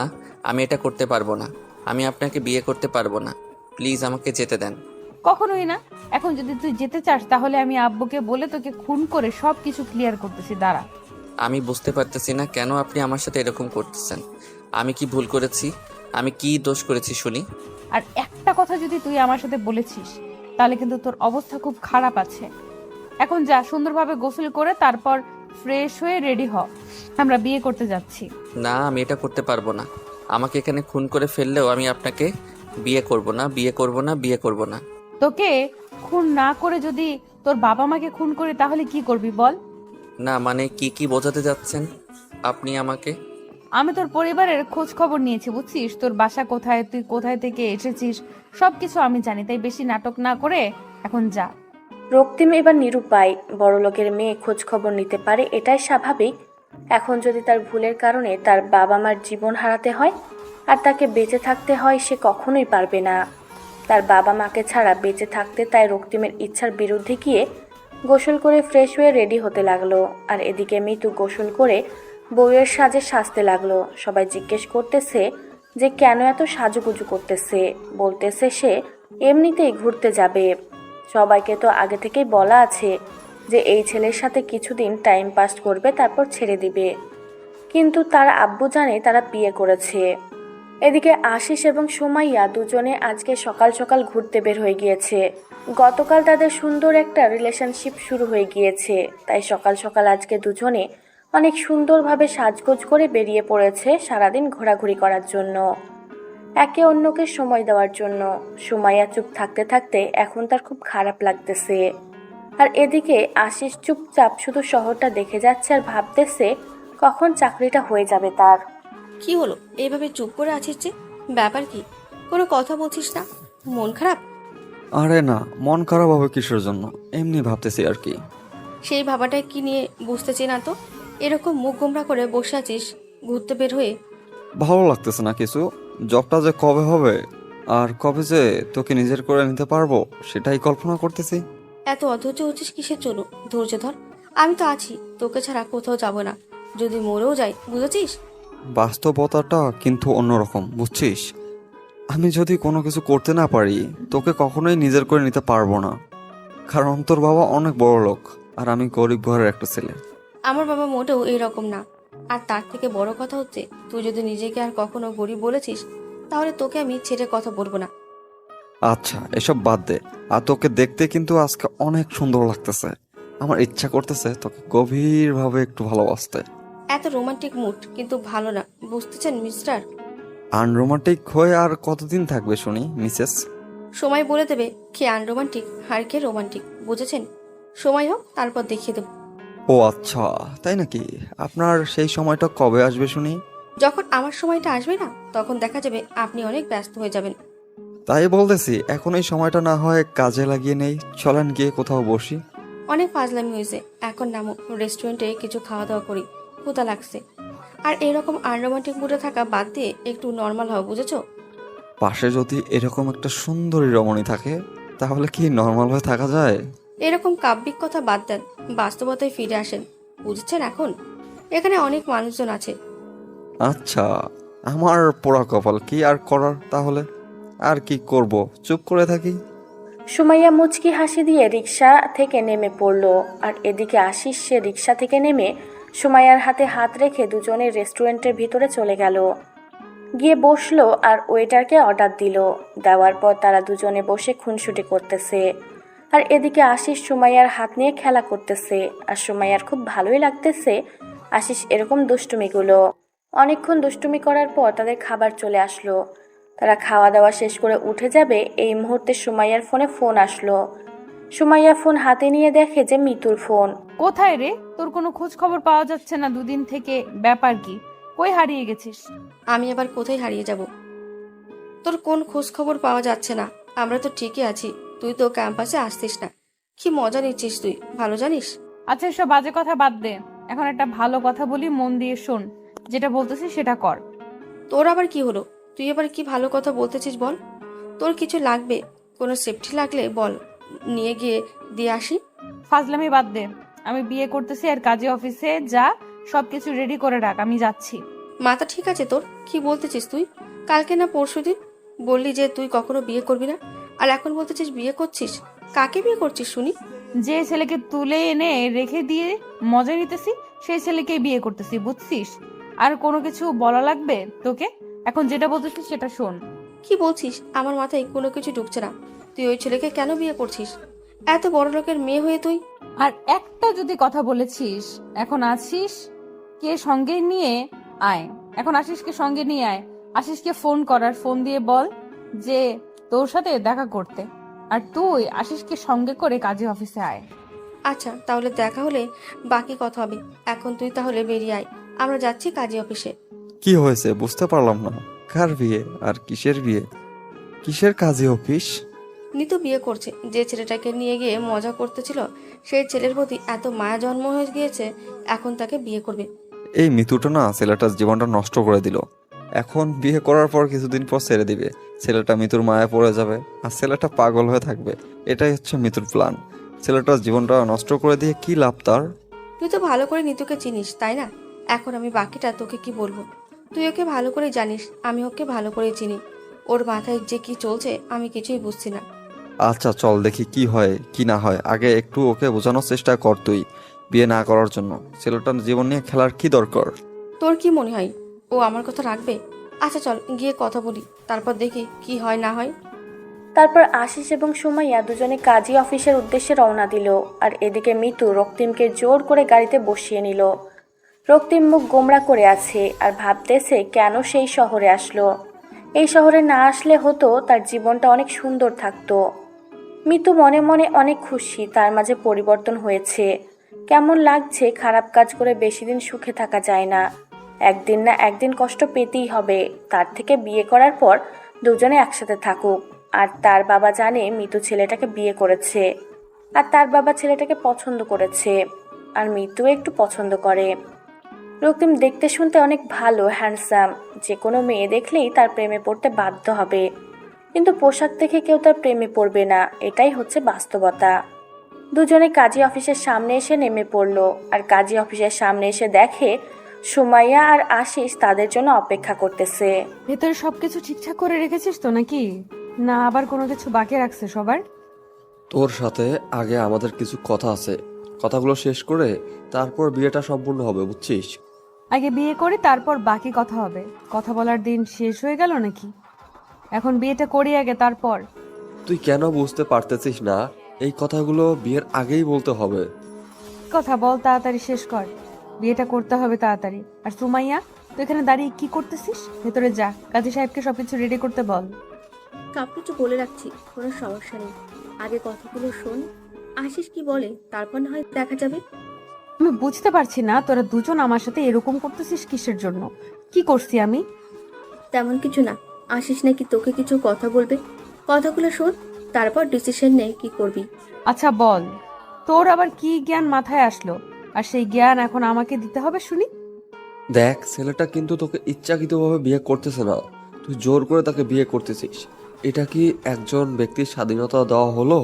আমি এটা করতে পারবো না, আমি আপনাকে বিয়ে করতে পারবো না, প্লিজ আমাকে যেতে দেন। কখনোই না। এখন যদি তুই যেতে চাস তাহলে আমি আব্বুকে বলে তোকে খুন করে সবকিছু ক্লিয়ার করতেছি, দাঁড়া। আমি বুঝতে পারতেছি না কেন আপনি আমার সাথে এরকম করতেছেন। আমি কি ভুল করেছি? আমি কি দোষ করেছি শুনি? আর একটা কথা যদি তুই আমার সাথে বলেছিস তাহলে কিন্তু তোর অবস্থা খুব খারাপ আছে। এখন যা, সুন্দরভাবে গোসল করে তারপর ফ্রেশ হয়ে রেডি হ, আমরা বিয়ে করতে যাচ্ছি। না, আমি এটা করতে পারবো না। আমাকে এখানে খুন করে ফেললেও আমি আপনাকে বিয়ে করব না, বিয়ে করব না, বিয়ে করব না। তোকে খুন না করে যদি তোর বাবা মাকে খুন করে তাহলে কি করবি বল? না মানে কি বোঝাতে যাচ্ছেন আপনি আমাকে? আমি তোর পরিবারের খোঁজ খবর নিয়েছি, বুঝছিস? তোর বাসা কোথায়, তুই কোথায় থেকে এসেছিস সবকিছু আমি জানি, তাই বেশি নাটক না করে এখন যা। রক্তিম এবার নিরুপায়, বড়লোকের মেয়ে খোঁজ খবর নিতে পারে এটাই স্বাভাবিক। এখন যদি তার ভুলের কারণে তার বাবা মার জীবন হারাতে হয় আর তাকে বেঁচে থাকতে হয়, সে কখনোই পারবে না। তার বাবা মাকে ছাড়া বেঁচে থাকতে তাই রক্তিমের ইচ্ছার বিরুদ্ধে গিয়ে গোসল করে ফ্রেশ হয়ে রেডি হতে লাগলো। আর এদিকে মিতু গোসল করে বউয়ের সাজে সাজতে লাগলো। সবাই জিজ্ঞেস করতেছে যে কেন এত সাজুগুজু করতেছে, বলতেছে সে এমনিতেই ঘুরতে যাবে। সবাইকে তো আগে থেকেই বলা আছে যে এই ছেলের সাথে কিছুদিন টাইম পাস করবে, তারপর ছেড়ে দিবে। কিন্তু তার আব্বু জানে তারা বিয়ে করেছে। এদিকে আশিস এবং সুমাইয়া দুজনে আজকে সকাল সকাল ঘুরতে বের হয়ে গিয়েছে। গতকাল তাদের সুন্দর একটা রিলেশনশিপ শুরু হয়ে গিয়েছে, তাই সকাল সকাল আজকে দুজনে অনেক সুন্দরভাবে সাজগোজ করে বেরিয়ে পড়েছে সারাদিন ঘোরাঘুরি করার জন্য, একে অন্যকে সময় দেওয়ার জন্য। সুমাইয়া চুপ থাকতে থাকতে এখন তার খুব খারাপ লাগতেছে। আর এদিকে আশিস চুপচাপ শুধু শহরটা দেখে যাচ্ছে আর ভাবতেছে কখন চাকরিটা হয়ে যাবে তার। কি হলো, এইভাবে চুপ করে আছিস যে? ব্যাপার কি? কোনো কথা বলছিস না? মন খারাপ? আরে না, মন খারাপ হবে কিসের জন্য, এমনি ভাবতেছি আর কি। সেই ভাবাটাই কি নিয়ে বুঝতেছি না তো। এরকম মুখ গোমরা করে বসে আছিস ঘুরতে বের হয়ে। ভালো লাগতেছে না কিছু। জবটা যে কবে হবে আর কবে যে তোকে নিজের করে নিতে পারবো সেটাই কল্পনা করতেছি। এত অধৈর্য হচ্ছিস কিসের জন্য? ধৈর্য ধর, আমি তো আছি, তোকে ছাড়া কোথাও যাব না। যদি মরেও যাই, বুঝেছিস? বাস্তবতাটা কিন্তু অন্যরকম, বুঝছিস? আমি যদি কোনো কিছু করতে না পারি তোকে কখনোই নিজের করে নিতে পারবো না, কারণ তোর বাবা অনেক বড় লোক আর আমি গরিব ঘরের একটা ছেলে। আমার বাবা মোটেও এইরকম না। আর তার থেকে বড় কথা হচ্ছে, তুই যদি নিজেকে আর কখনো গরিব বলেছিস তাহলে তোকে আমি ছেড়ে কথা বলবো না। আচ্ছা এসব বাদ দে, আর তোকে দেখতে কিন্তু আজকে অনেক সুন্দর লাগতেছে। আমার ইচ্ছা করতেছে তোকে গভীরভাবে একটু ভালোবাসতে। এত রোমান্টিক মুড কিন্তু ভালো না, বুঝতেছেন মিস্টার? আনরোমান্টিক হয়ে আর কতদিন থাকবে শুনি মিসেস? সময় বলে দেবে কে আনরোমান্টিক আর কে রোমান্টিক, বুঝেছেন? সময় হোক, তারপর দেখিয়ে দেব। ও আচ্ছা, তাই নাকি? আপনার সেই সময়টা কবে আসবে শুনি? যখন আমার সময়টা আসবে না, তখন দেখা যাবে আপনি অনেক ব্যস্ত হয়ে যাবেন। তাই বলতেছি এখন এই সময়টা না হয় কাজে লাগিয়ে নেই, চলেন গিয়ে কোথাও বসি। অনেক ফাজলামি হয়েছে, এখন নামো, রেস্টুরেন্টে কিছু খাওয়া দাওয়া করি, ক্ষুধা লাগছে। আর এরকম আনরোমান্টিক মুডে থাকা বাদ দিয়ে একটু নর্মাল হও, বুঝেছো? পাশে যদি এরকম একটা সুন্দরী রমণী থাকে তাহলে কি নর্মাল হয়ে থাকা যায়? এরকম কাব্যিক কথা বাদ দেন, বাস্তবতায় ফিরে আসেন, বুঝেছেন? এখন এখানে অনেক মানুষজন আছে। আচ্ছা, আমার পোড়া কপাল, কি আর করার তাহলে? আর কি করব, চুপ করে থাকি। সুমাইয়া মুচকি হাসি দিয়ে রিক্সা থেকে নেমে পড়ল। আর এদিকে আশিস সে রিক্সা থেকে নেমে সুমাইয়ার হাতে হাত রেখে দুজনে রেস্টুরেন্টের ভিতরে চলে গেল, গিয়ে বসলো আর ওয়েটারকে অর্ডার দিল। দেওয়ার পর তারা দুজনে বসে খুনসুটি করতেছে। আর এদিকে আশিস সুমাইয়ার হাত নিয়ে খেলা করতেছে, আর সুমাইয়ার খুব ভালোই লাগতেছে আশিস এরকম দুষ্টুমিগুলো। অনেকক্ষণ দুষ্টুমি করার পর তাদের খাবার চলে আসলো। তারা খাওয়া দাওয়া শেষ করে উঠে যাবে এই মুহূর্তে সুমাইয়ার ফোনে ফোন আসলো। সুমাইয়া ফোন হাতে নিয়ে দেখে যে মিতুর ফোন। কোথায় রে? তোর কোনো খোঁজ খবর পাওয়া যাচ্ছে না দুদিন থেকে, ব্যাপার কি? কই হারিয়ে গেছিস? আমি আবার কোথায় হারিয়ে যাব? তোর কোন খোঁজ খবর পাওয়া যাচ্ছে না? আমরা তো ঠিকই আছি, তুই তো ক্যাম্পাসে আসতিস না। কি মজা নিচ্ছিস তুই, ভালো জানিস। আচ্ছা, এসব বাজে কথা বাদ দে। এখন একটা ভালো কথা বলি, মন দিয়ে শোন। যেটা বলতেছি সেটা কর। তোর আবার কি হলো? তুই এবার কি ভালো কথা বলতেছিস বল। তোর কিছু লাগবে, কোনো সেফটি লাগলে বল, নিয়ে গিয়ে দিয়ে আসি। ফাজলামি বাদ দে। আমি বিয়ে করতেছি, আর কাজী অফিসে যা, সবকিছু রেডি করে রাখ, আমি যাচ্ছি। মাথা ঠিক আছে তোর? কি বলতেছিস তুই? কালকে না পরশুদিন বললি যে তুই কখনো বিয়ে করবি না, আর এখন বলতেছিস বিয়ে করছিস। কাকে বিয়ে করছিস শুনি? যে ছেলেকে তুলে এনে রেখে দিয়ে মজা নিতেছি, সেই ছেলেকেই বিয়ে করতেছি, বুঝছিস? আর কোনো কিছু বলা লাগবে তোকে? এখন যেটা বলতেছিস সেটা শোন। কি বলছিস? আমার মাথায় কোনো কিছু ঢুকছে না। তুই ওই ছেলেকে কেন বিয়ে করছিস? এত বড় লোকের মেয়ে হয়ে তুই? আর একটা যদি কথা বলেছিস, এখন আসিস কে সঙ্গে নিয়ে আয়। এখন আশিসকে সঙ্গে নিয়ে আয়। আশিসকে ফোন করার, ফোন দিয়ে বল যে তোর সাথে দেখা করতে। আর তুই আশিসকে সঙ্গে করে কাজী অফিসে আয়। আচ্ছা, তাহলে দেখা হলে বাকি কথা হবে। এখন তুই তাহলে বেরিয়ে আয়, আমরা যাচ্ছি কাজী অফিসে। কি হয়েছে বুঝতে পারলাম না। কার বিয়ে আর কিসের বিয়ে? কিসের কাজী অফিস? নিতু বিয়ে করছে। যে ছেলেটাকে নিয়ে গিয়ে মজা করতেছিল, সেই ছেলের প্রতি এত মায়া জন্ম হয়ে গিয়েছে, এখন তাকে বিয়ে করবে। এই মিতুটা না ছেলেটার জীবনটা নষ্ট করে দিল। এখন বিয়ে করার পর কিছুদিন পর ছেড়ে দিবে। ছেলেটা মিতুর মায়া পড়ে যাবে আর ছেলেটা পাগল হয়ে থাকবে। এটাই হচ্ছে মিতুর প্ল্যান। ছেলেটার জীবনটা নষ্ট করে দিয়ে কি লাভ তার? তুই তো ভালো করে নিতুকে চিনিস, তাই না? এখন আমি বাকিটা তোকে কি বলবো? তুই ওকে ভালো করে জানিস, আমি ওকে ভালো করে চিনি। ওর মাথায় যে কি চলছে আমি কিছুই বুঝছি না। আচ্ছা চল দেখি কি হয় কি না হয়। আগে একটু ওকে বোঝানোর চেষ্টা কর তুই, বিয়ে না করার জন্য। ছেলেটার জীবন নিয়ে খেলার কি দরকার? তোর কি মনে হয় ও আমার কথা রাখবে? আচ্ছা চল গিয়ে কথা বলি, তারপর দেখি কি হয় না হয়। তারপর আশিস এবং সুমাইয়া দুজনে কাজী অফিসের উদ্দেশ্যে রওনা দিল। আর এদিকে মিতু রক্তিমকে জোর করে গাড়িতে বসিয়ে নিল। রক্তিম মুখ গোমড়া করে আছে আর ভাবতেছে কেন সেই শহরে আসলো। এই শহরে না আসলে হতো তার জীবনটা অনেক সুন্দর থাকতো। মিতু মনে মনে অনেক খুশি তার মাঝে পরিবর্তন হয়েছে। কেমন লাগছে, খারাপ কাজ করে বেশি দিন সুখে থাকা যায় না, একদিন না একদিন কষ্ট পেতেই হবে। তার থেকে বিয়ে করার পর দুজনে একসাথে থাকুক। আর তার বাবা জানে মিতু ছেলেটাকে বিয়ে করেছে, আর তার বাবা ছেলেটাকে পছন্দ করেছে, আর মিতু একটু পছন্দ করে। রক্তিম দেখতে শুনতে অনেক ভালো, হ্যান্ডসাম। যে কোনো মেয়ে দেখলেই তার প্রেমে পড়তে বাধ্য হবে, কিন্তু পোশাক দেখে কেউ তার প্রেমে পড়বে না, এটাই হচ্ছে বাস্তবতা। দুজনে কাজী অফিসের সামনে এসে নেমে পড়ল। আর কাজী অফিসের সামনে এসে দেখে সুমাইয়া আর আশিস তাদের জন্য অপেক্ষা করতেছে। ভেতরে সবকিছু ঠিকঠাক করে রেখেছিস তো নাকি? না আবার কোনো কিছু বাকি রাখছে সবার? তোর সাথে আগে আমাদের কিছু কথা আছে, কথাগুলো শেষ করে তারপর বিয়েটা সম্পূর্ণ হবে, বুঝছিস? আগে বিয়ে করে তারপর বাকি কথা হবে। কথা বলার দিন শেষ হয়ে গেল নাকি? এখন বিয়েটা করি আগে, তারপর। তুই কেন বুঝতে পারতেছিস না? এই কথাগুলো বিয়ের আগেই বলতে হবে। কথা বল, তাড়াতাড়ি শেষ কর। বিয়েটা করতে হবে তাড়াতাড়ি। আর সুমাইয়া, তুই এখানে দাঁড়িয়ে কি করতেছিস? ভেতরে যা, কাজী সাহেবকে সবকিছু রেডি করতে বল। সবকিছু বলে রাখছি, কোনো সমস্যা নেই। আগে কথাগুলো শোন, আশিস কি বলে, তারপর না হয় দেখা যাবে। আমি বুঝতে পারছি না তোরা দুজন আমার সাথে এরকম করতেছিস কিসের জন্য? কি করছি আমি? তেমন কিছু না, আশিস নাকি তোকে কিছু কথা বলবে। কথাগুলো শোন, তারপর ডিসিশন নে কি করবি। আচ্ছা বল, তোর আবার কি জ্ঞান মাথায় আসলো? আর সেই জ্ঞান এখন আমাকে দিতে হবে, শুনি। দেখ, ছেলেটা কিন্তু তোকে ইচ্ছাকৃতভাবে বিয়ে করতেছে না, তুই জোর করে তাকে বিয়ে করতেছিস। এটা কি একজন ব্যক্তির স্বাধীনতা দেওয়া হলো?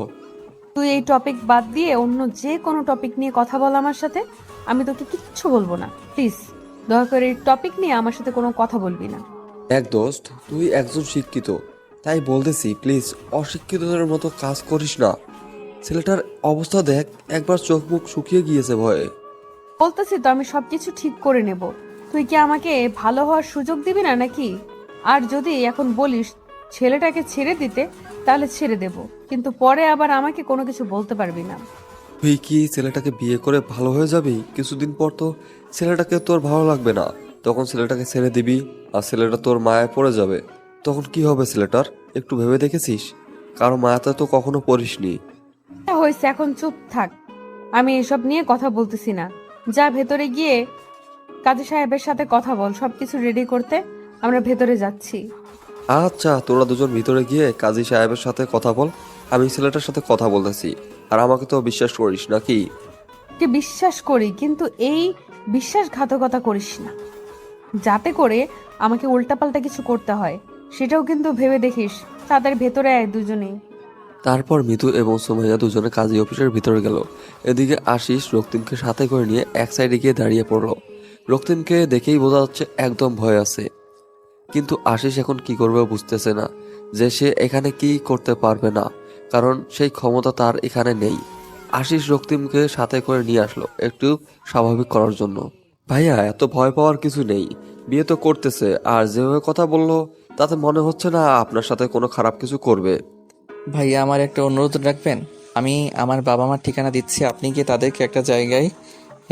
তুই এই টপিক বাদ দিয়ে অন্য যে কোনো টপিক নিয়ে কথা বল আমার সাথে। আমি তোকে কিচ্ছু বলবো না, প্লিজ। দয়া করে এই টপিক নিয়ে আমার সাথে কোনো কথা বলবি না। এক দোস্ত, তুই একজন শিক্ষিত, তাই বলতেছি প্লিজ অশিক্ষিতদের মতো কাজ করিস না। ছেলেটার অবস্থা দেখ, একবার চোখ মুখ শুকিয়ে গিয়েছে ভয়ে। বলতেছি তো আমি সবকিছু ঠিক করে নেব। তুই কি আমাকে ভালো হওয়ার সুযোগ দিবি না নাকি? আর যদি এখন বলিস ছেলেটাকে ছেড়ে দিতে তাহলে ছেড়ে দেব, কিন্তু পরে আবার আমাকে কোনো কিছু বলতে পারবি না। তুই কি ছেলেটাকে বিয়ে করে ভালো হয়ে যাবি? কিছুদিন পর তো ছেলেটাকে তোর ভালো লাগবে না, তখন ছেলেটাকে ছেড়ে দিবি আর ছেলেটা তোর মায়ায় পড়ে যাবে। তখন কি হবে ছেলেটার? একটু ভেবে দেখেছিস? কারো মায়াতে তো কখনো পড়িসনি। হয়েছে, এখন চুপ থাক। আমি এসব নিয়ে কথা বলতেছি না। যা ভেতরে গিয়ে কাজী সাহেবের সাথে কথা বল, সবকিছু রেডি করতে আমরা ভেতরে যাচ্ছি। আচ্ছা, তোরা দুজন ভিতরে গিয়ে কাজী সাহেবের সাথে কথা বল, আমি ছেলেটার সাথে কথা বলতেছি। আর আমাকে তো বিশ্বাস করিস নাকি? কে বিশ্বাস করি, কিন্তু এই বিশ্বাসঘাতকতা করিস না, যাতে করে আমাকে উল্টাপাল্টা কিছু করতে হয়, সেটাও কিন্তু ভেবে দেখিস। তাদের ভেতরে আয় দুজনেই। তারপর মিতু এবং সুমাইয়া দুজনে কাজী অফিসের ভিতরে গেল। এদিকে আশিস রক্তিমকে সাথে করে নিয়ে এক সাইডে গিয়ে দাঁড়িয়ে পড়ল। রক্তিমকে দেখেই বোঝা যাচ্ছে একদম ভয় আছে, কিন্তু আশিস এখন কি করবে বুঝতেছে না, যে সে এখানে কি করতে পারবে না, কারণ সেই ক্ষমতা তার এখানে নেই। আশিস রক্তিমকে সাথে করে নিয়ে আসলো একটু স্বাভাবিক করার জন্য। ভাইয়া, এত ভয় পাওয়ার কিছু নেই, বিয়ে তো করতেছে, আর যেভাবে কথা বললো তাতে মনে হচ্ছে না আপনার সাথে কোনো খারাপ কিছু করবে। ভাইয়া, আমার একটা অনুরোধ রাখবেন? আমি আমার বাবা মার ঠিকানা দিচ্ছি, আপনি গিয়ে তাদেরকে একটা জায়গায়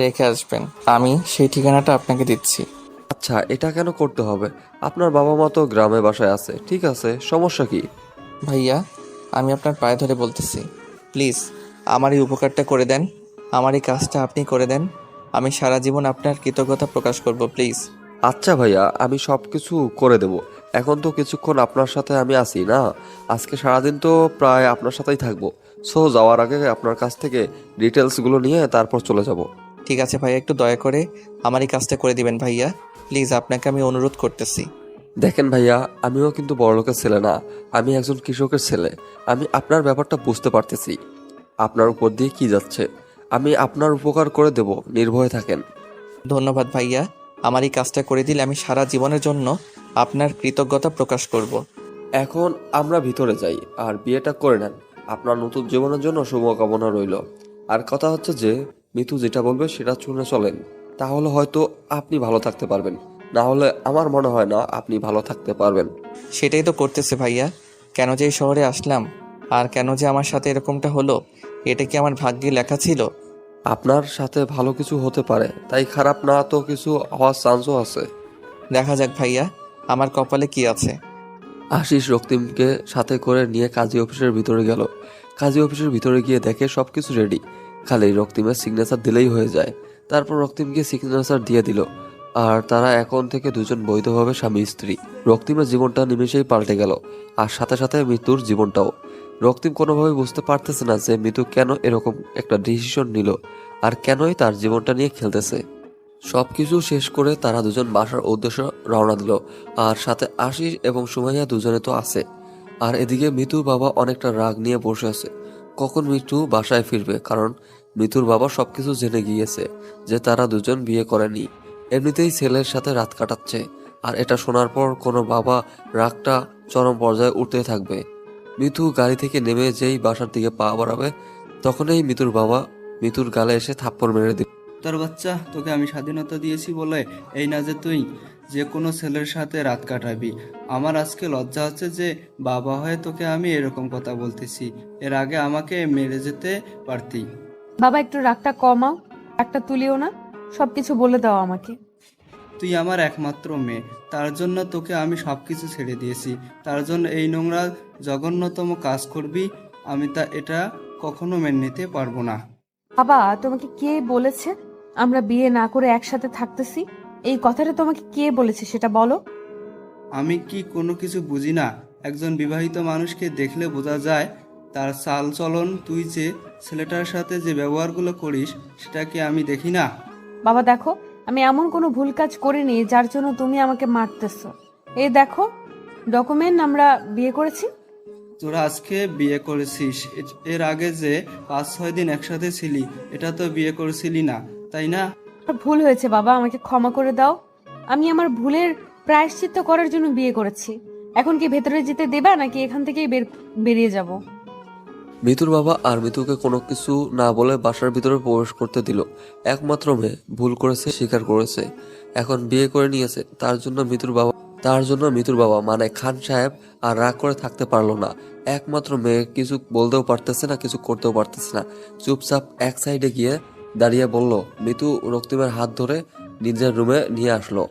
রেখে আসবেন। আমি সেই ঠিকানাটা আপনাকে দিচ্ছি। আচ্ছা, এটা কেন করতে হবে? আপনার বাবা মা তো গ্রামে বাসায় আছে, ঠিক আছে, সমস্যা কি? ভাইয়া, আমি আপনার পায়ে ধরে বলতেছি, প্লিজ আমার এই উপকারটা করে দেন, আমার এই কাজটা আপনি করে দেন। আমি সারা জীবন আপনার কৃতজ্ঞতা প্রকাশ করব, প্লিজ। আচ্ছা ভাইয়া, আমি সব কিছু করে দেব। এখন তো কিছুক্ষণ আপনার সাথে আমি আছি না, আজকে সারাদিন তো প্রায় আপনার সাথেই থাকবো। সো যাওয়ার আগে আপনার কাছ থেকে ডিটেলসগুলো নিয়ে তারপর চলে যাব। ঠিক আছে ভাইয়া, একটু দয়া করে আমার এই কাজটা করে দিবেন ভাইয়া, প্লিজ, আপনাকে আমি অনুরোধ করতেছি। দেখেন ভাইয়া, আমিও কিন্তু বড়লোকের ছেলে না, আমি একজন কৃষকের ছেলে। আমি আপনার ব্যাপারটা বুঝতে পারতেছি, আপনার উপর দিয়ে কি যাচ্ছে। আমি আপনার উপকার করে দেব, নির্ভয়ে থাকেন। ধন্যবাদ ভাইয়া, আমার এই কাজটা করে দিলে আমি সারা জীবনের জন্য আপনার কৃতজ্ঞতা প্রকাশ করব। এখন আমরা ভিতরে যাই আর বিয়েটা করে নেন। আপনার নতুন জীবনের জন্য শুভকামনা রইল। আর কথা হচ্ছে যে মিতু যেটা বলবে সেটা শুনে চলেন, তাহলে হয়তো আপনি ভালো থাকতে পারবেন, না হলে আমার মনে হয় না আপনি ভালো থাকতে পারবেন। সেটাই তো করতেছে ভাইয়া। কেন যে এই শহরে আসলাম, আর কেন যে আমার সাথে এরকমটা হলো, এটা কি আমার ভাগ্যে লেখা ছিল? আপনার সাথে ভালো কিছু হতে পারে, তাই খারাপ না তো কিছু হওয়ার চান্সও আছে। দেখা যাক ভাইয়া, আমার কপালে কি আছে। আশিস রক্তিমকে সাথে করে নিয়ে কাজী অফিসের ভিতরে গেল। কাজী অফিসের ভিতরে গিয়ে দেখে সবকিছু রেডি, খালি রক্তিমের সিগনেচার দিলেই হয়ে যায়। তারপর রক্তিমকে সিগনেচার দিয়ে দিল, আর তারা এখন থেকে দুজন বৈধভাবে স্বামী স্ত্রী। রক্তিমের জীবনটা নিমেষেই পাল্টে গেল, আর সাথে সাথে মৃত্যুর জীবনটাও। রক্তিম কোনোভাবে বুঝতে পারতেছে না যে মৃত্যু কেন এরকম একটা ডিসিশন নিল, আর কেনই তার জীবনটা নিয়ে খেলতেছে। সবকিছু শেষ করে তারা দুজন বাসার উদ্দেশ্যে রওনা দিল, আর সাথে আশিস এবং সুমাইয়া দুজনে তো আছে। আর এদিকে মিতুর বাবা অনেকটা রাগ নিয়ে বসে আছে, কখন মিতু বাসায় ফিরবে, কারণ মিতুর বাবা সবকিছু জেনে গিয়েছে যে তারা দুজন বিয়ে করেনি, এমনিতেই ছেলের সাথে রাত কাটাচ্ছে। আর এটা শোনার পর কোনো বাবা রাগটা চরম পর্যায়ে উঠতে থাকবে। মিতু গাড়ি থেকে নেমে যেই বাসার দিকে পা বাড়াবে, তখনই মিতুর বাবা মিতুর গালে এসে থাপ্পড় মেরে দিল। তোর বাচ্চা, তোকে আমি স্বাধীনতা দিয়েছি বলে এই না যে তুই যে কোনো ছেলের সাথে রাত কাটাবি। আমার আজকে লজ্জা হচ্ছে যে বাবা হয়ে তোকে আমি এরকম কথা বলতেছি, এর আগে আমাকে মেরে যেতে পারতি। বাবা, একটু রাগটা কমাও, রাগটা তুলিও না, সবকিছু বলে দাও আমাকে। তুই আমার একমাত্র মেয়ে, তার জন্য তোকে আমি সব কিছু ছেড়ে দিয়েছি, তার জন্য এই নোংরা জঘন্যতম কাজ করবি? আমি এটা কখনো মেনে নিতে পারবো না। বাবা, তোমাকে কে বলেছে আমরা বিয়ে না করে একসাথে থাকতেছি? এই কথাটা তোমাকে কে বলেছে সেটা বলো। আমি কি কোনো কিছু বুঝি না? একজন বিবাহিত মানুষকে দেখলে বোঝা যায় তার চাল চলন। তুই যে ছেলেটার সাথে যে ব্যবহারগুলো করিস সেটা কি আমি দেখি না? বাবা দেখো, আমি এমন কোনো ভুল কাজ করিনি যার জন্য তুমি আমাকে মারতেছো। এই দেখো ডকুমেন্ট, আমরা বিয়ে করেছি। তোরা আজকে বিয়ে করেছিস, এর আগে যে 5-6 দিন একসাথে ছিলি এটা তো বিয়ে করেছিলি না, তাই না? আমার ভুল হয়েছে বাবা, আমাকে ক্ষমা করে দাও। আমি আমার ভুলের প্রায়শ্চিত্ত করার জন্য বিয়ে করেছি। এখন কি ভেতরে যেতে দেবা নাকি এখান থেকেই বেরিয়ে যাব? মিতুর বাবা আর মিতুকে কোনো কিছু না বলে বাসার ভিতরে প্রবেশ করতে দিল। একমাত্র মেয়ে, ভুল করেছে, স্বীকার করেছে, এখন বিয়ে করে নিয়েছে, তার জন্য মিতুর বাবা তার জন্য মিতুর বাবা মানে খান সাহেব আর রাগ করে থাকতে পারলো না। একমাত্র মেয়ে কিছু বলতেও পারতেছে না, কিছু করতেও পারতেছে না। চুপচাপ এক সাইডে গিয়ে দাঁড়িয়ে বলল। মিতু রক্তিমের হাত ধরে নিজের রুমে নিয়ে আসলো,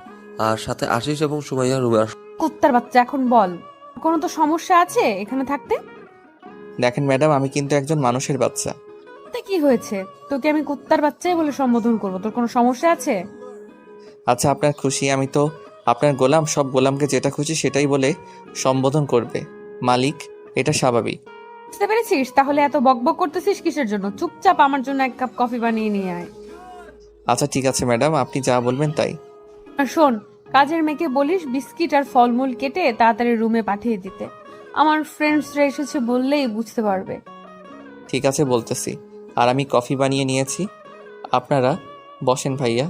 আর সাথে আশিস এবং সুমাইয়া রুমে আসলো। কুত্তার বাচ্চা, এখন বল, কোনো তো সমস্যা আছে এখানে থাকতে? দেখেন ম্যাডাম, আমি কিন্তু একজন মানুষের বাচ্চা। তা কি হয়েছে? তোকে আমি কুত্তার বাচ্চাই বলে সম্বোধন করবো, তোর কোনো সমস্যা আছে? আচ্ছা, আপনার খুশি, আমি তো আপনার গোলাম। সব গোলামকে যেটা খুশি সেটাই বলে সম্বোধন করবে মালিক, এটা স্বাভাবিক। বুঝতে পেরেছিস? তাহলে এত বকবক করতেছিস কিসের জন্য? চুপচাপ আমার জন্য এক কাপ কফি বানিয়ে নিয়ে আয়। আচ্ছা ঠিক আছে ম্যাডাম, আপনি যা বলবেন তাই। আর শোন, কাজের মেয়েকে বলিস বিস্কিট আর ফলমূল কেটে তাড়াতাড়ি রুমে পাঠিয়ে দিতে। আমার ফ্রেন্ডসরা এসেছে বললেই বুঝতে পারবে। ঠিক আছে বলতেছি। আর আমি কফি বানিয়ে নিয়েছি, আপনারা বসেন ভাইয়া।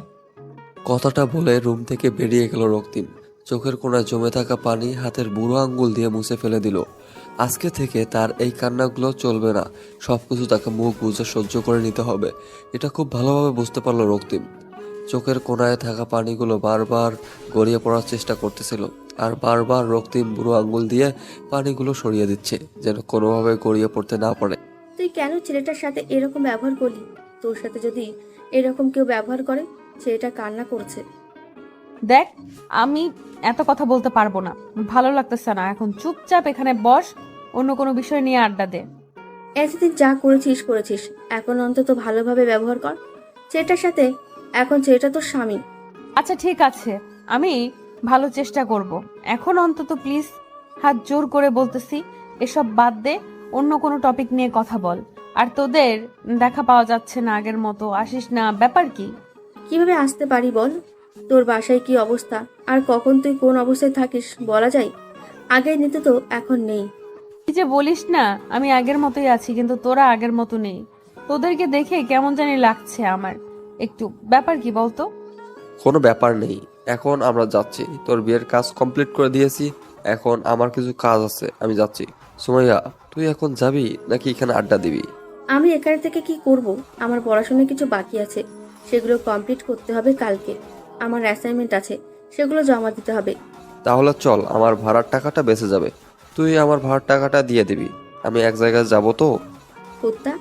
কথাটা বলে রুম থেকে বেরিয়ে গেল রক্তিম। চোখের কোণায় জমে থাকা পানি হাতের বুড়ো আঙ্গুল দিয়ে মুছে ফেলে দিল। আজকে থেকে তার এই কান্নাগুলো চলবে না, সবকিছু তাকে মুখ বুজে সহ্য করে নিতে হবে। এটা খুব ভালোভাবে বুঝতে পারলো রক্তিম। চোখের কোণায় থাকা পানিগুলো বারবার গড়িয়ে পড়ার চেষ্টা করতেছিল, আর বারবার রক্তিম বুড়ো আঙ্গুল দিয়ে পানিগুলো সরিয়ে দিচ্ছে, যেন কোনোভাবে গড়িয়ে পড়তে না পারে। তুই কেন ছেলেটার সাথে এরকম ব্যবহার করলি? তোর সাথে যদি এরকম কেউ ব্যবহার করে, ছেলেটা কান্না করছে। দেখ, আমি এত কথা বলতে পারবো না, ভালো লাগতেছে না। এখন চুপচাপ এখানে বস, অন্য কোনো বিষয় নিয়ে আড্ডা দে। এতদিন যা করেছিস, এখন অন্তত ভালোভাবে ব্যবহার কর ছেলেটার সাথে। এখন ছেলেটা তোর স্বামী। আচ্ছা ঠিক আছে, আমি ভালো চেষ্টা করব। এখন অন্তত প্লিজ হাত জোর করে বলতেছি, এসব বাদ দে, অন্য কোনো টপিক নিয়ে কথা বল। আর তোদের দেখা পাওয়া যাচ্ছে না আগের মতো, আসিস না, ব্যাপার কি? কিভাবে আসতে পারি বল? তোর বাসায় কি অবস্থা, আর কখন তুই কোন অবস্থায় থাকিস বলা যায়? আগের নিতে তো এখন নেই। কি যে বলিস না, আমি আগের মতোই আছি, কিন্তু তোরা আগের মতো নেই। তোদেরকে দেখে কেমন জানি লাগছে আমার একটু। ব্যাপার কি বলতো? কোনো ব্যাপার নেই, এখন আমরা যাচ্ছি। তোর বিয়ের কাজ কমপ্লিট করে দিয়েছি, এখন আমার কিছু কাজ আছে, আমি যাচ্ছি। সুমাইয়া, তুই এখন যাবি নাকি এখানে আড্ডা দিবি? আমি এখানে থেকে কি করব? আমার পড়াশোনায় কিছু বাকি আছে, সেগুলো কমপ্লিট করতে হবে কালকে। আমার অ্যাসাইনমেন্ট আছে, সেগুলো জমা দিতে হবে। তাহলে চল, আমার ভাড়ার টাকাটা বেঁচে যাবে, তুই আমার ভাড়ার টাকাটা দিয়ে দিবি। আমি এক জায়গায় যাব তো। কুত্তা,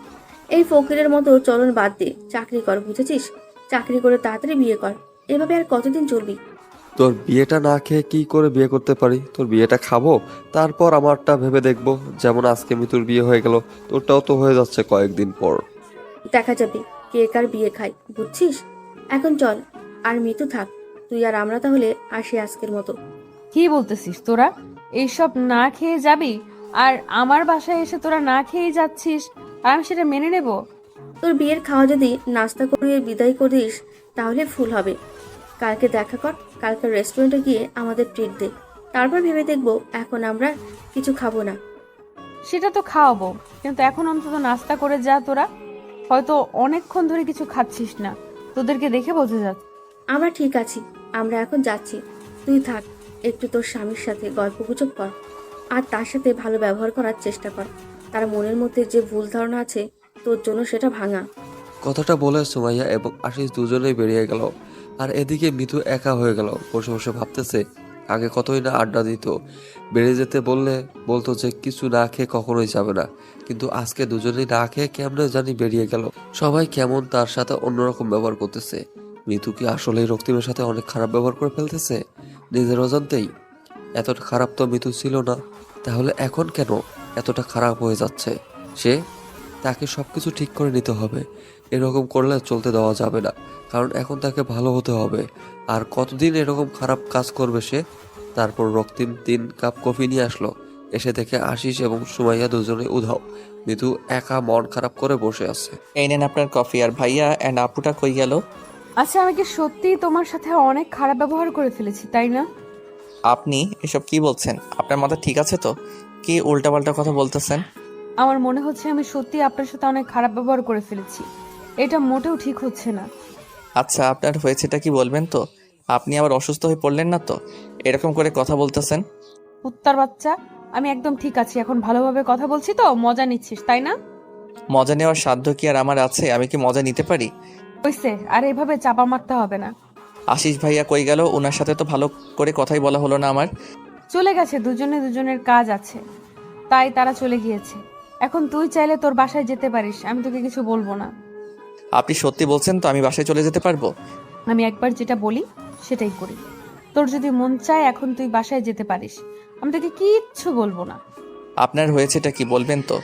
এই ফকিরের মতো চলন বাদ দে, চাকরি কর, বুঝেছিস? চাকরি করে তাড়াতাড়ি বিয়ে কর। এভাবে আর কতদিন চলবি? তোর বিয়েটা না খেয়ে কি করে বিয়ে করতে পারি? তোর বিয়েটা খাবো, তারপর আমারটা ভেবে দেখবো। যেমন আজকে মিতুর বিয়ে হয়ে গেল, তোরটাও তো হয়ে যাচ্ছে কয়েকদিন পর। দেখা যাবে কে কার বিয়ে খায়, বুঝছিস? এখন চল, আর মৃত্যু থাক, তুই আর আমরা তাহলে আসি আজকের মতো। কি বলতেছিস তোরা? এইসব না খেয়ে যাবি? আর আমার বাসায় এসে তোরা না খেয়ে যাচ্ছিস, আর আমি সেটা মেনে নেব? তোর বিয়ের খাওয়া যদি নাস্তা করিয়ে বিদায় করিস তাহলে ফুল হবে। কালকে দেখা কর, কালকে রেস্টুরেন্টে গিয়ে আমাদের ট্রিট দে। তারপর ভেবে দেখবো, এখন আমরা কিছু খাবো না। সেটা তো খাওয়াবো, কিন্তু এখন অন্তত নাস্তা করে যা তোরা। হয়তো অনেকক্ষণ ধরে কিছু খাচ্ছিস না, তোদেরকে দেখে বোঝা যাচ্ছে। আমরা ঠিক আছি, আমরা এখন যাচ্ছি। তুই থাক, একটু তোর স্বামীর সাথে গল্পগুজব কর, আর তার সাথে ভালো ব্যবহার করার চেষ্টা কর। তার মনের মধ্যে যে ভুল ধারণা আছে তোর জন্য, সেটা ভাঙা। কথাটা বলে সুমাইয়া এবং আশিস দুজনেই বেরিয়ে গেল। আর এদিকে মিতু একা হয়ে গেল, বসে বসে ভাবতেছে আগে কতই না আড্ডা দিত। বেরিয়ে যেতে বললে বলতো যে কিছু না খেয়ে কখনোই যাবে না, কিন্তু আজকে দুজনেই না খেয়ে কেমনে জানি বেরিয়ে গেল। সবাই কেমন তার সাথে অন্যরকম ব্যবহার করতেছে। মিতু কি আসলেই রক্তিমের সাথে অনেক খারাপ ব্যবহার করে ফেলতেছে নিজের অজান্তেই? এতটা খারাপ তো মিতু ছিল না, তাহলে এখন কেন এতটা খারাপ হয়ে যাচ্ছে সে? তাকে সবকিছু ঠিক করে নিতে হবে, এরকম করলে চলতে দেওয়া যাবে না, কারণ এখন তাকে ভালো হতে হবে। আর কতদিন এরকম খারাপ কাজ করবে সে? তারপর রক্তিম 3 কাপ কফি নিয়ে আসলো। এসে দেখে আশিস এবং সুমাইয়া দুজনে উধাও। মিতু একা মন খারাপ করে বসে আছে। এই নেন আপনার কফি। আর ভাইয়া অ্যান্ড আপুটা কই গেল? আচ্ছা, আমি কি সত্যিই তোমার সাথে অনেক খারাপ ব্যবহার করে ফেলেছি, তাই না? আপনি এসব কি বলছেন? আপনার মাথা ঠিক আছে তো? কি উল্টাপাল্টা কথা বলতেছেন? আমার মনে হচ্ছে আমি সত্যি আপনার সাথে অনেক খারাপ ব্যবহার করে ফেলেছি। এটা মোটেও ঠিক হচ্ছে না। আচ্ছা, আপনার হয়েছেটা কি বলবেন তো? আপনি আবার অসুস্থ হয়ে পড়লেন না তো এরকম করে কথা বলতেছেন? কুত্তার বাচ্চা, আমি একদম ঠিক আছি, এখন ভালোভাবে কথা বলছি তো, মজা নিচ্ছিস তাই না? মজা নেওয়ার সাধ্য কি আর আমার আছে? আমি কি মজা নিতে পারি? হইছে, আর এভাবে চাপা মারতে হবে না। আশিস ভাইয়া কই গেল? ওনার সাথে তো ভালো করে কথাই বলা হলো না আমার। চলে গেছে, দুজনে দুজনের কাজ আছে তাই তারা চলে গিয়েছে। এখন তুই চাইলে তোর বাসায় যেতে পারিস, আমি তোকে কিছু বলবো না। আপনি সত্যি বলছেন তো আমি বাসায় চলে যেতে পারবো? আমি একবার যেটা বলি সেটাই করি। তোর যদি মন চায় এখন তুই বাসায় যেতে পারিস, আমি তোকে কিচ্ছু বলবো না। আপনার হয়েছেটা কি বলবেন তো?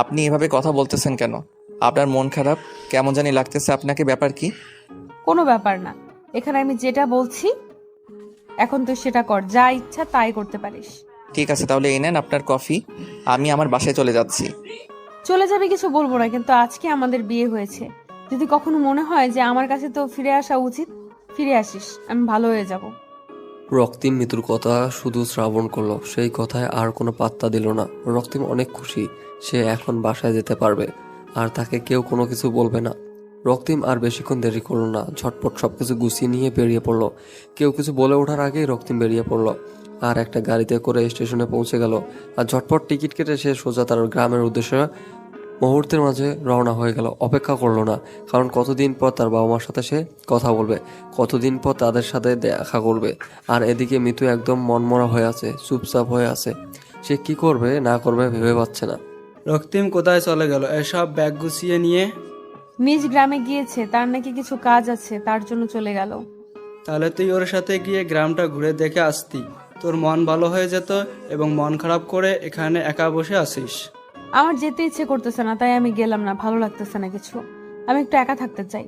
আপনি এভাবে কথা বলতেছেন কেন? আপনার মন খারাপ কেমন জানি লাগতেছে আপনাকে, ব্যাপার কি? কোনো ব্যাপার না, এখানে আমি যেটা বলছি এখন তুই সেটা কর, যা ইচ্ছা তাই করতে পারিস। ঠিক আছে, তাহলে এই নেন আপনার কফি, আমি আমার বাসায় চলে যাচ্ছি। চলে যাবে কিছু বলবো না, কিন্তু আজকে আমাদের বিয়ে হয়েছে। যদি কখনো মনে হয় যে আমার কাছে তো ফিরে আসা উচিত, ফিরে আসিস, আমি ভালো হয়ে যাব। রক্তিম মিতুর কথা শুধু শ্রাবণ করলো, সেই কথায় আর কোনো পাত্তা দিল না। রক্তিম অনেক খুশি, সে এখন বাসায় যেতে পারবে আর তাকে কেউ কোনো কিছু বলবে না। রক্তিম আর বেশিক্ষণ দেরি করলো না, ঝটপট সবকিছু গুছিয়ে নিয়ে বেরিয়ে পড়লো। কেউ কিছু বলে ওঠার আগেই রক্তিম বেরিয়ে পড়লো আর একটা গাড়িতে করে স্টেশনে পৌঁছে গেল। আর ঝটপট টিকিট কেটে সে সোজা তার গ্রামের উদ্দেশ্যে মুহূর্তের মাঝে রওনা হয়ে গেল। অপেক্ষা করলো না, কারণ কতদিন পর তার বাবা মার সাথে সে কথা বলবে, কতদিন পর তাদের সাথে দেখা করবে। আর এদিকে মিতু একদম মনমরা হয়ে আছে, চুপচাপ হয়ে আছে। সে কি করবে না করবে ভেবে পাচ্ছে না। রক্তিম কোথায় চলে গেল এসব ব্যাগ গুছিয়ে নিয়ে? নিজ গ্রামে গিয়েছে, তার নাকি কিছু কাজ আছে, তার জন্য চলে গেল। তাহলে তুই ওর সাথে গিয়ে গ্রামটা ঘুরে দেখে আসতি, তোর মন ভালো হয়ে যেত এবং মন খারাপ করে এখানে একা বসে আসিস। আমার যেতে ইচ্ছে করতেছে না, তাই আমি গেলাম না, ভালো লাগতেছে না কিছু, আমি একটু একা থাকতে চাই।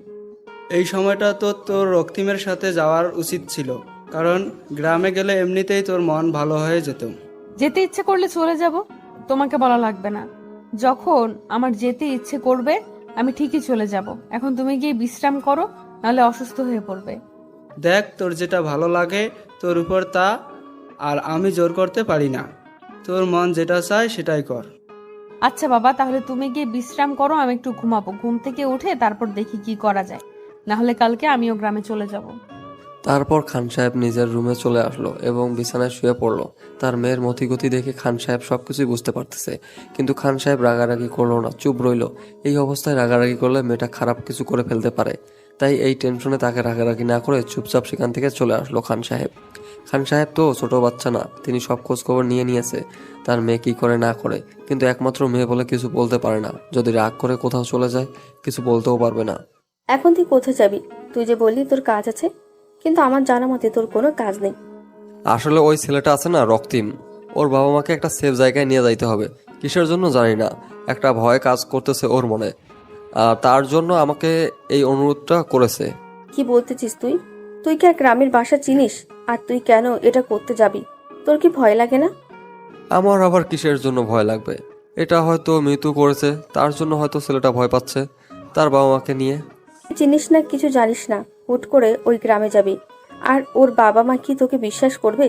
এই সময়টা তো তোর রক্তিমের সাথে যাওয়ার উচিত ছিল, কারণ গ্রামে গেলে এমনিতেই তোর মন ভালো হয়ে যেত। যেতে ইচ্ছে করলে চলে যাব, তোমাকে বলা লাগবে না। যখন আমার যেতে ইচ্ছে করবে আমি ঠিকই চলে যাব। এখন তুমি গিয়ে বিশ্রাম করো, নাহলে অসুস্থ হয়ে পড়বে। দেখ, তোর যেটা ভালো লাগে তোর উপর তা, আর আমি জোর করতে পারি না। তোর মন যেটা চায় সেটাই কর। আচ্ছা বাবা, তাহলে তুমি গিয়ে বিশ্রাম করো, আমি একটু ঘুমাবো। ঘুম থেকে উঠে তারপর দেখি কি করা যায়, না হলে কালকে আমিও গ্রামে চলে যাব। তারপর খান সাহেব নিজের রুমে চলে আসলো এবং বিছানায় শুয়ে পড়লো। তার মেয়ের মতিগতি দেখে খান সাহেব সবকিছুই বুঝতে পারতেছে, কিন্তু খান সাহেব রাগারাগি করলো না, চুপ রইলো। এই অবস্থায় রাগারাগি করলে মেয়েটা খারাপ কিছু করে ফেলতে পারে, তাই এই টেনশনে তাকে রাগারাগি না করে চুপচাপ সেখান থেকে চলে আসলো খান সাহেব। খান সাহেব তো ছোট বাচ্চা না, তিনি সব খোঁজ খবর নিয়ে নিয়েছে তার মেয়ে কি করে না করে, কিন্তু একমাত্র মেয়ে বলে কিছু বলতে পারে না। যদি রাগ করে কোথাও চলে যায় কিছু বলতেও পারবে না। এখন তুই কোথায় যাবি? তুই যে বললি তোর কাজ আছে, কিন্তু আমার জানা মতে তোর কোনো কাজ নেই। আসলে ওই ছেলেটা আছে না রক্তিম, ওর বাবা মাকে একটা সেফ জায়গায় নিয়ে যাইতে হবে। কিসের জন্য জানি না, একটা ভয় কাজ করতেছে ওর মনে, আর তার জন্য আমাকে এই অনুরোধটা করেছে। কি বলতেছিস তুই? তুই কি আর গ্রামের বাসা চিনিস? আর তুই কেন এটা করতে যাবি? তোর কি ভয় লাগে না? আমার আবার কিসের জন্য ভয় লাগবে? এটা হয়তো মৃত্যু করেছে, তার জন্য হয়তো ছেলেটা ভয় পাচ্ছে তার বাবা মাকে নিয়ে। চিনিস না, কিছু জানিস না, হুট করে ওই গ্রামে যাবি, আর ওর বাবা মা কি তোকে বিশ্বাস করবে?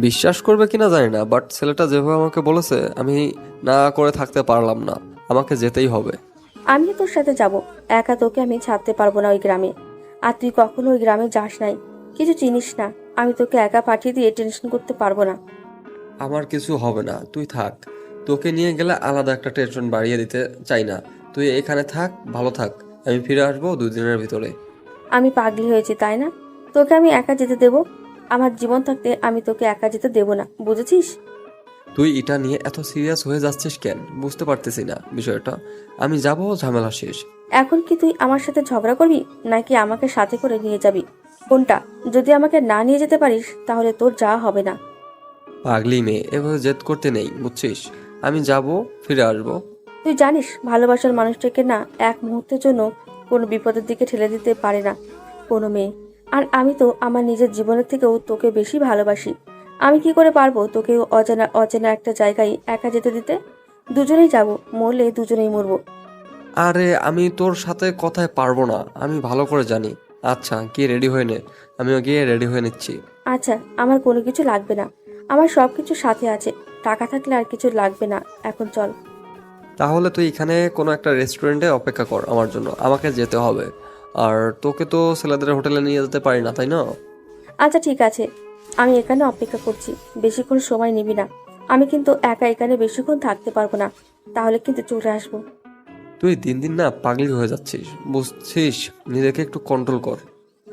বিশ্বাস করবে কিনা জানি না, বাট ছেলেটা যেভাবে আমাকে বলেছে আমি না করে থাকতে পারলাম না, আমাকে যেতেই হবে। আমিও তোর সাথে যাব, একা তোকে আমি ছাড়তে পারবো না ওই গ্রামে। আর তুই কখনো ওই গ্রামে যাস নাই, কিছু চিনিস না, আমি তোকে একা পাঠিয়ে দিয়ে টেনশন করতে পারবো না। আমার কিছু হবে না, তুই থাক। তোকে নিয়ে গেলে আলাদা একটা টেনশন বাড়িয়ে দিতে চাই না। তুই এখানে থাক, ভালো থাক, আমি ফিরে আসবো 2 দিনের ভিতরে। আমি পাগলি হয়েছি তাই না? তোকে আমি একা যেতে দেব? আমার জীবন থাকতে আমি তোকে একা যেতে দেব না, বুঝেছিস? তুই এটা নিয়ে এত সিরিয়াস হয়ে যাচ্ছিস কেন বুঝতে পারতেছি না বিষয়টা। আমি যাব, ঝামেলা শেষ। এখন কি তুই আমার সাথে ঝগড়া করবি, নাকি আমাকে সাথে করে নিয়ে যাবি? কোনটা? যদি আমাকে না নিয়ে যেতে পারিস তাহলে তোর যাওয়া হবে না। পাগলি মেয়ে, এভাবে জেদ করতে নেই বুঝছিস। আমি যাব, ফিরে আসবো। তুই জানিস ভালোবাসার মানুষটাকে না এক মুহূর্তের জন্য কোনো বিপদের দিকে ঠেলে দিতে পারে না কোনো মেয়ে। আর আমি তো আমার নিজের জীবনের থেকেও তোকে বেশি ভালোবাসি। আমি কি করে পারবো তোকে অজানা অচেনা একটা জায়গায় একা যেতে দিতে? দুজনেই যাব, মরলে দুজনেই মরবো। আরে আমি তোর সাথে কথায় পারবো না, আমি ভালো করে জানি। আচ্ছা কি রেডি হয়ে নে, আমিও গিয়ে রেডি হয়ে নিচ্ছি। আচ্ছা, আমার কোনো কিছু লাগবে না, আমার সব কিছু সাথে আছে, টাকা থাকলে আর কিছু লাগবে না। এখন চল। তাহলে তুই এখানে কোনো একটা রেস্টুরেন্টে অপেক্ষা কর আমার জন্য, আমাকে যেতে হবে। আর তোকে তো ছেলেদের হোটেলে নিয়ে যেতে পারি না, তাই না? আচ্ছা ঠিক আছে, আমি এখানে অপেক্ষা করছি, বেশিক্ষণ সময় নিবি না। আমি কিন্তু একা এখানে বেশিক্ষণ থাকতে পারবো না, তাহলে কিন্তু চলে আসবো। তুই দিন দিন না পাগলি হয়ে যাচ্ছিস, বুঝছিস? নিজেকে একটু কন্ট্রোল কর।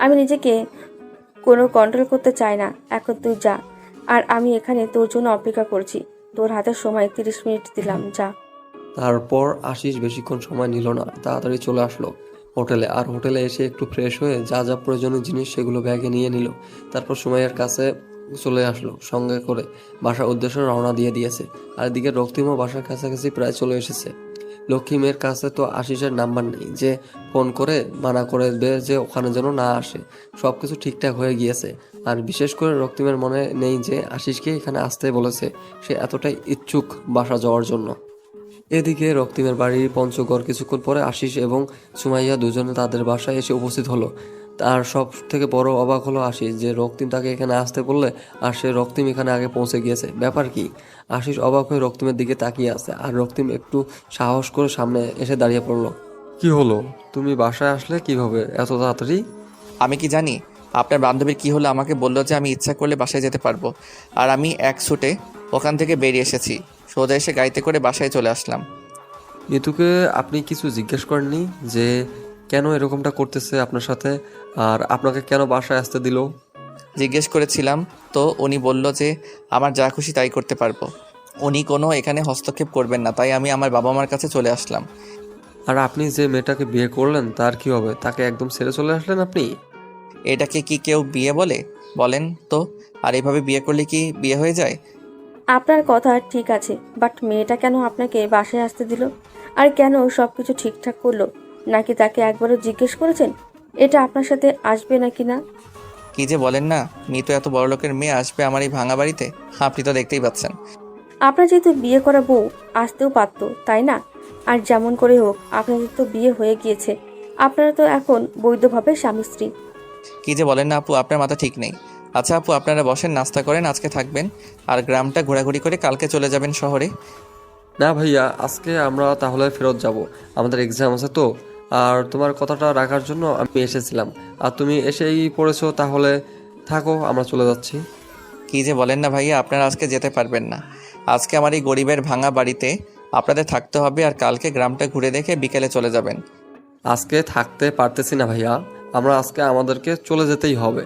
আমি নিজেকে কোনো কন্ট্রোল করতে চাই না। এখন তুই যা, আর আমি এখানে তোর জন্য অপেক্ষা করছি। তোর হাতে সময় 30 মিনিট দিলাম, যা। তারপর আশিস বেশিক্ষণ সময় নিল না, তাড়াতাড়ি চলে আসলো হোটেলে। আর হোটেলে এসে একটু ফ্রেশ হয়ে যা যা প্রয়োজনীয় জিনিস সেগুলো ব্যাগে নিয়ে নিল। তারপর সুমাইয়ার কাছে চলে আসলো, সঙ্গে করে বাসার উদ্দেশ্যে রওনা দিয়ে দিয়েছে। আর এদিকে রক্তিমও বাসার কাছাকাছি প্রায় চলে এসেছে। লক্ষ্মীমের কাছে তো আশিসের নাম্বার নেই যে ফোন করে মানা করে দেবে যে ওখানে যেন না আসে। সব কিছু ঠিকঠাক হয়ে গিয়েছে। আর বিশেষ করে রক্তিমের মনে নেই যে আশিসকে এখানে আসতে বলেছে। সে এতটাই ইচ্ছুক বাসা যাওয়ার জন্য। এদিকে রক্তিমের বাড়ির পঞ্চগড় কিছুক্ষণ পরে আশিস এবং সুমাইয়া দুজনে তাদের বাসায় এসে উপস্থিত হলো। আর সব থেকে বড় অবাক হলো আশিস যে রক্তিম তাকে এখানে আসতে বললে আর সে রক্তিম এখানে আগে পৌঁছে গিয়েছে। ব্যাপার কি? আশিস অবাক হয়ে রক্তিমের দিকে তাকিয়ে আছে। আর রক্তিম একটু সাহস করে সামনে এসে দাঁড়িয়ে পড়লো। কি হলো, তুমি বাসায় আসলে কিভাবে এত তাড়াতাড়ি? আমি কি জানি? আপনার বান্ধবীর কি হলো আমাকে বললো যে আমি ইচ্ছা করলে বাসায় যেতে পারবো। আর আমি এক ছুটে ওখান থেকে বেরিয়ে এসেছি, সোজা এসে গাড়িতে করে বাসায় চলে আসলাম। নিতুকে আপনি কিছু জিজ্ঞেস করেননি যে কেন এরকমটা করতেছে আপনার সাথে, আর আপনাকে কেন বাসায় আসতে দিল? জিজ্ঞেস করেছিলাম তো উনি বলল যে আমার যা খুশি তাই করতে পারবো, উনি কোনো এখানে হস্তক্ষেপ করবেন না, তাই আমি আমার বাবা মার কাছে চলে আসলাম। আর আপনি যে মেয়েটাকে বিয়ে করলেন তার কি হবে? তাকে একদম ছেড়ে চলে আসলেন আপনি? এটাকে কি কেউ বিয়ে বলে বলেন তো? আর এইভাবে বিয়ে করলে কি বিয়ে হয়ে যায়? আপনার কথা ঠিক আছে, বাট মেয়েটা কেন আপনাকে বাসায় আসতে দিল? আর কেন সবকিছু ঠিকঠাক করলো? নাকি তাকে একবারও জিজ্ঞেস করেছেন এটা আপনার সাথে আসবে নাকি না? কি যে বলেন না, মিতু এত বড় লোকের মেয়ে আসবে আমার এই ভাঙা বাড়িতে? আপনি তো দেখতেই পাচ্ছেন। আপনার যেহেতু বিয়ে করা বউ আসতেও পারতো, তাই না? আর যেমন করে হোক আপনাদের তো বিয়ে হয়ে গিয়েছে, আপনারা তো এখন বৈধভাবে স্বামী স্ত্রী। কি যে বলেন না আপু, আপনার মাথা ঠিক নেই। আচ্ছা আপু, আপনারা বসেন, নাস্তা করেন, আজকে থাকবেন আর গ্রামটা ঘোরাঘুরি করে কালকে চলে যাবেন শহরে। না ভাইয়া, আজকে আমরা তাহলে ফেরত যাব, আমাদের এক্সাম আছে তো। আর তোমার কথাটা রাখার জন্য আমি এসেছিলাম, আর তুমি এসেই পড়েছো, তাহলে থাকো, আমরা চলে যাচ্ছি। কি যে বলেন না ভাইয়া, আপনারা আজকে যেতে পারবেন না। আজকে আমার এই গরিবের ভাঙা বাড়িতে আপনাদের থাকতে হবে, আর কালকে গ্রামটা ঘুরে দেখে বিকেলে চলে যাবেন। আজকে থাকতে পারতেছি না ভাইয়া, আমরা আজকে আমাদেরকে চলে যেতেই হবে।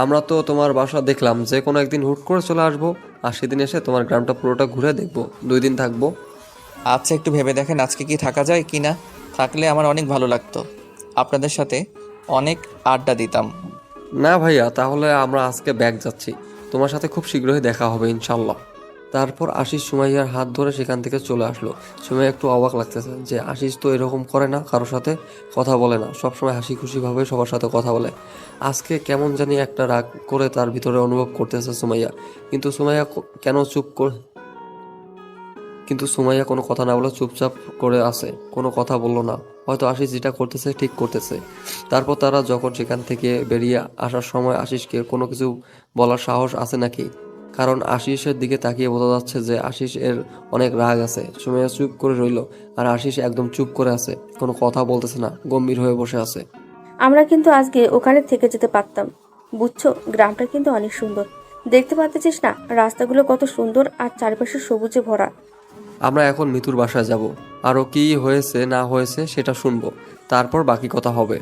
আমরা তো তোমার বাসা দেখলাম, যে কোনো একদিন হুট করে চলে আসবো, আর সেদিন এসে তোমার গ্রামটা পুরোটা ঘুরে দেখবো। 2 দিন থাকবো। আচ্ছা একটু ভেবে দেখেন আজকে কি থাকা যায় কি না। থাকলে আমার অনেক ভালো লাগতো, আপনাদের সাথে অনেক আড্ডা দিতাম। না ভাইয়া, তাহলে আমরা আজকে ব্যাগ যাচ্ছি, তোমার সাথে খুব শীঘ্রই দেখা হবে ইনশাল্লাহ। তারপর আশিস সুমাইয়ার হাত ধরে সেখান থেকে চলে আসলো। সুমাইয়া একটু অবাক লাগতেছে যে আশিস তো এরকম করে না, কারোর সাথে কথা বলে না, সবসময় হাসি খুশিভাবে সবার সাথে কথা বলে। আজকে কেমন জানি একটা রাগ করে তার ভিতরে অনুভব করতেছে সুমাইয়া। কিন্তু সুমাইয়া কোনো কথা না বলে চুপচাপ করে আছে, কোনো কথা বললো না। হয়তো আশিস যেটা করতেছে ঠিক করতেছে। তারপর তারা যখন সেখান থেকে বেরিয়ে আসার সময় আশিসকে কোনো কিছু বলার সাহস আছে নাকি, কারণ আশিসের দিকে তাকিয়ে বোঝা যাচ্ছে যে আশিস এর অনেক রাগ আছে। সুমাইয়া চুপ করে রইল, আর আশিস একদম চুপ করে আছে, কোনো কথা বলতেছে না, গম্ভীর হয়ে বসে আছে। আমরা কিন্তু আজকে ওখানে থেকে যেতে পারতাম, বুঝছো? গ্রামটা কিন্তু অনেক সুন্দর, দেখতে পাচ্ছিস না রাস্তাগুলো কত সুন্দর, আর চারপাশে সবুজে ভরা। আমরা এখন মিতুর বাসায় যাব, আরও কি হয়েছে না হয়েছে সেটা শুনবো, তারপর বাকি কথা হবে।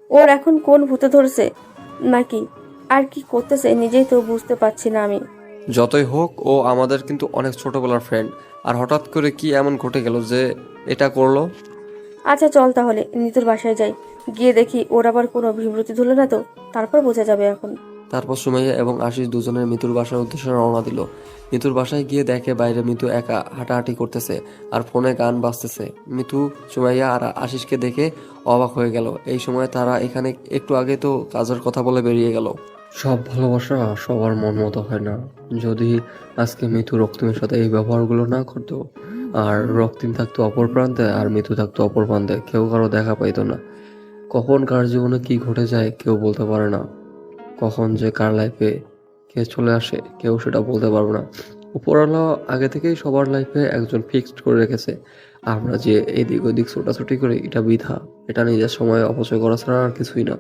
ওর এখন কোন ভূতে ধরেছে নাকি আর কি করতেছে নিজেই তো বুঝতে পারছি না আমি। যতই হোক, ও আমাদের কিন্তু অনেক ছোটবেলার ফ্রেন্ড, আর হঠাৎ করে কি এমন ঘটে গেল যে এটা করলো? আচ্ছা চল তাহলে নিতুর বাসায় যাই, গিয়ে দেখি ওর আবার কোনো বিব্রতি ধরলো না তো, তারপর বোঝা যাবে এখন। তারপর সুমাইয়া এবং আশিস দুজনের মিতুর বাসার উদ্দেশ্যে রওনা দিল। মিতুর বাসায় গিয়ে দেখে বাইরে মিতু একা হাঁটাহাঁটি করতেছে, আর ফোনে গান বাজতেছে। মিতু, সুমাইয়া আর আশিসকে দেখে অবাক হয়ে গেল। এই সময় তারা এখানে একটু আগে তো কাজের কথা বলে বেরিয়ে গেল। সব ভালোবাসা সবার মন মতো হয় না। যদি আজকে মিতু রক্তিমের সাথে এই ব্যবহারগুলো না করতো, আর রক্তিম থাকতো অপর প্রান্তে আর মিতু থাকতো অপর প্রান্তে, কেউ কারো দেখা পাইতো না। কখন কার জীবনে কি ঘটে যায় কেউ বলতে পারে না। কখন যে কার লাইফে কে চলে আসে কেউ সেটা বলতে পারবো না। উপরওয়ালা আগে থেকেই সবার লাইফে একজন ফিক্সড করে রেখেছে। আমরা যে এদিক ওদিক ছোটাছুটি করি এটা বৃথা, এটা নিজের সময় অপচয় করা ছাড়া আর কিছুই না।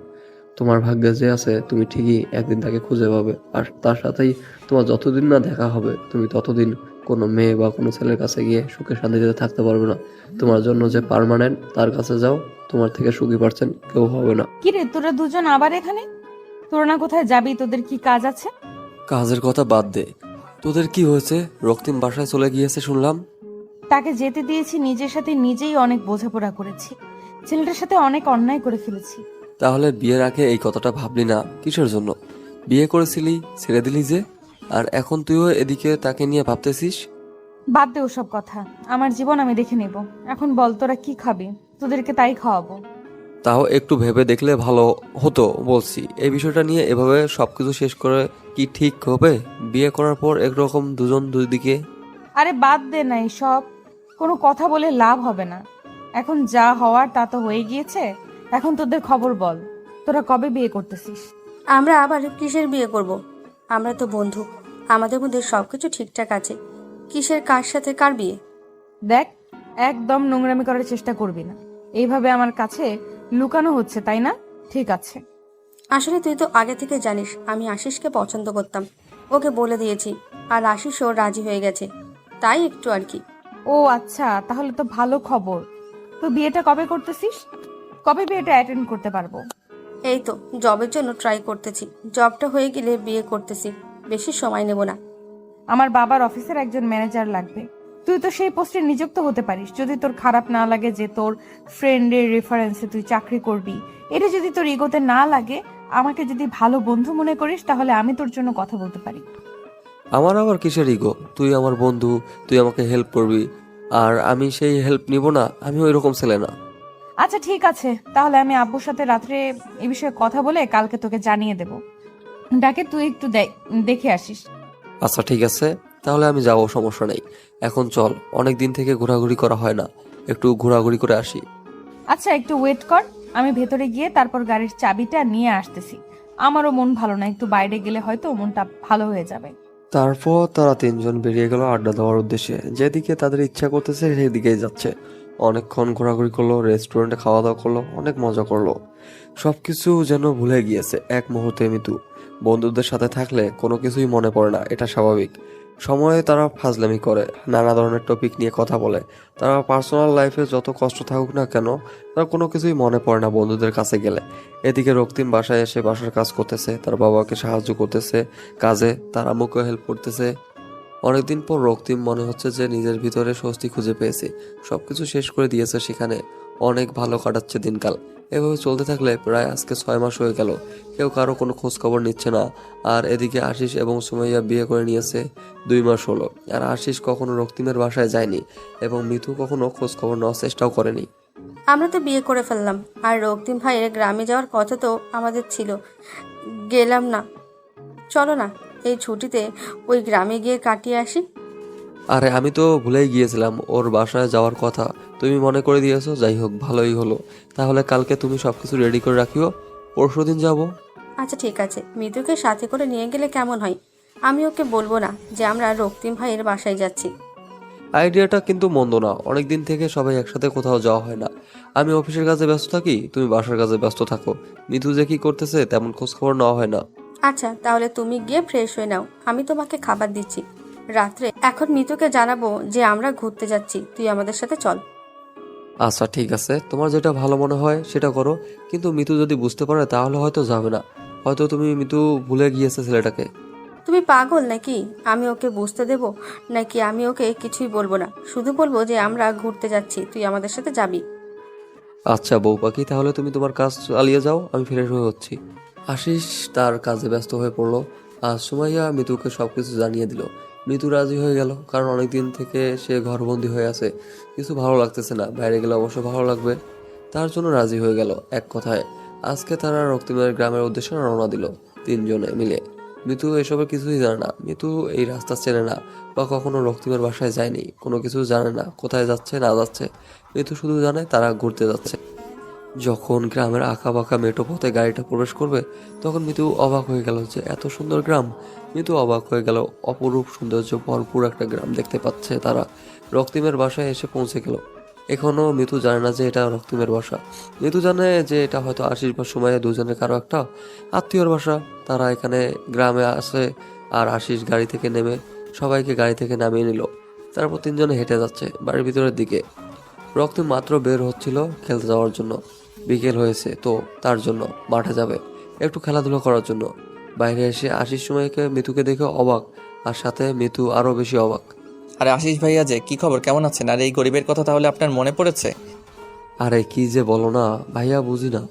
তোমার ভাগ্যে যে আছে তুমি ঠিকই একদিন তাকে খুঁজে পাবে, আর তার সাথেই তোমার যতদিন না দেখা হবে তুমি ততদিন কোনো মেয়ে বা কোনো ছেলের কাছে গিয়ে সুখে শান্তিতে থাকতে পারবে না। তোমার জন্য যে পার্মানেন্ট তার কাছে যাও, তোমার থেকে সুখী পারছেন কেউ হবে না। কিরে তোরা দুজন আবার এখানে? তোরা না কোথায় যাবি? তোদের কি কাজ আছে? কাজের কথা বাদ দে, তোদের কি হয়েছে? রক্তিম বাসায় চলে গিয়েছে শুনলাম। তাকে যেতে দিয়েছি, নিজের সাথে নিজেই অনেক বোঝাপড়া করেছি। ছেলেটার সাথে অনেক অন্যায় করে ফেলেছি। তাহলে বিয়ের আগে এই কথাটা ভাবলি না কিসের জন্য? বিয়ে করেছিলি, ছেড়ে দিলি যে, আর এখন তুইও এদিকে তাকে নিয়ে ভাবতেছিস? বাদ দে ওসব কথা, আমার জীবন আমি দেখে নেব। এখন বল তোরা কি খাবি? তোদেরকে তাই খাওয়াবো। তাও একটু ভেবে দেখলে ভালো হতো বলছি। এই বিষয়টা নিয়ে এভাবে সবকিছু শেষ করে কি ঠিক হবে? বিয়ে করার পর একরকম দুজন দুই দিকে। আরে বাদ দে না, সব কোনো কথা বলে লাভ হবে না। এখন যা হওয়ার তা তো হয়ে গিয়েছে। এখন তোদের খবর বল, তোরা কবে বিয়ে করতেছিস? আমরা আবার কিসের বিয়ে করব? আমরা তো বন্ধু, আমাদের মধ্যে সবকিছু ঠিকঠাক আছে। কিসের কার সাথে কার বিয়ে? দেখ, একদম নোংরামি করার চেষ্টা করবি না। এইভাবে আমার কাছে লুকানো হচ্ছে, তাই না? ঠিক আছে। আসলে তুই তো আগে থেকে জানিস আমি আশিসকে পছন্দ করতাম, ওকে বলে দিয়েছি, আর আশিসও রাজি হয়ে গেছে, তাই একটু আর কি। ও আচ্ছা, তাহলে তো ভালো খবর। তো বিয়েটা কবে করতেছিস? কবে বিয়েটা অ্যাটেন্ড করতে পারবো? এই তো জবের জন্য ট্রাই করতেছি, জবটা হয়ে গেলে বিয়ে করতেছি, বেশি সময় নেব না। আমার বাবার অফিসের একজন ম্যানেজার লাগবে। তুই তো সেই পোস্টে নিযুক্ত হতে পারিস, যদি তোর খারাপ না লাগে যে তোর ফ্রেন্ডের রেফারেন্সে তুই চাকরি করবি। এটা যদি তোর ইগোতে না লাগে, আমাকে যদি ভালো বন্ধু মনে করিস, তাহলে আমি তোর জন্য কথা বলতে পারি। আমার আবার কিসের ইগো? তুই আমার বন্ধু, তুই আমাকে হেল্প করবি, আর আমি সেই হেল্প নিব না? আমি ওই রকম ছেলে না। আচ্ছা ঠিক আছে, তাহলে আমি আব্বুর সাথে রাত্রে এই বিষয়ে কথা বলে কালকে তোকে জানিয়ে দেব। ডাকে তুই একটু দেখে আসিস। আচ্ছা ঠিক আছে, তাহলে আমি যাবো, সমস্যা নেই। এখন চল, অনেক দিন থেকে ঘোরাঘুরি করা হয় না, একটু ঘোরাঘুরি করে আসি। আচ্ছা একটু ওয়েট কর, আমি ভেতরে গিয়ে তারপর গাড়ির চাবিটা নিয়ে আসতেছি। আমারও মন ভালো না, একটু বাইরে গেলে হয়তো মনটা ভালো হয়ে যাবে। তারপর তারা তিনজন বেরিয়ে গেল আড্ডা দেওয়ার উদ্দেশ্যে। যেদিকে তাদের ইচ্ছা করতেছে সেদিকেই যাচ্ছে। অনেকক্ষণ ঘোরাঘুরি করলো, রেস্টুরেন্টে খাওয়া দাওয়া করলো, অনেক মজা করলো। সবকিছু যেন ভুলে গিয়েছে এক মুহূর্তে মিতু। বন্ধুদের সাথে থাকলে কোনো কিছুই মনে পড়ে না, এটা স্বাভাবিক। সময়ে তারা ফাজলামি করে, নানা ধরনের টপিক নিয়ে কথা বলে। তারা পার্সোনাল লাইফে যত কষ্ট থাকুক না কেন, তার কোনো কিছুই মনে পড়ে না বন্ধুদের কাছে গেলে। এদিকে রক্তিম বাসায় এসে বাসার কাজ করতেছে, তার বাবাকে সাহায্য করতেছে কাজে, তার আম্মুকে হেল্প করতেছে। অনেকদিন পর রক্তিম মনে হচ্ছে যে নিজের ভিতরে স্বস্তি খুঁজে পেয়েছে, সবকিছু শেষ করে দিয়েছে সেখানে। অনেক ভালো কাটাচ্ছে দিনকাল। এভাবে চলতে থাকলে প্রায় আজকে 6 মাস হয়ে গেল, কেউ কারো কোনো খোঁজ খবর নিচ্ছে না। আর এদিকে আশিস এবং সুমাইয়া বিয়ে করে নিয়েছে 2 মাস হলো, আর আশিস কখনো রক্তিমের বাসায় যায়নি এবং মিতু কখনো খোঁজ খবর নেওয়ার চেষ্টাও করেনি। আমরা তো বিয়ে করে ফেললাম, আর রক্তিম ভাইয়ের গ্রামে যাওয়ার কথা তো আমাদের ছিল, গেলাম না। চলো না এই ছুটিতে ওই গ্রামে গিয়ে কাটিয়ে আসি। আরে আমি তো ভুলেই গিয়েছিলাম ওর বাসায় যাওয়ার কথা, তুমি মনে করে দিয়েছো। যাই হোক, ভালোই হলো। তাহলে কালকে তুমি সবকিছু রেডি করে রাখিও, পরশুদিন যাব। আচ্ছা ঠিক আছে, মিতুকে সাথে করে নিয়ে গেলে কেমন হয়? আমি ওকে বলবো না যে আমরা রক্তিম ভাইয়ের বাসায় যাচ্ছি। আইডিয়াটা কিন্তু মন্দ না, অনেকদিন থেকে সবাই একসাথে কোথাও যাওয়া হয় না। আমি অফিসের কাজে ব্যস্ত থাকি, তুমি বাসার কাজে ব্যস্ত থাকো। মিতু যে কি করতেছে তেমন খোঁজ খবর নেওয়া হয় না। আচ্ছা তাহলে তুমি গিয়ে ফ্রেশ হয়ে নাও, আমি তোমাকে খাবার দিচ্ছি রাত্রে। এখন মিতুকে জানাবো যে আমরা ঘুরতে যাচ্ছি, তুই আমাদের সাথে চল। আচ্ছা ঠিক আছে, তোমার যেটা ভালো মনে হয় সেটা করো, কিন্তু মিতু যদি বুঝতে পারে তাহলে হয়তো যাবে না। হয়তো তুমি মিতু ভুলে গিয়েছে ছেলেটাকে। তুমি পাগল নাকি? আমি ওকে বুঝতে দেব নাকি? আমি ওকে কিছুই বলবো না, শুধু বলবো যে আমরা ঘুরতে যাচ্ছি, তুই আমাদের সাথে যাবি। আচ্ছা বউ পাখি, তাহলে তুমি তোমার কাজ চালিয়ে যাও, আমি ফ্রেশ হয়ে হচ্ছি। আশিস তার কাজে ব্যস্ত হয়ে পড়লো, আর সুমাইয়া মিতুকে সবকিছু জানিয়ে দিল। মিতু রাজি হয়ে গেল, কারণ অনেকদিন থেকে সে ঘরবন্দি হয়ে আছে, কিছু ভালো লাগতেছে না। বাইরে গেলে অবশ্য ভালো লাগবে, তার জন্য রাজি হয়ে গেল। এক কথায় আজকে তারা রক্তিমের গ্রামের উদ্দেশ্যে রওনা দিল তিনজনে মিলে। মিতু এসবের কিছুই জানে না, মিতু এই রাস্তা চেনে না বা কখনো রক্তিমের বাসায় যায়নি, কোনো কিছু জানে না কোথায় যাচ্ছে না যাচ্ছে। মিতু শুধু জানে তারা ঘুরতে যাচ্ছে। যখন গ্রামের আঁকা বাঁকা মেঠো পথে গাড়িটা প্রবেশ করবে, তখন মিতু অবাক হয়ে গেল যে এত সুন্দর গ্রাম। মিতু অবাক হয়ে গেল, অপরূপ সৌন্দর্য ভরপুর একটা গ্রাম দেখতে পাচ্ছে তারা। রক্তিমের বাসায় এসে পৌঁছে গেল। এখনো মিতু জানে না যে এটা রক্তিমের বাসা। মিতু জানে যে এটা হয়তো আশিস বা সুমাইয়া দুজনের কারো একটা আত্মীয়র বাসা। তারা এখানে গ্রামে আসে, আর আশিস গাড়ি থেকে নেমে সবাইকে গাড়ি থেকে নামিয়ে নিল। তারপর তিনজনে হেঁটে যাচ্ছে বাড়ির ভিতরের দিকে। রক্তিম মাত্র বের হচ্ছিল খেলতে যাওয়ার জন্য। বিকেল হয়েছে তো তার জন্য মাঠে যাবে একটু খেলাধুলা করার জন্য। বাইরে এসে আশিস সময়কে মিতুকে দেখে অবাক, আর সাথে মিতু আরো বেশি অবাক। আরে আশিস ভাইয়া, যে কি খবর, কেমন আছেন? আর এই গরিবের কথা তাহলে আপনার মনে পড়েছে? আরে কি যে বলো না ভাইয়া, বুঝি না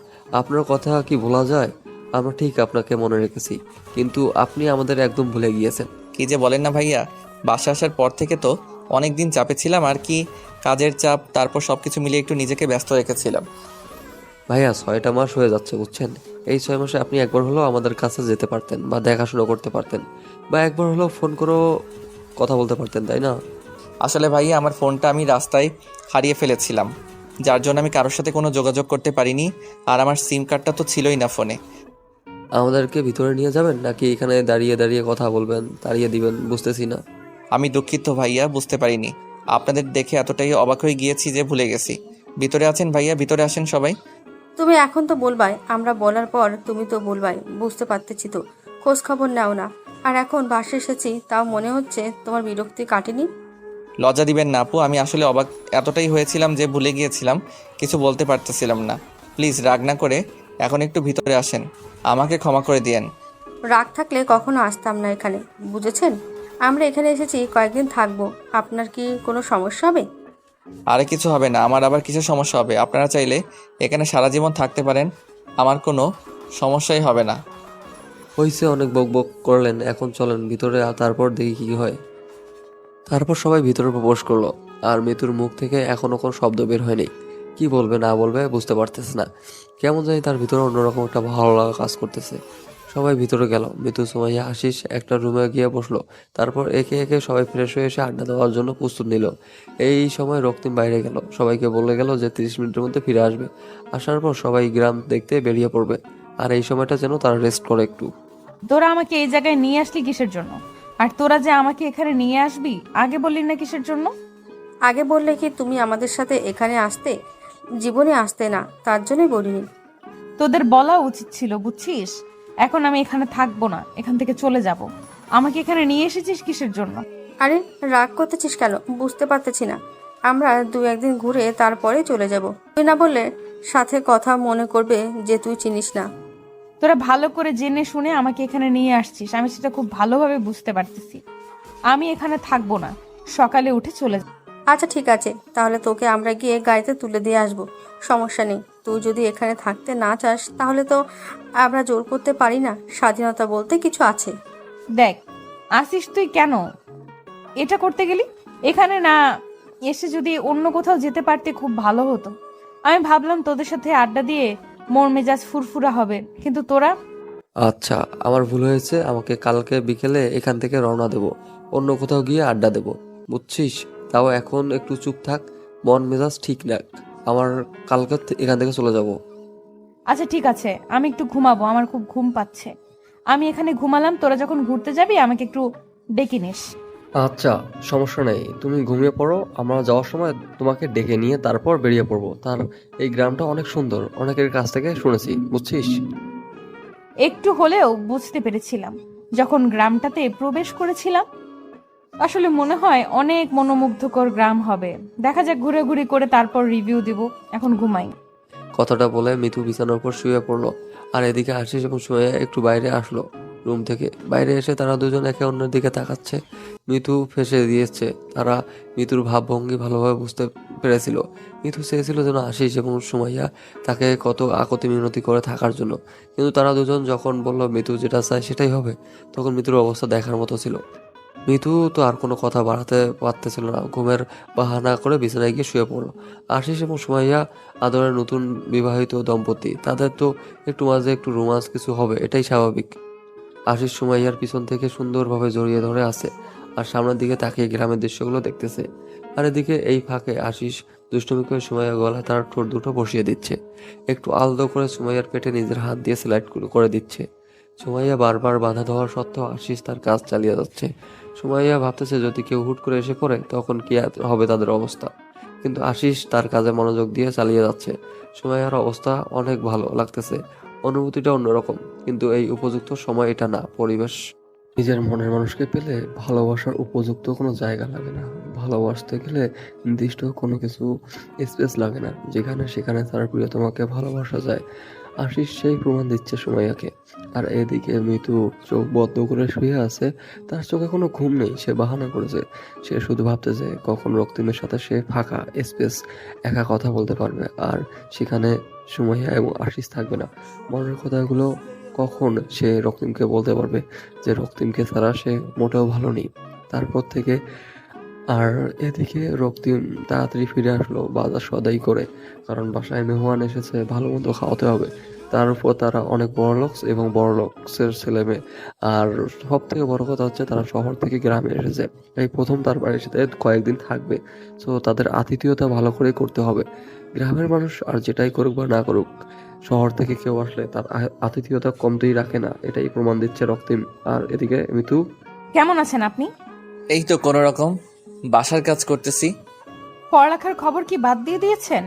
আপনার কথা কি ভোলা যায়? আমরা ঠিক আপনাকে মনে রেখেছি, কিন্তু আপনি আমাদের একদম ভুলে গিয়েছেন। কি যে বলেন না ভাইয়া, বাসা আসার পর থেকে তো অনেক দিন চাপে ছিলাম আর কি, কাজের চাপ, তারপর সবকিছু মিলিয়ে একটু নিজেকে ব্যস্ত রেখেছিলাম। ভাইয়া 6টা মাস হয়ে যাচ্ছে বুঝছেন। এই 6 মাসে আপনি একবার হলেও আমাদের কাছে যেতে পারতেন, বা দেখাশোনা করতে পারতেন, বা একবার হলেও ফোন করেও কথা বলতে পারতেন, তাই না? আসলে ভাইয়া আমার ফোনটা আমি রাস্তায় হারিয়ে ফেলেছিলাম, যার জন্য আমি কারোর সাথে কোনো যোগাযোগ করতে পারিনি। আর আমার সিম কার্ডটা তো ছিলই না ফোনে। আমাদেরকে ভিতরে নিয়ে যাবেন নাকি এখানে দাঁড়িয়ে দাঁড়িয়ে কথা বলবেন, তাড়িয়ে দিবেন, বুঝতেছি না। আমি দুঃখিত ভাইয়া, বুঝতে পারিনি। আপনাদের দেখে এতটাই অবাক হয়ে গিয়েছি যে ভুলে গেছি। ভিতরে আছেন ভাইয়া, ভিতরে আসেন সবাই। তুমি এখন তো বলবাই, আমরা বলার পর তুমি তো বলবাই, বুঝতে পারতেছি তো। খোঁজ খবর নাও না। আর এখন বাসে এসেছি, তাও মনে হচ্ছে তোমার বিরক্তি কাটেনি। লজ্জা দিবেন না আপু, আমি আসলে অবাক এতটাই হয়েছিলাম যে ভুলে গিয়েছিলাম, কিছু বলতে পারতেছিলাম না। প্লিজ রাগ না করে এখন একটু ভিতরে আসেন, আমাকে ক্ষমা করে দিয়েন। রাগ থাকলে কখনো আসতাম না এখানে, বুঝেছেন? আমরা এখানে এসেছি কয়েকদিন থাকবো। আপনার কি কোনো সমস্যা হবে? আরে কিছু হবে না, আমার আবার কিছু সমস্যা হবে? আপনারা চাইলে এখানে সারা জীবন থাকতে পারেন, আমার কোনো সমস্যাই হবে না। হইছে, অনেক বক বক করলেন, এখন চলেন ভিতরে, আর তারপর দেখি কি হয়। তারপর সবাই ভিতরে প্রবেশ করলো, আর মিতুর মুখ থেকে এখনো কোনো শব্দ বের হয়নি। কি বলবে না বলবে বুঝতে পারতেছে না। কেমন জানি তার ভিতরে অন্যরকম একটা ভালো লাগা কাজ করতেছে। সবাই ভিতরে গেল। মিতু, সুমাইয়া, আশিস একটা রুমে গিয়ে বসলো। তারপর একে একে সবাই ফ্রেশ হয়ে এসে আড্ডা দেওয়ার জন্য প্রস্তুত নিল। এই সময় রক্তিম বাইরে গেল, সবাইকে বলে গেল যে 30 মিনিটের মধ্যে ফিরে আসবে। আসার পর সবাই গ্রাম দেখতে বেরিয়ে পড়বে, আর এই সময়টা যেন তারা রেস্ট করে একটু। তোরা আমাকে এই জায়গায় নিয়ে আসলি কিসের জন্য? আর তোরা যে আমাকে এখানে নিয়ে আসবি আগে বললি না কিসের জন্য? আগে বললে কি তুমি আমাদের সাথে এখানে আসতে? জীবনে আসতে না, তার জন্যই বলিনি। তোদের বলা উচিত ছিল, বুঝছিস? এখন আমি এখানে থাকবো না, এখান থেকে চলে যাব। আমাকে এখানে নিয়ে এসেছিস কিসের জন্য? আরে রাগ করতেছিস কেন? বুঝতে পারতেছি না। আমরা 2-1 দিন ঘুরে তারপরে চলে যাব। তুই না বললে সাথে কথা মনে করবে যে তুই চিনিস না। তোরা ভালো করে জেনে শুনে আমাকে এখানে নিয়ে আসছিস, আমি সেটা খুব ভালোভাবে বুঝতে পারতেছি। আমি এখানে থাকবো না, সকালে উঠে চলে যাব। আচ্ছা ঠিক আছে, তাহলে তোকে আমরা গিয়ে গাড়িতে তুলে দিয়ে আসবো, সমস্যা নেই। তুই যদি এখানে থাকতে না চাস তাহলে তো আমরা জোর করতে পারি না, স্বাধীনতা বলতে কিছু আছে। দেখ আসিস, তুই কেন এটা করতে গেলি? এখানে না এসে যদি অন্য কোথাও যেতে পারতে খুব ভালো হতো। আমি ভাবলাম তোদের সাথে আড্ডা দিয়ে মোর মেজাজ ফুরফুরা হবে, কিন্তু তোরা। আচ্ছা, আমার ভুল হয়েছে, আমাকে কালকে বিকেলে এখান থেকে রওনা দেব, অন্য কোথাও গিয়ে আড্ডা দেব, বুঝছিস? তাও এখন একটু চুপ থাক, মন মেজাজ ঠিক না আমার, কালকে এখান থেকে চলে যাব। আচ্ছা ঠিক আছে, আমি একটু ঘুমাবো, আমার খুব ঘুম পাচ্ছে। আমি এখানে ঘুমালাম, তোরা যখন ঘুরতে যাবি আমাকে একটু ডেকে নিস। আচ্ছা সমস্যা নেই, তুমি ঘুমিয়ে পড়ো, আমরা যাওয়ার সময় তোমাকে ডেকে নিয়ে তারপর বেরিয়ে পড়বো। তার এই গ্রামটা অনেক সুন্দর, অনেকের কাছ থেকে শুনেছি, বুঝছিস? একটু হলেও বুঝতে পেরেছিলাম যখন গ্রামটাতে প্রবেশ করেছিলাম। আসলে মনে হয় অনেক মনোমুগ্ধকর গ্রাম হবে। দেখা যাক, ঘুরে করে তারপর রিভিউ দিব। এখন ঘুমাই। কথাটা বলে মিতু বিছানার উপর শুয়ে পড়লো, আর এদিকে আশিস এবং সুমাইয়া একটু বাইরে আসলো রুম থেকে। বাইরে এসে তারা দুজন একে অন্যের দিকে তাকাচ্ছে। মিতু ফেঁসে দিয়েছে, তারা মিতুর ভাবভঙ্গি ভালোভাবে বুঝতে পেরেছিল। মিতু চেয়েছিল যেন আশিস এবং সুমাইয়া তাকে কত আকতি মিনতি করে থাকার জন্য, কিন্তু তারা দুজন যখন বলল মিতু যেটা চায় সেটাই হবে, তখন মিতুর অবস্থা দেখার মতো ছিল। মিতু তো আর কোনো কথা বাড়াতে পারতেছিল না, ঘুমের বাহানা করে বিছানায় গিয়ে শুয়ে পড়লো। আশিস এবং সুমাইয়া আদরের নতুন বিবাহিত দম্পতি, তাদের তো একটু মাঝে একটু রোমান্স কিছু হবে, এটাই স্বাভাবিক। আশিস সুমাইয়ার পিছন থেকে সুন্দরভাবে জড়িয়ে ধরে আছে, আর সামনের দিকে তাকিয়ে গ্রামের দৃশ্যগুলো দেখতেছে। আর এদিকে এই ফাঁকে আশিস দুষ্টুমি করে সুমাইয়া গলায় তার ঠোঁট দুটো বসিয়ে দিচ্ছে, একটু আলতো করে সুমাইয়ার পেটে নিজের হাত দিয়ে স্লাইড করে দিচ্ছে। সুমাইয়া বারবার বাধা দেওয়ার সত্ত্বেও আশিস তার কাজ চালিয়ে যাচ্ছে। সুমাইয়া ভাবতেছে যদি কেউ হুট করে এসে পড়ে তখন কি হবে তাদের অবস্থা, কিন্তু আশিস তার কাজে মনোযোগ দিয়ে চালিয়ে যাচ্ছে। সুমাইয়ার অবস্থা অনেক ভালো লাগতেছে, অনুভূতিটা অন্যরকম, কিন্তু এই উপযুক্ত সময় এটা না, পরিবেশ নিজের মনের মানুষকে পেলে ভালোবাসার উপযুক্ত কোনো জায়গা লাগে না। ভালোবাসতে গেলে নির্দিষ্ট কোনো কিছু স্পেস লাগে না, যেখানে সেখানে তার প্রিয়তমাকে ভালোবাসা যায়। আশিস সেই প্রমাণ দিচ্ছে সুমাইয়াকে। আর এদিকে মিতু চোখ বদ্ধ করে শুয়ে আছে, তার চোখে কোনো ঘুম নেই। সে বাহানা করেছে, সে শুধু ভাবতেছে কখন রক্তিমের সাথে সে ফাঁকা স্পেস একা কথা বলতে পারবে, আর সেখানে সুমাইয়া এবং আশিস থাকবে না। মনের কথাগুলো কখন সে রক্তিমকে বলতে পারবে যে রক্তিমকে ছাড়া সে মোটেও ভালো নেই। তারপর থেকে আর এদিকে রক্তিম তাড়াতাড়ি ফিরে আসলো বাজার সদাই করে, কারণ বাসায় মেহমান এসেছে, ভালো মন্দ খাওয়াতে হবে। তার উপর তারা অনেক বড়লোকস এবং বড়লোকসের ছেলে মেয়ে। আর সব থেকে বড় কথা হচ্ছে তারা শহর থেকে গ্রামে এসেছে, এই প্রথম তার বাড়ির সাথে কয়েকদিন থাকবে। তো তাদের আতিথেয়তা ভালো করে করতে হবে। গ্রামের মানুষ আর যেটাই করুক বা না করুক, শহর থেকে কেউ আসলে তার আতিথেয়তা কমতেই রাখে না, এটাই প্রমাণ দিচ্ছে রক্তিম। আর এদিকে মিতু, কেমন আছেন আপনি? এই তো কোনো রকম বাসার কাজ করতেছি। পড়ালেখার খবর কি বাদ দিয়ে দিয়েছেন,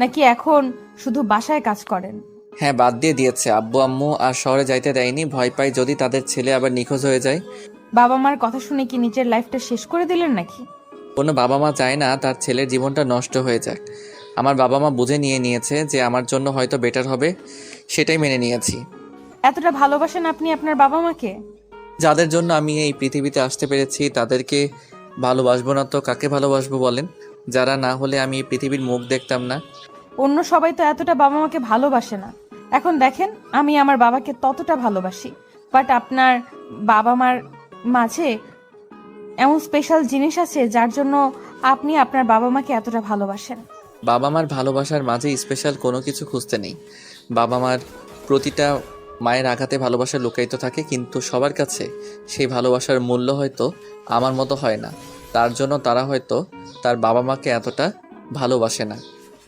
নাকি এখন শুধু বাসায় কাজ করেন? হ্যাঁ, বাদ দিয়ে দিয়েছে। আব্বু আম্মু আর শহরে যাইতে দেয়নি, ভয় পাই যদি তাদের ছেলে আবার নিখোঁজ হয়ে যায়। বাবা মার কথা শুনে কি নিজের লাইফটা শেষ করে দিলেন নাকি? কোনো বাবা মা চায় না তার ছেলের জীবনটা নষ্ট হয়ে যাক। আমার বাবা মা বুঝে নিয়েছে যে আমার জন্য হয়তো বেটার হবে, সেটাই মেনে নিয়েছি। এতটা ভালোবাসেন আপনি আপনার বাবা মাকে? যাদের জন্য আমি এই পৃথিবীতে আসতে পেরেছি তাদেরকে ভালোবাসবো না তো কাকে ভালোবাসবো বলেন? যারা না হলে আমি এই পৃথিবীর মুখ দেখতাম না। অন্য সবাই তো এতটা বাবা মাকে ভালোবাসে না। এখন দেখেন, আমি আমার বাবাকে ততটা ভালোবাসি, বাট আপনার বাবা মার মাঝে এমন স্পেশাল জিনিস আছে যার জন্য আপনি আপনার বাবা মাকে এতটা ভালোবাসেন। বাবা মার ভালোবাসার মাঝে স্পেশাল কোনো কিছু খুঁজতে নেই। বাবা মার প্রতিটা মায়ের আঘাতে ভালোবাসা লুকায়িত থাকে, কিন্তু সবার কাছে সেই ভালোবাসার মূল্য হয়তো আমার মতো হয় না। তার জন্য তারা হয়তো তার বাবা মাকে এতটা ভালোবাসে না।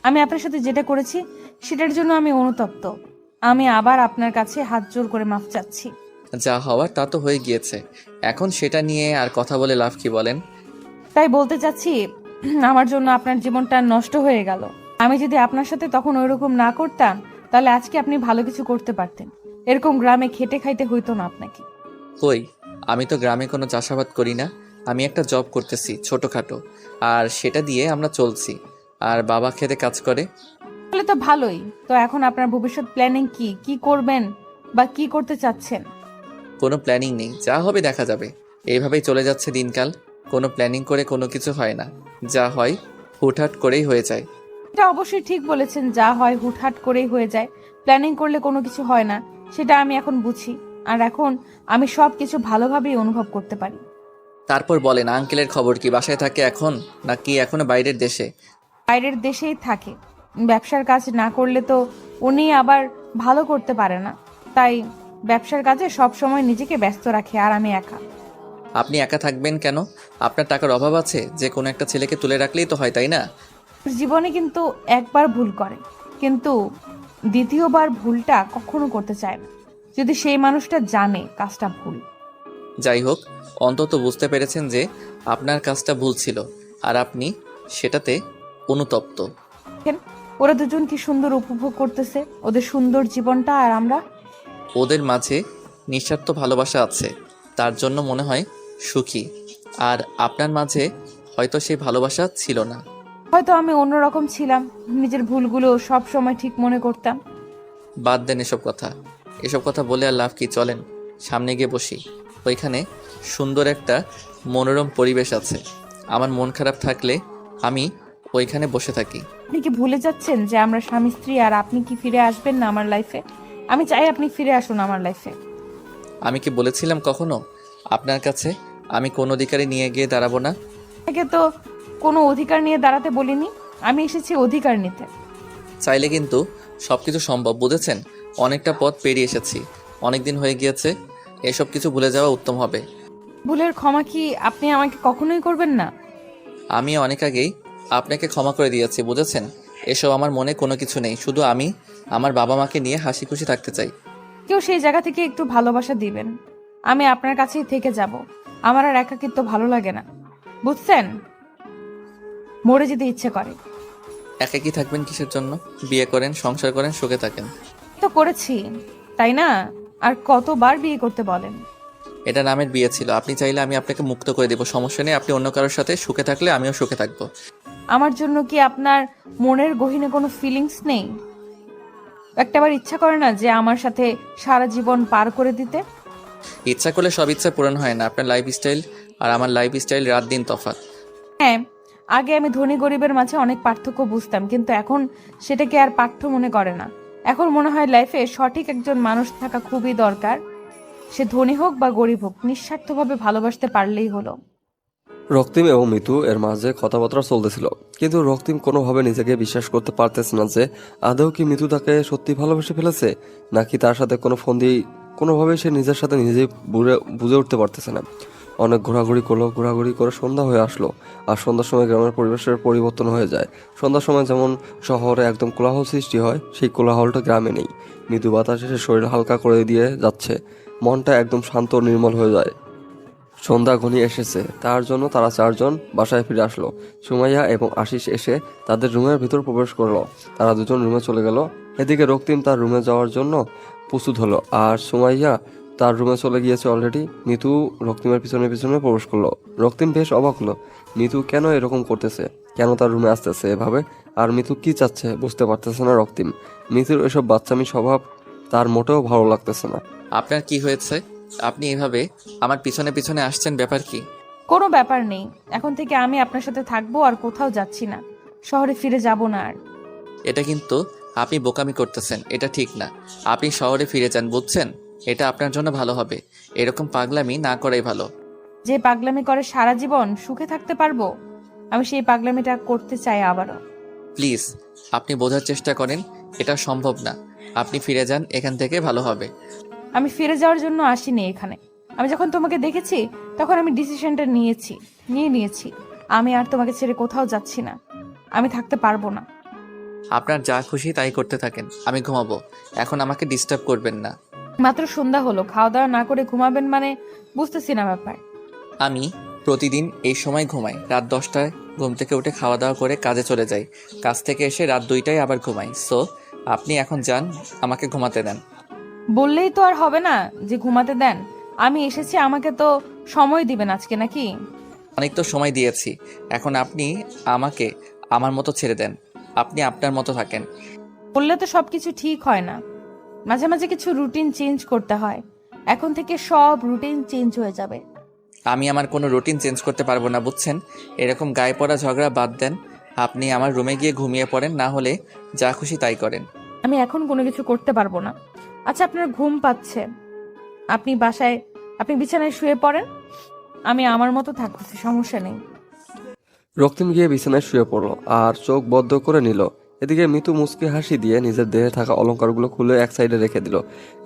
আমি আপনার সাথে যেটা করেছি সেটার জন্য আমি অনুতপ্ত। আমি আবার আপনার কাছে হাত জোর করে মাফ চাচ্ছি। যা হওয়ার তা তো হয়ে গিয়েছে, এখন সেটা নিয়ে আর কথা বলে লাভ কি বলেন? তাই বলতে চাচ্ছি, আমার জন্য আপনার জীবনটা নষ্ট হয়ে গেল। আমি যদি আপনার সাথে তখন ওইরকম না করতাম, তাহলে আজকে আপনি ভালো কিছু করতে পারতেন। এরকম গ্রামে খেটে খাইতে হইতো না আপনাকে। কই, আমি তো গ্রামে কোনো চাষাবাদ করি না। আমি একটা জব করতেছি ছোটোখাটো, আর সেটা দিয়ে আমরা চলছি। আর বাবা খেতে কাজ করে। তাহলে তো ভালোই। তো এখন আপনার ভবিষ্যৎ প্ল্যানিং কি? কি করবেন বা কি করতে চাচ্ছেন? কোনো প্ল্যানিং নেই, যা হবে দেখা যাবে। এইভাবেই চলে যাচ্ছে দিনকাল। কোনো প্ল্যানিং করে কোনো কিছু হয় না, যা হয় হুটহাট করেই হয়ে যায়। এটা অবশ্যই ঠিক বলেছেন, যা হয় হুটহাট করেই হয়ে যায়। প্ল্যানিং করলে কোনো কিছু হয় না, সেটা আমি এখন বুঝি। আর এখন আমি সব কিছু ভালোভাবেই অনুভব করতে পারি। তারপর বলেন, আঙ্কেলের খবর কি? বাসায় থাকে এখন নাকি এখনো বাইরের দেশে? বাইরের দেশেই থাকে। ব্যবসার কাজ না করলে তো উনি আবার ভালো করতে পারে না, তাই ব্যবসার কাজে সব সময় নিজেকে ব্যস্ত রাখে। আর আমি একা। আপনি একা থাকবেন কেন? আপনার টাকার অভাব আছে? যে কোনো একটা ছেলেকে তুলে রাখলেই তো হয়, তাই না? জীবনে কিন্তু একবার ভুল করে, কিন্তু দ্বিতীয়বার ভুলটা কখনো করতে চায় না, যদি সেই মানুষটা জানে কাজটা ভুল। যাই হোক, অন্তত বুঝতে পেরেছেন যে আপনার কাজটা ভুল ছিল, আর আপনি সেটাতে অনুতপ্ত। ওরা দুজন কি সুন্দর উপভোগ করতেছে ওদের সুন্দর জীবনটা, আর আমরা? ওদের মাঝে নিঃস্বার্থ ভালোবাসা আছে, তার জন্য মনে হয় সুখী। আর আপনার মাঝে হয়তো সেই ভালোবাসা ছিল না। হয়তো আমি অন্যরকম ছিলাম, নিজের ভুলগুলো সব সময় ঠিক মনে করতাম। বাদ দেন এসব কথা বলে আর লাভ কি? চলেন সামনে গিয়ে বসি। ওইখানে সুন্দর একটা মনোরম পরিবেশ আছে। আমার মন খারাপ থাকলে আমি ওইখানে বসে থাকি। আপনি কি ভুলে যাচ্ছেন যে আমরা স্বামী স্ত্রী? আর আপনি কি ফিরে আসবেন না আমার লাইফে? আমি চাই আপনি ফিরে আসুন আমার লাইফে। আমি কি বলেছিলাম কখনো আপনার কাছে আমি কোন অধিকারে নিয়ে গিয়ে দাঁড়াবো না? আপনাকে তো কোনো অধিকার নিয়ে দাঁড়াতে বলিনি, আমি এসেছি অধিকার নিতে। চাইলে কিন্তু সবকিছু সম্ভব, বুঝেছেন? অনেকটা পথ পেরিয়ে এসেছি, অনেক দিন হয়ে গিয়েছে। এসব কিছু ভুলে যাওয়া উত্তম হবে। ভুলের ক্ষমা কি আপনি আমাকে কখনোই করবেন না? আমি অনেক আগেই আপনাকে ক্ষমা করে দিয়েছি, বুঝেছেন? এসব আমার মনে কোনো কিছু নেই, শুধু আমি আমার বাবা মাকে নিয়ে হাসি খুশি থাকতে চাই। কেউ সেই জায়গা থেকে একটু ভালোবাসা দিবেন। আমি আপনার কাছেই থেকে যাব। আমার আর একাকিত্ব ভালো লাগে না, বুঝছেন? মরে যেতে ইচ্ছে করে। একাকী থাকবেন কিসের জন্য? বিয়ে করেন, সংসার করেন, সুখে থাকেন। তো করেছি, তাই না? আর কতবার বিয়ে করতে বলেন? এটা নামের বিয়ে ছিল। আপনি চাইলে আমি আপনাকে মুক্ত করে দেবো, সমস্যা নেই। আপনি অন্য কারোর সাথে সুখে থাকলে আমিও সুখে থাকবো। আমার জন্য কি আপনার মনের গহীনে কোনো ফিলিংস নেই? একটাবার ইচ্ছা করে না যে আমার সাথে সারা জীবন পার করে দিতে? ইচ্ছা করলে সব ইচ্ছা পূরণ হয় না। আপনার লাইফস্টাইল আর আমার লাইফস্টাইল রাত দিন তফাৎ। হ্যাঁ, আগে আমি ধনী গরিবের মাঝে অনেক পার্থক্য বুঝতাম, কিন্তু এখন সেটাকে আর পাঠ্য মনে করে না। এখন মনে হয় লাইফে সঠিক একজন মানুষ থাকা খুবই দরকার। সে ধনী হোক বা গরিব হোক, নিঃস্বার্থভাবে ভালোবাসতে পারলেই হলো। রক্তিম এবং মিতু এর মাঝে কথাবার্তা চলতেছিল, কিন্তু রক্তিম কোনোভাবে নিজেকে বিশ্বাস করতে পারতেছে না যে আদৌ কি মিতু তাকে সত্যি ভালোবেসে ফেলেছে, নাকি তার সাথে কোনো ফোন দিয়ে কোনোভাবে সে নিজের সাথে নিজেই বুঝে উঠতে পারতেছে না। অনেক ঘোরাঘুরি করলো, ঘোরাঘুরি করে সন্ধ্যা হয়ে আসলো। আর সন্ধ্যার সময় গ্রামের পরিবেশের পরিবর্তন হয়ে যায়। সন্ধ্যার সময় যেমন শহরে একদম কোলাহল সৃষ্টি হয়, সেই কোলাহলটা গ্রামে নেই। মৃদু বাতাস এসে শরীর হালকা করে দিয়ে যাচ্ছে, মনটা একদম শান্ত ও নির্মল হয়ে যায়। সন্ধ্যা ঘনিয়ে এসেছে, তার জন্য তারা চারজন বাসায় ফিরে আসলো। সুমাইয়া এবং আশিস এসে তাদের রুমের ভিতর প্রবেশ করলো। তারা দুজন রুমে চলে গেল। এদিকে রক্তিম তার রুমে যাওয়ার জন্য প্রস্তুত হলো, আর সুমাইয়া তার রুমে চলে গিয়েছে অলরেডি। মিতু রক্তিমের পিছনে পিছনে প্রবেশ করলো। রক্তিম বেশ অবাক হলো, মিতু কেন এরকম করতেছে, কেন তার রুমে আসতেছে এভাবে, আর মিতু কি চাচ্ছে বুঝতে পারতেছে না রক্তিম। মিতুর এসব বাচ্চামি স্বভাব তার মোটেও ভালো লাগতেছে না। আপনার কি হয়েছে? আপনি এভাবে আমার পিছনে পিছনে আসছেন, ব্যাপার কি? কোনো ব্যাপার নেই, এখন থেকে আমি আপনার সাথে থাকবো আর কোথাও যাচ্ছি না, শহরে ফিরে যাব না আর। এটা কিন্তু আপনি বোকামি করতেছেন, এটা ঠিক না। আপনি শহরে ফিরে যান, বুঝছেন? এটা আপনার জন্য ভালো হবে। এরকম পাগলামি না করাই ভালো। যে পাগলামি করে সারা জীবন সুখে থাকতে পারবো, আমি সেই পাগলামিটা করতে চাই আবারও। প্লিজ আপনি বোঝার চেষ্টা করেন, এটা সম্ভব না। আপনি ফিরে যান এখান থেকে, ভালো হবে। আমি ফিরে যাওয়ার জন্য আসিনি এখানে। আমি যখন তোমাকে দেখেছি তখন আমি ডিসিশনটা নিয়েছি। আমি আর তোমাকে ছেড়ে কোথাও যাচ্ছি না, আমি থাকতে পারবো না। আপনার যা খুশি তাই করতে থাকেন, আমি ঘুমাবো। এখন আমাকে ডিস্টার্ব করবেন না। মাত্র সন্ধ্যা হলো, খাওয়া দাওয়া না করে ঘুমাবেন মানে বুঝতেছি না ব্যাপার। আমি প্রতিদিন এই সময় ঘুমাই। রাত 10টায় ঘুম থেকে উঠে খাওয়া দাওয়া করে কাজে চলে যাই। কাজ থেকে এসে রাত 2টায় আবার ঘুমাই। সো আপনি এখন যান, আমাকে ঘুমাতে দেন। বললেই তো আর হবে না যে ঘুমাতে দেন। আমি এসেছি, আমাকে তো সময় দিবেন আজকে নাকি? অনেক তো সময় দিয়েছি, এখন আপনি আমাকে আমার মতো ছেড়ে দেন। আপনি আপনার মতো থাকেন। বললে তো সবকিছু ঠিক হয় না, মাঝে মাঝে কিছু রুটিন চেঞ্জ করতে হয়। এখন থেকে সব রুটিন চেঞ্জ হয়ে যাবে। আমি আমার কোনো রুটিন চেঞ্জ করতে পারবো না, বুঝছেন? এরকম গায়ে পড়া ঝগড়া বাদ দেন। আপনি আমার রুমে গিয়ে ঘুমিয়ে পড়েন, না হলে যা খুশি তাই করেন। আমি এখন কোনো কিছু করতে পারবো না। আচ্ছা, আপনার ঘুম পাচ্ছে, আপনি বিছানায় শুয়ে পড়েন, আমি আমার মতো থাকতেছি, সমস্যা নেই। রক্তিম গিয়ে বিছানায় শুয়ে পড়লো আর চোখ বদ্ধ করে নিল। এদিকে মিতু মুচকি হাসি দিয়ে নিজের দেহে থাকা অলংকারগুলো খুলে এক সাইডে রেখে দিল।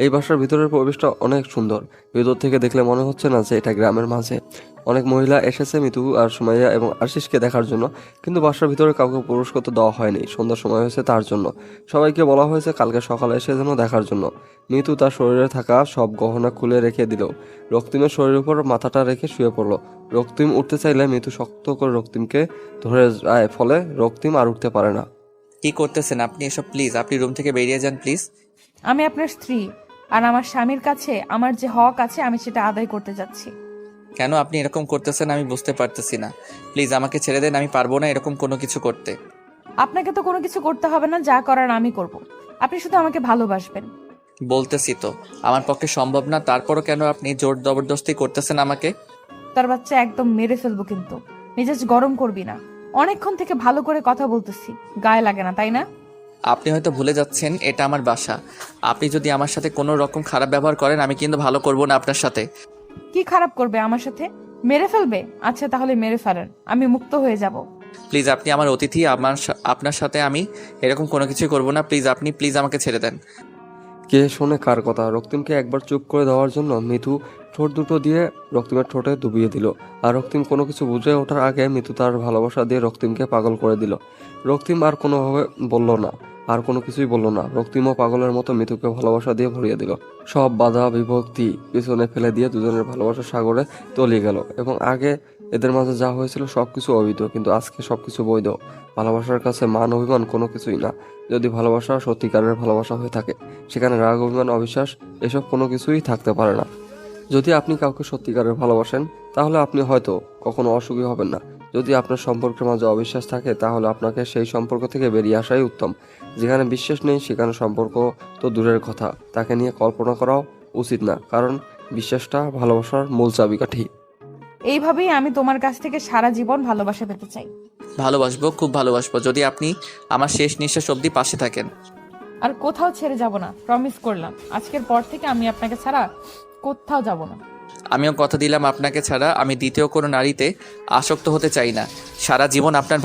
এই বাসার ভিতরের পরিবেশটা অনেক সুন্দর। ভিতর থেকে দেখলে মনে হচ্ছে না যে এটা গ্রামের মাঝে। অনেক মহিলা এসেছে মিতু আর সুমাইয়া এবং আশিসকে দেখার জন্য, কিন্তু বাসার ভিতরে কাউকে প্রবেশ করতে দেওয়া হয়নি। সন্ধ্যার সময় হয়েছে তার জন্য। সবাইকে বলা হয়েছে কালকে সকালে এসে যেন দেখার জন্য। মিতু তার শরীরে থাকা সব গহনা খুলে রেখে দিল। রক্তিমের শরীরের উপর মাথাটা রেখে শুয়ে পড়লো। রক্তিম উঠতে চাইলে মিতু শক্ত করে রক্তিমকে ধরে যায়, ফলে রক্তিম আর উঠতে পারে না। কি করতেছেন আপনি এসব? প্লিজ আপনি রুম থেকে বেরিয়ে যান, প্লিজ। আমি আপনার স্ত্রী, আর আমার স্বামীর কাছে আমার যে হক আছে আমি সেটা আদায় করতে যাচ্ছি। কেন আপনি এরকম করতেছেন আমি বুঝতে পারতেছি না। প্লিজ আমাকে ছেড়ে দেন, আমি পারবো না এরকম কোনো কিছু করতে। আপনাকে তো কোনো কিছু করতে হবে না, যা করার আমি করব। আপনি শুধু আমাকে ভালোবাসবেন। বলতেছি তো আমার পক্ষে সম্ভব না, তারপরও কেন আপনি জোর জবরদস্তি করতেছেন আমাকে? তার বাচ্চা একদম মেরে ফেলবো, কিন্তু মেজাজ গরম করবি না। অনেকক্ষণ থেকে ভালো করে কথা বলতেছি, গায়ে লাগে না তাই না? আপনি হয়তো ভুলে যাচ্ছেন এটা আমার বাসা। আপনি যদি আমার সাথে কোনো রকম খারাপ ব্যবহার করেন আমি কিন্তু ভালো করব না আপনার সাথে। কি খারাপ করবে আমার সাথে? মেরে ফেলবে? আচ্ছা তাহলে মেরে ফেলেন, আমি মুক্ত হয়ে যাব। প্লিজ আপনি আমার অতিথি, আপনার সাথে আমি এরকম কোনো কিছুই করব না। প্লিজ আপনি প্লিজ আমাকে ছেড়ে দেন। কে শোনে কার কথা? রক্তিমকে একবার চুপ করে দেওয়ার জন্য মিতু ঠোঁট দুটো দিয়ে রক্তিমের ঠোঁটে ডুবিয়ে দিল। আর রক্তিম কোনো কিছু বুঝে ওঠার আগে মিতু তার ভালোবাসা দিয়ে রক্তিমকে পাগল করে দিল। রক্তিম আর কোনোভাবে বলল না, আর কোনো কিছুই বলল না। রক্তিমও পাগলের মতো মিতুকে ভালোবাসা দিয়ে ভরিয়ে দিল। সব বাধা বিভক্তি পিছনে ফেলে দিয়ে দুজনের ভালোবাসার সাগরে তলিয়ে গেল। এবং আগে এদের মাঝে যা হয়েছিল সবকিছু অবৈধ, কিন্তু আজকে সবকিছু বৈধ। ভালোবাসার কাছে মান অভিমান কোনো কিছুই না। যদি ভালোবাসা সত্যিকারের ভালোবাসা হয়ে থাকে, সেখানে রাগ অভিমান অবিশ্বাস এসব কোনো কিছুই থাকতে পারে না। যদি আপনি কাউকে সত্যিকারের ভালোবাসেন তাহলে আপনি হয়তো কখনো অসুখী হবেন না। যদি আপনার সম্পর্কের মাঝে অবিশ্বাস থাকে তাহলে আপনাকে সেই সম্পর্ক থেকে বেরিয়ে আসাই উত্তম। যেখানে বিশ্বাস নেই সেখানে সম্পর্ক তো দূরের কথা, তাকে নিয়ে কল্পনা করাও উচিত না, কারণ বিশ্বাসটা ভালোবাসার মূল চাবিকাঠি। এইভাবেই আমি তোমার কাছ থেকে সারা জীবন ভালোবাসা পেতে চাই। ভালোবাসবো, খুব ভালোবাসবো, যদি আপনি আমার শেষ নিঃশ্বাস অবধি পাশে থাকেন। আর কোথাও ছেড়ে যাব না, প্রমিস করলাম। আজকের পর থেকে আমি আপনাকে ছাড়া কোথাও যাব না। আমিও কথা দিলাম আপনাকে ছাড়া আমি দ্বিতীয় কোনো নারীতে আসক্ত হতে চাই না। সারা জীবন আপনার